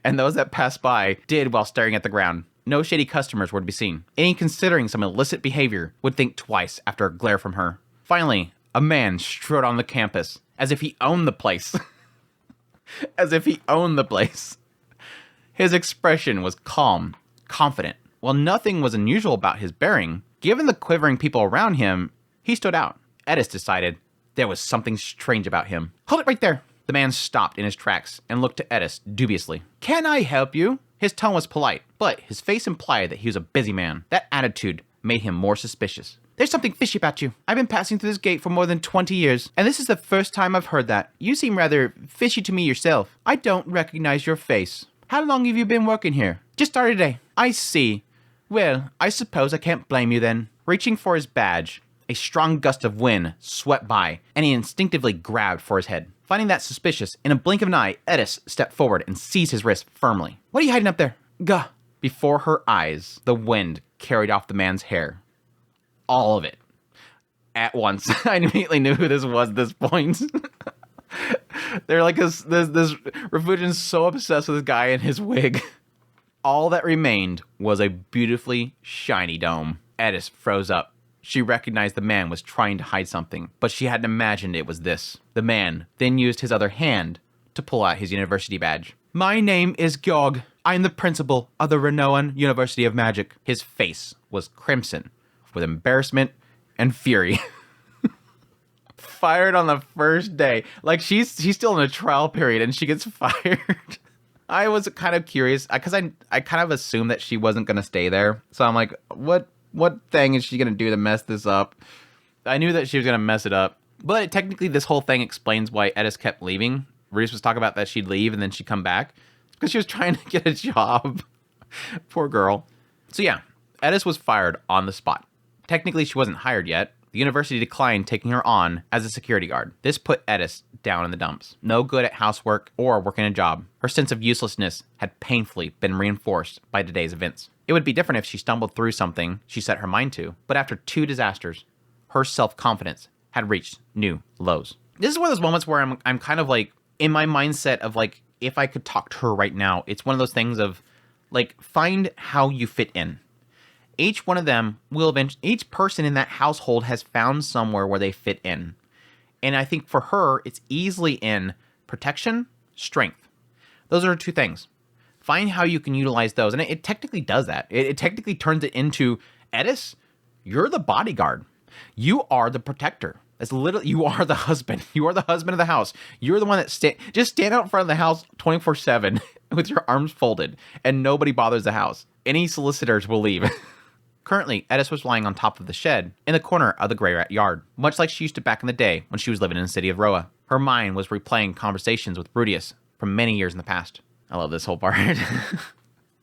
and those that passed by did while staring at the ground. No shady customers were to be seen. Any considering some illicit behavior would think twice after a glare from her. Finally, a man strode on the campus, as if he owned the place. As if he owned the place. His expression was calm, confident. While nothing was unusual about his bearing, given the quivering people around him, he stood out. Edis decided there was something strange about him. Hold it right there. The man stopped in his tracks and looked to Edis dubiously. Can I help you? His tone was polite, but his face implied that he was a busy man. That attitude made him more suspicious. There's something fishy about you. I've been passing through this gate for more than 20 years, and this is the first time I've heard that. You seem rather fishy to me yourself. I don't recognize your face. How long have you been working here? Just started today. I see. Well, I suppose I can't blame you then. Reaching for his badge, a strong gust of wind swept by, and he instinctively grabbed for his head. Finding that suspicious, in a blink of an eye, Edis stepped forward and seized his wrist firmly. What are you hiding up there? Gah! Before her eyes, the wind carried off the man's hair. All of it. At once. I immediately knew who this was at this point. They're like this Refugian's so obsessed with this guy and his wig. All that remained was a beautifully shiny dome. Edis froze up. She recognized the man was trying to hide something, but she hadn't imagined it was this. The man then used his other hand to pull out his university badge. My name is Gyog. I'm the principal of the Renoan University of Magic. His face was crimson with embarrassment and fury. Fired on the first day. Like she's still in a trial period and she gets fired. I was kind of curious because I kind of assumed that she wasn't going to stay there. So I'm like, what thing is she going to do to mess this up? I knew that she was going to mess it up. But technically this whole thing explains why Edis kept leaving. Reese was talking about that she'd leave and then she'd come back. Because she was trying to get a job. Poor girl. So yeah, Edis was fired on the spot. Technically she wasn't hired yet. The university declined taking her on as a security guard. This put Edis down in the dumps. No good at housework or working a job. Her sense of uselessness had painfully been reinforced by today's events. It would be different if she stumbled through something she set her mind to, but after 2 disasters, her self-confidence had reached new lows. This is one of those moments where I'm kind of like, in my mindset of like, if I could talk to her right now, it's one of those things of like, find how you fit in. Each one of them will eventually, each person in that household has found somewhere where they fit in. And I think for her, it's easily in protection, strength. Those are 2 things. Find how you can utilize those. And it technically does that. It technically turns it into, Edis, you're the bodyguard. You are the protector. It's literally, you are the husband. You are the husband of the house. You're the one that just stand out in front of the house 24/7 with your arms folded and nobody bothers the house. Any solicitors will leave. Currently, Edis was lying on top of the shed in the corner of the Grey Rat yard, much like she used to back in the day when she was living in the city of Roa. Her mind was replaying conversations with Rudius from many years in the past. I love this whole part.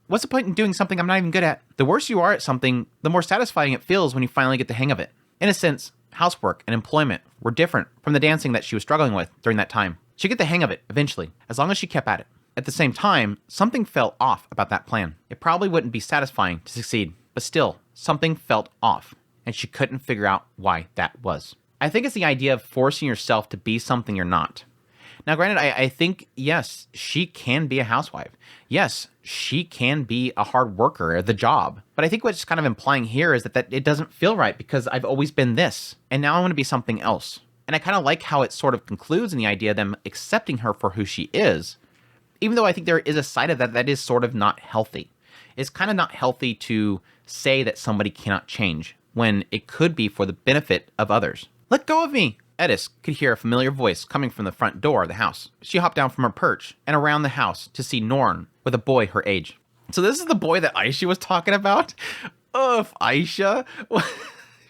What's the point in doing something I'm not even good at? The worse you are at something, the more satisfying it feels when you finally get the hang of it. In a sense, housework and employment were different from the dancing that she was struggling with during that time. She'd get the hang of it eventually, as long as she kept at it. At the same time, something felt off about that plan. It probably wouldn't be satisfying to succeed, but still, something felt off, and she couldn't figure out why that was. I think it's the idea of forcing yourself to be something you're not. Now, granted, I think, yes, she can be a housewife. Yes, she can be a hard worker at the job. But I think what's kind of implying here is that it doesn't feel right because I've always been this, and now I want to be something else. And I kind of like how it sort of concludes in the idea of them accepting her for who she is, even though I think there is a side of that is sort of not healthy. It's kind of not healthy to say that somebody cannot change when it could be for the benefit of others. Let go of me! Edis could hear a familiar voice coming from the front door of the house. She hopped down from her perch and around the house to see Norn with a boy her age. So this is the boy that Aisha was talking about? Ugh, Aisha.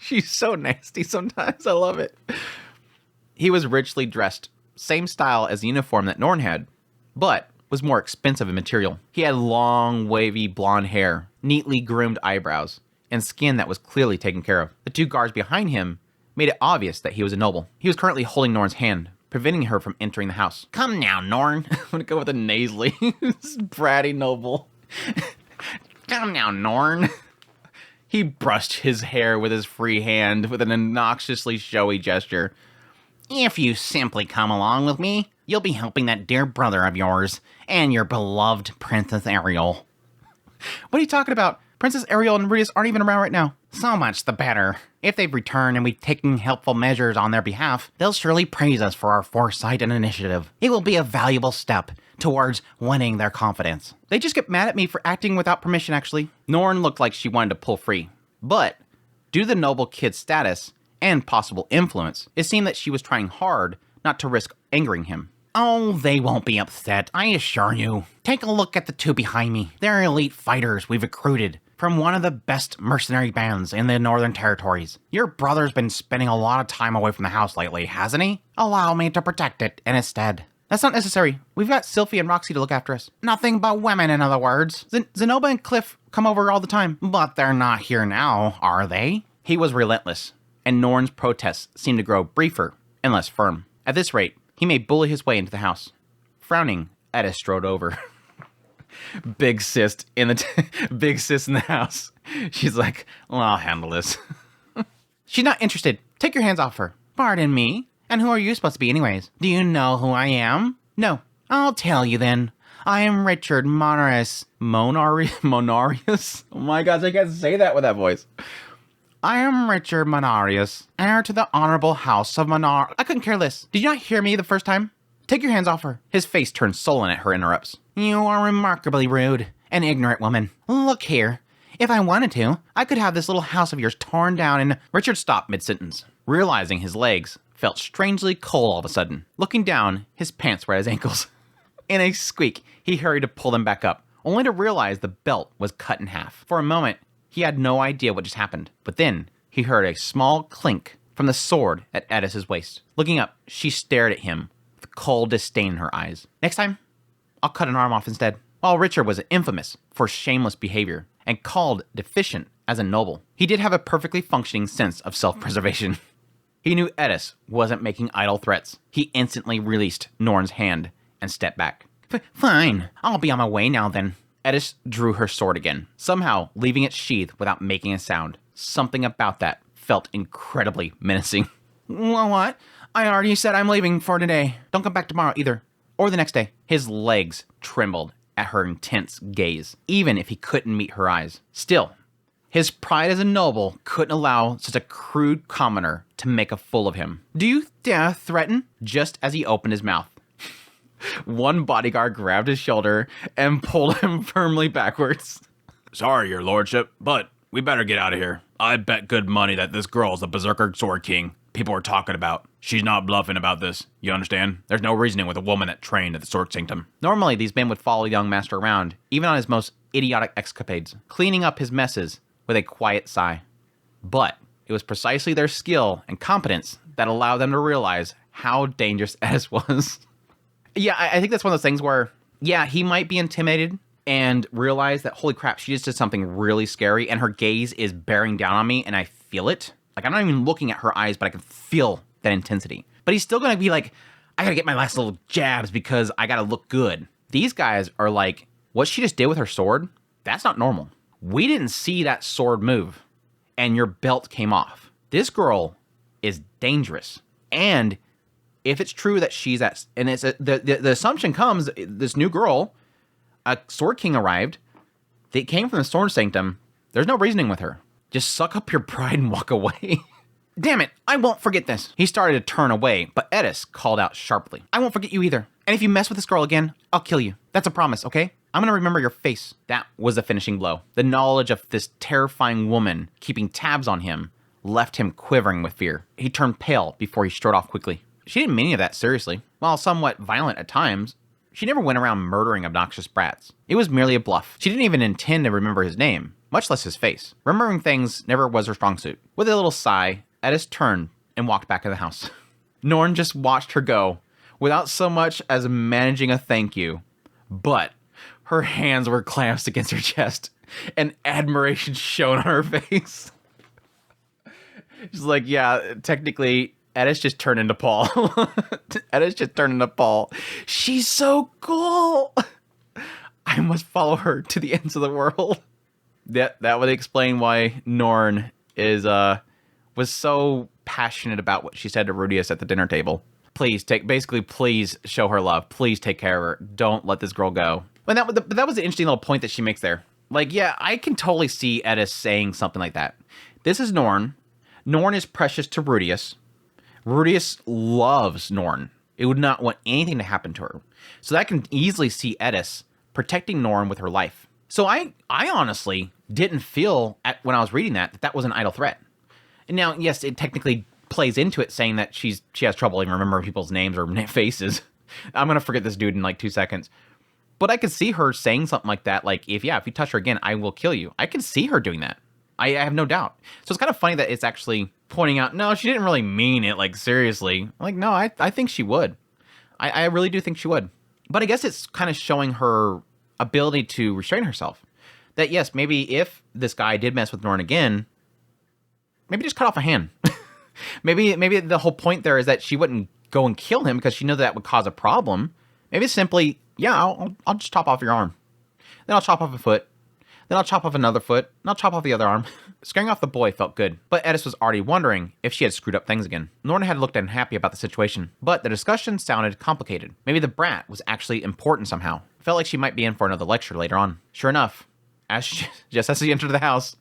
She's so nasty sometimes. I love it. He was richly dressed, same style as the uniform that Norn had, but was more expensive in material. He had long, wavy blonde hair, neatly groomed eyebrows, and skin that was clearly taken care of. The 2 guards behind him made it obvious that he was a noble. He was currently holding Norn's hand, preventing her from entering the house. Come now, Norn. I'm gonna go with a nasally, bratty noble. Come now, Norn. He brushed his hair with his free hand with an obnoxiously showy gesture. If you simply come along with me, you'll be helping that dear brother of yours and your beloved Princess Ariel. What are you talking about? Princess Ariel and Rudius aren't even around right now. So much the better. If they've returned and we've taken helpful measures on their behalf, they'll surely praise us for our foresight and initiative. It will be a valuable step towards winning their confidence. They just get mad at me for acting without permission, actually. Norn looked like she wanted to pull free. But, due to the noble kid's status and possible influence, it seemed that she was trying hard not to risk angering him. Oh, they won't be upset, I assure you. Take a look at the 2 behind me. They're elite fighters we've recruited from one of the best mercenary bands in the Northern Territories. Your brother's been spending a lot of time away from the house lately, hasn't he? Allow me to protect it in his stead. That's not necessary. We've got Sylphie and Roxy to look after us. Nothing but women, in other words. Zenoba and Cliff come over all the time. But they're not here now, are they? He was relentless, and Norn's protests seemed to grow briefer and less firm. At this rate, he may bully his way into the house. Frowning, Edda strode over. Big sis in the house. She's like, well, I'll handle this. She's not interested. Take your hands off her. Pardon me? And who are you supposed to be anyways? Do you know who I am? No. I'll tell you then. I am Richard Monarius. Monarius? Oh my gosh, I can't say that with that voice. I am Richard Monarius, heir to the honorable house of Monar... I couldn't care less. Did you not hear me the first time? Take your hands off her. His face turned sullen at her interrupts. You are remarkably rude. An ignorant woman. Look here. If I wanted to, I could have this little house of yours torn down and... Richard stopped mid-sentence, realizing his legs felt strangely cold all of a sudden. Looking down, his pants were at his ankles. In a squeak, he hurried to pull them back up, only to realize the belt was cut in half. For a moment, he had no idea what just happened, but then he heard a small clink from the sword at Edis's waist. Looking up, she stared at him with cold disdain in her eyes. Next time, I'll cut an arm off instead. While Richard was infamous for shameless behavior and called deficient as a noble, he did have a perfectly functioning sense of self-preservation. He knew Edis wasn't making idle threats. He instantly released Norn's hand and stepped back. Fine, I'll be on my way now then. Edis drew her sword again, somehow leaving its sheath without making a sound. Something about that felt incredibly menacing. Well, what? I already said I'm leaving for today. Don't come back tomorrow either. Or the next day. His legs trembled at her intense gaze, even if he couldn't meet her eyes. Still, his pride as a noble couldn't allow such a crude commoner to make a fool of him. Do you dare threaten? Just as he opened his mouth, one bodyguard grabbed his shoulder and pulled him firmly backwards. Sorry, your lordship, but we better get out of here. I bet good money that this girl's the Berserker Sword King people are talking about. She's not bluffing about this, you understand? There's no reasoning with a woman that trained at the Sword Sanctum. Normally, these men would follow young master around, even on his most idiotic escapades, cleaning up his messes with a quiet sigh. But it was precisely their skill and competence that allowed them to realize how dangerous Edis was. Yeah, I think that's one of those things where, yeah, he might be intimidated and realize that, holy crap, she just did something really scary and her gaze is bearing down on me and I feel it. Like, I'm not even looking at her eyes, but I can feel that intensity. But he's still going to be like, I got to get my last little jabs because I got to look good. These guys are like, what she just did with her sword, that's not normal. We didn't see that sword move and your belt came off. This girl is dangerous. And if it's true that she's at, and it's the assumption comes, this new girl, a Sword King arrived, they came from the Sword Sanctum, there's no reasoning with her. Just suck up your pride and walk away. Damn it, I won't forget this. He started to turn away, but Edis called out sharply. I won't forget you either. And if you mess with this girl again, I'll kill you. That's a promise, okay? I'm gonna remember your face. That was the finishing blow. The knowledge of this terrifying woman keeping tabs on him left him quivering with fear. He turned pale before he strode off quickly. She didn't mean any of that seriously. While somewhat violent at times, she never went around murdering obnoxious brats. It was merely a bluff. She didn't even intend to remember his name, much less his face. Remembering things never was her strong suit. With a little sigh, Edis turned and walked back to the house. Norn just watched her go, without so much as managing a thank you. But her hands were clasped against her chest, and admiration shone on her face. She's like, yeah, technically, Edis just turned into Paul. Edis just turned into Paul. She's so cool. I must follow her to the ends of the world. That would explain why Norn was so passionate about what she said to Rudius at the dinner table. Please show her love. Please take care of her. Don't let this girl go. But that was an interesting little point that she makes there. Like, yeah, I can totally see Edis saying something like that. This is Norn. Norn is precious to Rudius. Rudius loves Norn. It would not want anything to happen to her. So that can easily see Edis protecting Norn with her life. So I honestly didn't feel, when I was reading that was an idle threat. And now, yes, it technically plays into it saying that she has trouble even remembering people's names or faces. I'm going to forget this dude in like 2 seconds. But I could see her saying something like that, like, if you touch her again, I will kill you. I could see her doing that. I have no doubt. So it's kind of funny that it's actually pointing out, no, she didn't really mean it, like, seriously. I'm like, no, I think she would. I really do think she would. But I guess it's kind of showing her ability to restrain herself. That yes, maybe if this guy did mess with Norn again, maybe just cut off a hand. maybe the whole point there is that she wouldn't go and kill him because she knew that would cause a problem. Maybe it's simply, yeah, I'll just chop off your arm. Then I'll chop off a foot. Then I'll chop off another foot, and I'll chop off the other arm. Scaring off the boy felt good, but Edis was already wondering if she had screwed up things again. Norn had looked unhappy about the situation, but the discussion sounded complicated. Maybe the brat was actually important somehow. Felt like she might be in for another lecture later on. Sure enough, just as she entered the house,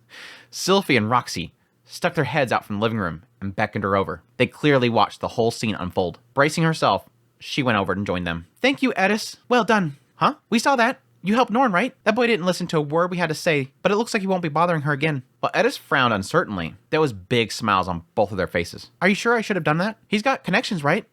Sylphie and Roxy stuck their heads out from the living room and beckoned her over. They clearly watched the whole scene unfold. Bracing herself, she went over and joined them. Thank you, Edis. Well done. Huh? We saw that. You helped Norn, right? That boy didn't listen to a word we had to say, but it looks like he won't be bothering her again. While Edis frowned uncertainly, there was big smiles on both of their faces. Are you sure I should have done that? He's got connections, right?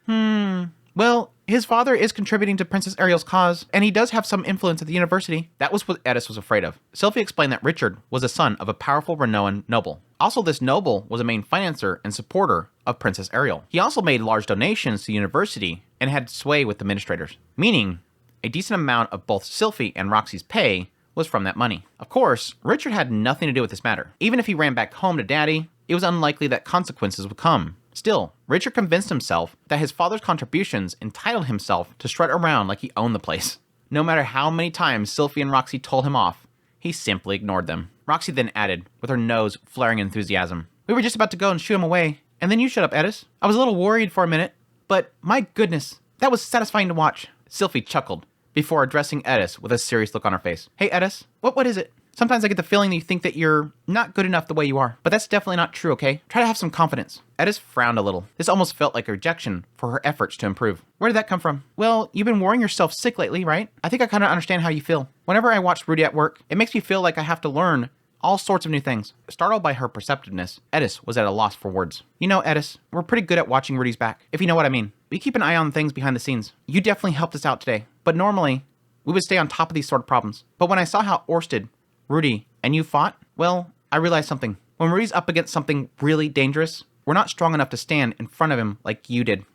Well, his father is contributing to Princess Ariel's cause, and he does have some influence at the university. That was what Edis was afraid of. Sylphie explained that Richard was the son of a powerful Renoan noble. Also, this noble was a main financer and supporter of Princess Ariel. He also made large donations to the university and had sway with administrators, meaning a decent amount of both Sylphie and Roxy's pay was from that money. Of course, Richard had nothing to do with this matter. Even if he ran back home to Daddy, it was unlikely that consequences would come. Still, Richard convinced himself that his father's contributions entitled himself to strut around like he owned the place. No matter how many times Sylphie and Roxy told him off, he simply ignored them. Roxy then added, with her nose flaring enthusiasm, "We were just about to go and shoo him away, and then you showed up, Edis. I was a little worried for a minute, but my goodness, that was satisfying to watch." Sylphie chuckled before addressing Edis with a serious look on her face. "Hey, Edis, what is it? Sometimes I get the feeling that you think that you're not good enough the way you are, but that's definitely not true, okay? Try to have some confidence." Edis frowned a little. This almost felt like a rejection for her efforts to improve. "Where did that come from?" "Well, you've been worrying yourself sick lately, right? I think I kind of understand how you feel. Whenever I watch Rudy at work, it makes me feel like I have to learn all sorts of new things." Startled by her perceptiveness, Edis was at a loss for words. "You know, Edis, we're pretty good at watching Rudy's back, if you know what I mean. We keep an eye on things behind the scenes. You definitely helped us out today, but normally we would stay on top of these sort of problems. But when I saw how Orsted, Rudy, and you fought, well, I realized something. When Rudy's up against something really dangerous, we're not strong enough to stand in front of him like you did."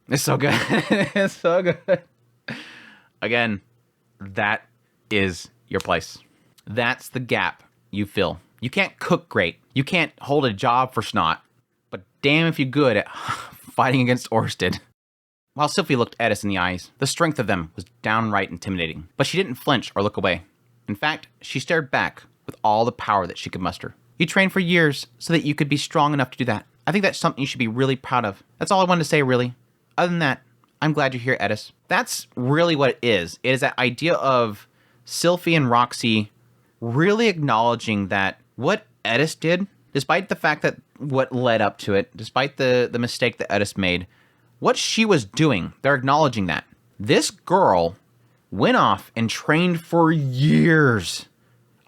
It's so good. It's so good. Again, that is your place. That's the gap you fill. You can't cook great. You can't hold a job for snot. But damn if you're good at fighting against Orsted. While Sylphie looked Edis in the eyes, the strength of them was downright intimidating. But she didn't flinch or look away. In fact, she stared back with all the power that she could muster. "You trained for years so that you could be strong enough to do that. I think that's something you should be really proud of. That's all I wanted to say, really. Other than that, I'm glad you're here, Edis." That's really what it is. It is that idea of Sylphie and Roxy really acknowledging that what Edis did, despite the fact that what led up to it, despite the mistake that Edis made, what she was doing, they're acknowledging that. This girl went off and trained for years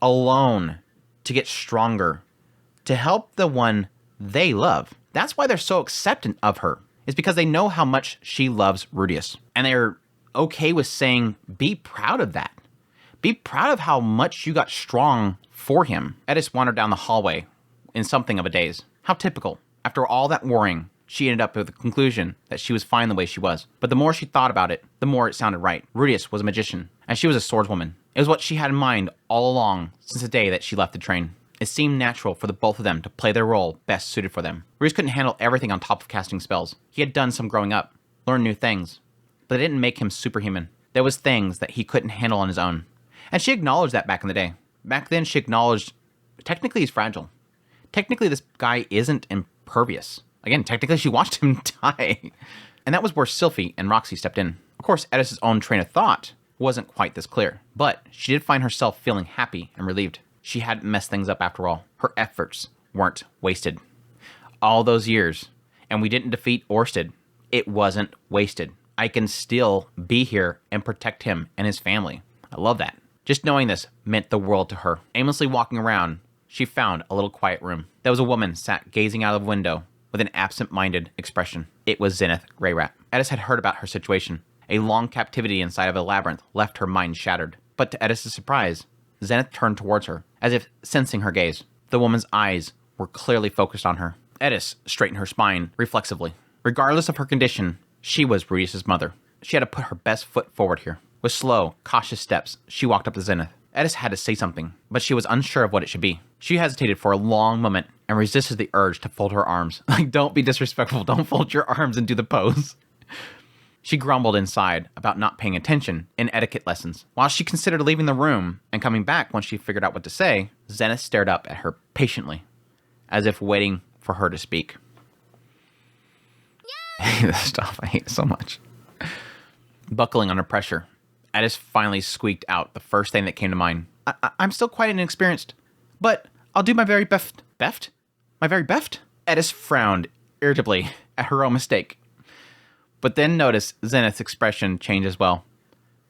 alone to get stronger, to help the one they love. That's why they're so acceptant of her, is because they know how much she loves Rudius. And they're okay with saying, be proud of that. Be proud of how much you got strong for him. Edis wandered down the hallway in something of a daze. How typical. After all that worrying, she ended up with the conclusion that she was fine the way she was. But the more she thought about it, the more it sounded right. Rudius was a magician, and she was a swordswoman. It was what she had in mind all along since the day that she left the train. It seemed natural for the both of them to play their role best suited for them. Rudius couldn't handle everything on top of casting spells. He had done some growing up, learned new things, but it didn't make him superhuman. There was things that he couldn't handle on his own. And she acknowledged that back in the day. Back then, she acknowledged, technically he's fragile. Technically, this guy isn't impervious. Again, technically, she watched him die. And that was where Sylphie and Roxy stepped in. Of course, Edis' own train of thought wasn't quite this clear, but she did find herself feeling happy and relieved. She hadn't messed things up after all. Her efforts weren't wasted. All those years, and we didn't defeat Orsted, it wasn't wasted. I can still be here and protect him and his family. I love that. Just knowing this meant the world to her. Aimlessly walking around, she found a little quiet room. There was a woman sat gazing out of the window with an absent-minded expression. It was Zenith Greyrat. Edis had heard about her situation. A long captivity inside of a labyrinth left her mind shattered. But to Edis' surprise, Zenith turned towards her, as if sensing her gaze. The woman's eyes were clearly focused on her. Edis straightened her spine reflexively. Regardless of her condition, she was Rudius' mother. She had to put her best foot forward here. With slow, cautious steps, she walked up to Zenith. Edis had to say something, but she was unsure of what it should be. She hesitated for a long moment and resisted the urge to fold her arms. Like, don't be disrespectful, don't fold your arms and do the pose. She grumbled inside about not paying attention in etiquette lessons. While she considered leaving the room and coming back once she figured out what to say, Zenith stared up at her patiently, as if waiting for her to speak. I hate this stuff. I hate it so much. Buckling under pressure, Edis finally squeaked out the first thing that came to mind. I'm still quite inexperienced, but I'll do my very best. Beft? My very best? Edis frowned irritably at her own mistake, but then noticed Zenith's expression change as well.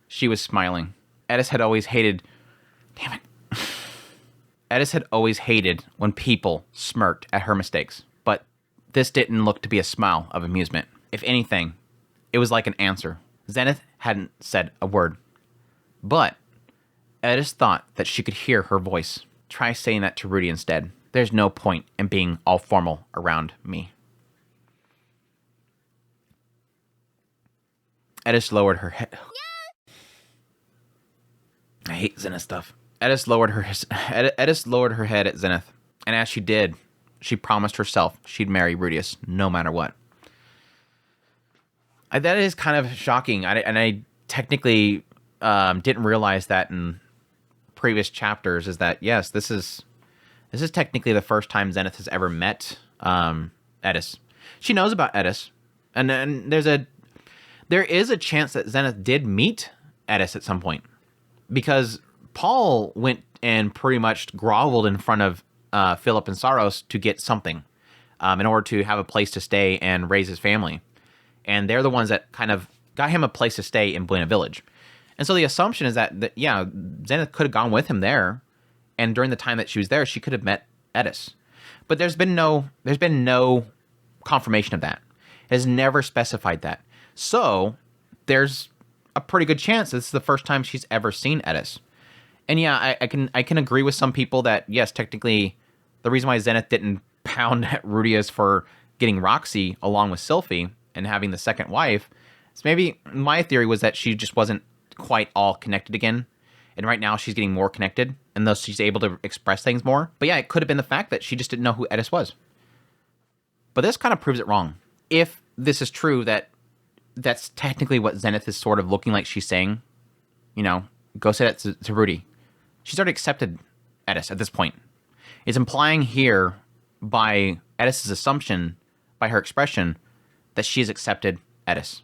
She was smiling. Edis had always hated... Damn it. Edis had always hated when people smirked at her mistakes, but this didn't look to be a smile of amusement. If anything, it was like an answer. Zenith hadn't said a word, but Edis thought that she could hear her voice. Try saying that to Rudy instead. There's no point in being all formal around me. Edis lowered her head. I hate Zenith stuff. Edis lowered her head at Zenith, and as she did, she promised herself she'd marry Rudius no matter what. That is kind of shocking, I technically didn't realize that in previous chapters. Is that yes, this is technically the first time Zenith has ever met Edis. She knows about Edis, and there is a chance that Zenith did meet Edis at some point, because Paul went and pretty much groveled in front of Philip and Saros to get something in order to have a place to stay and raise his family. And they're the ones that kind of got him a place to stay in Buena Village. And so the assumption is that Zenith could have gone with him there, and during the time that she was there, she could have met Edis. But there's been no confirmation of that. It has never specified that. So there's a pretty good chance this is the first time she's ever seen Edis. And yeah, I can agree with some people that yes, technically, the reason why Zenith didn't pound at Rudius for getting Roxy along with Sylphie and having the second wife, is maybe my theory was that she just wasn't quite all connected again, and right now she's getting more connected, and thus she's able to express things more. But yeah, it could have been the fact that she just didn't know who Edis was. But this kind of proves it wrong. If this is true, that's technically what Zenith is sort of looking like she's saying, go say that to Rudy. She's already accepted Edis at this point. It's implying here by Edis' assumption, by her expression, that she has accepted Edis.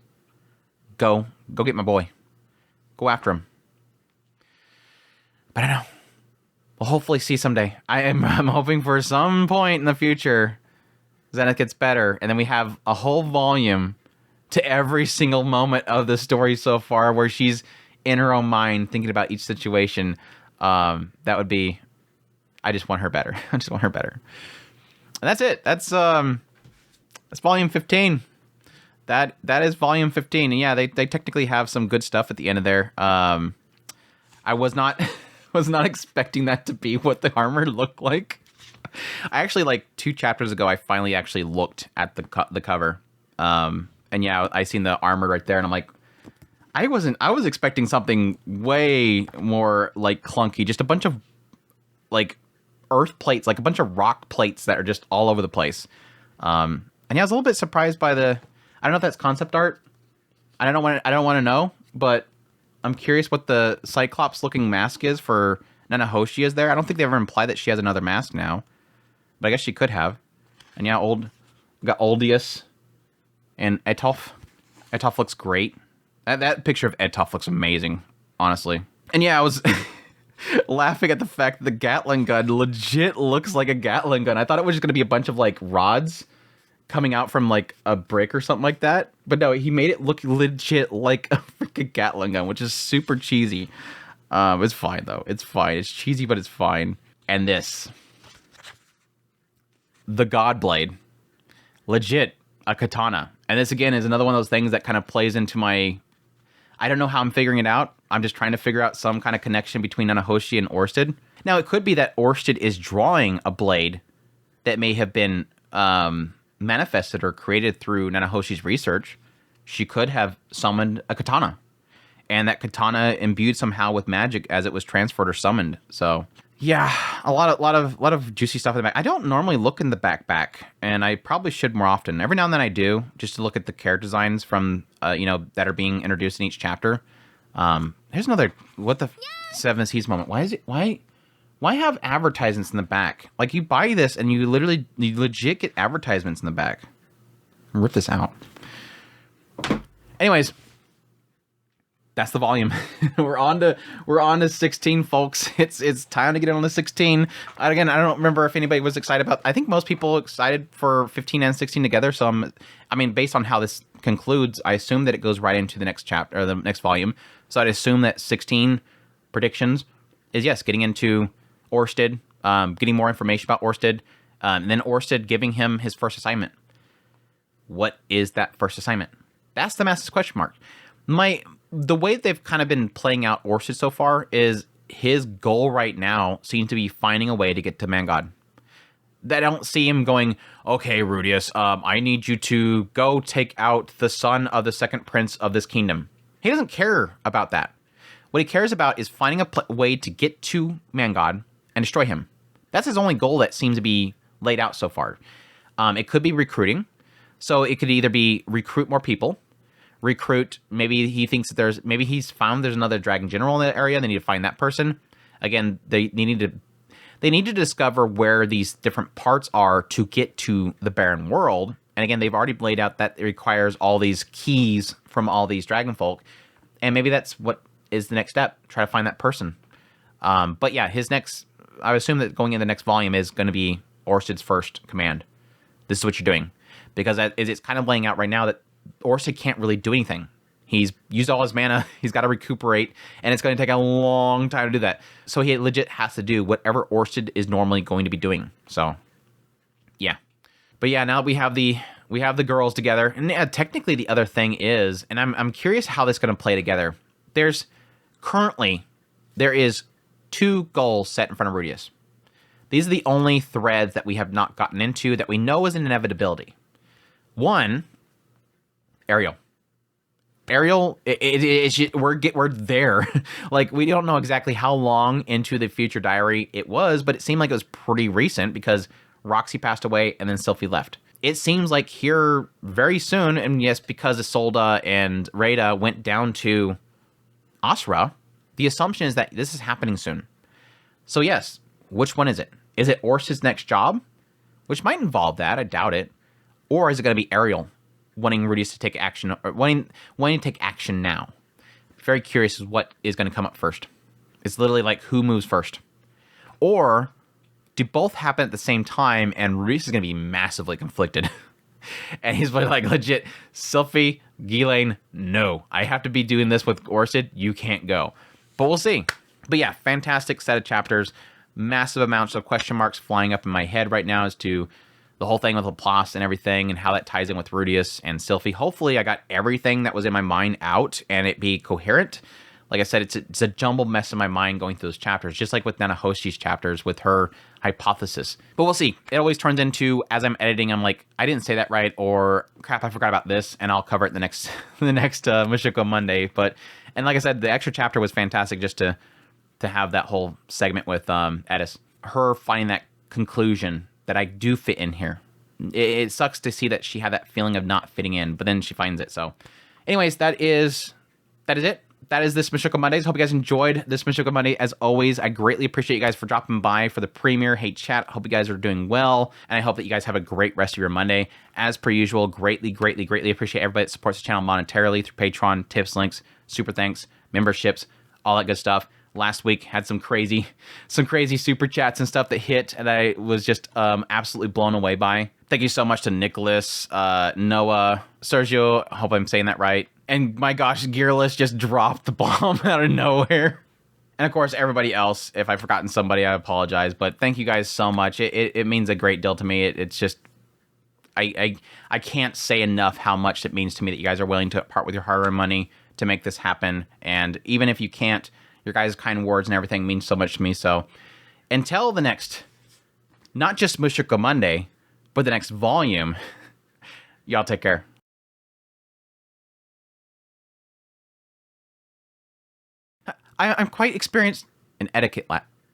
Go get my boy. Go after him. But I don't know. We'll hopefully see someday. I'm hoping for some point in the future Zenith gets better, and then we have a whole volume to every single moment of the story so far where she's in her own mind thinking about each situation. That would be... I just want her better. I just want her better. And that's it. That's volume 15. That is volume 15. And yeah, they technically have some good stuff at the end of there. I was not expecting that to be what the armor looked like. I actually, like 2 chapters ago, I finally actually looked at the cover. And yeah, I seen the armor right there, and I'm like, I was expecting something way more like clunky, just a bunch of like earth plates, like a bunch of rock plates that are just all over the place. And yeah, I was a little bit surprised by I don't know if that's concept art. I don't want to know, but I'm curious what the Cyclops looking mask is for Nanahoshi is there. I don't think they ever implied that she has another mask now, but I guess she could have. And yeah, we got Oldius and Etolf. Etolf looks great. That picture of Etolf looks amazing, honestly. And yeah, I was laughing at the fact that the Gatling gun legit looks like a Gatling gun. I thought it was just going to be a bunch of like rods coming out from like a brick or something like that. But no, he made it look legit like a freaking Gatling gun, which is super cheesy. It's fine though. It's fine. It's cheesy, but it's fine. And this. The God Blade. Legit a katana. And this again is another one of those things that kind of plays into my... I don't know how I'm figuring it out. I'm just trying to figure out some kind of connection between Nanahoshi and Orsted. Now, it could be that Orsted is drawing a blade that may have been manifested or created through Nanahoshi's research. She could have summoned a katana. and that katana imbued somehow with magic as it was transferred or summoned. So yeah, a lot of juicy stuff in the back. I don't normally look in the back, and I probably should more often. Every now and then I do, just to look at the character designs from that are being introduced in each chapter. Here's another what the Seven Seas moment. Why have advertisements in the back? Like, you buy this and you legit get advertisements in the back. Rip this out. Anyways, that's the volume. we're on to 16, folks. It's time to get on to 16. Again, I don't remember if anybody was excited about. I think most people were excited for 15 and 16 together. So based on how this concludes, I assume that it goes right into the next chapter or the next volume. So I'd assume that 16 predictions is getting into Orsted, getting more information about Orsted, and then Orsted giving him his first assignment. What is that first assignment? That's the massive question mark. The way they've kind of been playing out Orsted so far is his goal right now seems to be finding a way to get to Mangod. I don't see him going, okay, Rudius, I need you to go take out the son of the second prince of this kingdom. He doesn't care about that. What he cares about is finding a way to get to Mangod and destroy him. That's his only goal that seems to be laid out so far. It could be recruiting. So it could either be recruit more people, maybe he thinks that maybe he's found there's another dragon general in that area. They need to find that person. Again, they need to discover where these different parts are to get to the barren world. And again, they've already laid out that it requires all these keys from all these dragonfolk. And maybe that's what is the next step. Try to find that person. But yeah, I would assume that going in the next volume is going to be Orsted's first command. This is what you're doing. Because it's kind of laying out right now that Orsted can't really do anything. He's used all his mana. He's got to recuperate, and it's going to take a long time to do that. So he legit has to do whatever Orsted is normally going to be doing. So, yeah. But yeah, now we have the girls together, and technically the other thing is, and I'm curious how this is going to play together. There is 2 goals set in front of Rudius. These are the only threads that we have not gotten into that we know is an inevitability. One. Ariel, we're there. Like, we don't know exactly how long into the future diary it was, but it seemed like it was pretty recent because Roxy passed away and then Sylphie left. It seems like here very soon, and yes, because Isolde and Rhaeda went down to Asra, the assumption is that this is happening soon. So yes, which one is it? Is it Orsted's next job? Which might involve that, I doubt it. Or is it going to be Ariel wanting Rudius to take action, or wanting to take action now? Very curious as what is going to come up first. It's literally like, who moves first? Or do both happen at the same time and Rudius is going to be massively conflicted? And he's like, legit, Sylphie, Ghislaine, no. I have to be doing this with Orsted. You can't go. But we'll see. But yeah, fantastic set of chapters. Massive amounts of question marks flying up in my head right now as to the whole thing with Laplace and everything and how that ties in with Rudius and Sylphie. Hopefully I got everything that was in my mind out and it be coherent. Like I said, it's a jumbled mess in my mind going through those chapters, just like with Nanahoshi's chapters with her hypothesis. But we'll see. It always turns into, as I'm editing, I'm like, I didn't say that right, or crap, I forgot about this, and I'll cover it the next Mushoku Monday. And like I said, the extra chapter was fantastic just to have that whole segment with Edis. Her finding that conclusion that I do fit in here. It sucks to see that she had that feeling of not fitting in, but then she finds it. So anyways, that is it. That is this Mushoku Mondays. Hope you guys enjoyed this Mushoku Monday. As always, I greatly appreciate you guys for dropping by for the premiere. Hey, chat. Hope you guys are doing well, and I hope that you guys have a great rest of your Monday. As per usual, greatly appreciate everybody that supports the channel monetarily through Patreon, tips, links, super thanks, memberships, all that good stuff. Last week had some crazy super chats and stuff that hit, and I was just absolutely blown away by. Thank you so much to Nicholas, Noah, Sergio. I hope I'm saying that right. And my gosh, Gearless just dropped the bomb out of nowhere. And of course, everybody else. If I've forgotten somebody, I apologize. But thank you guys so much. It means a great deal to me. It's just, I can't say enough how much it means to me that you guys are willing to part with your hard-earned money to make this happen. And even if you can't, your guys' kind words and everything means so much to me. So until the next, not just Mushoku Monday, but the next volume, y'all take care. I'm quite experienced in etiquette.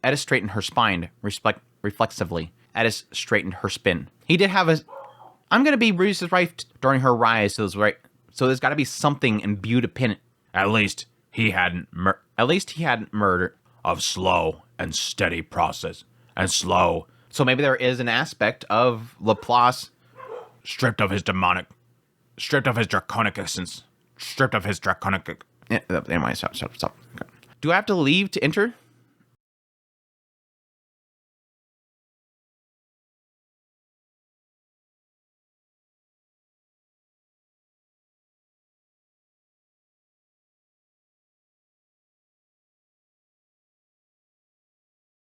Edis straightened her spine reflexively. Edis straightened her spin. He did have a... I'm going to be Rudius's wife during her rise, so there's got to be something imbued upon it. At least he hadn't murdered. Of slow and steady process. And slow. So maybe there is an aspect of Laplace Stripped of his draconic essence. Stripped of his draconic... Anyway, stop. Okay. Do I have to leave to enter?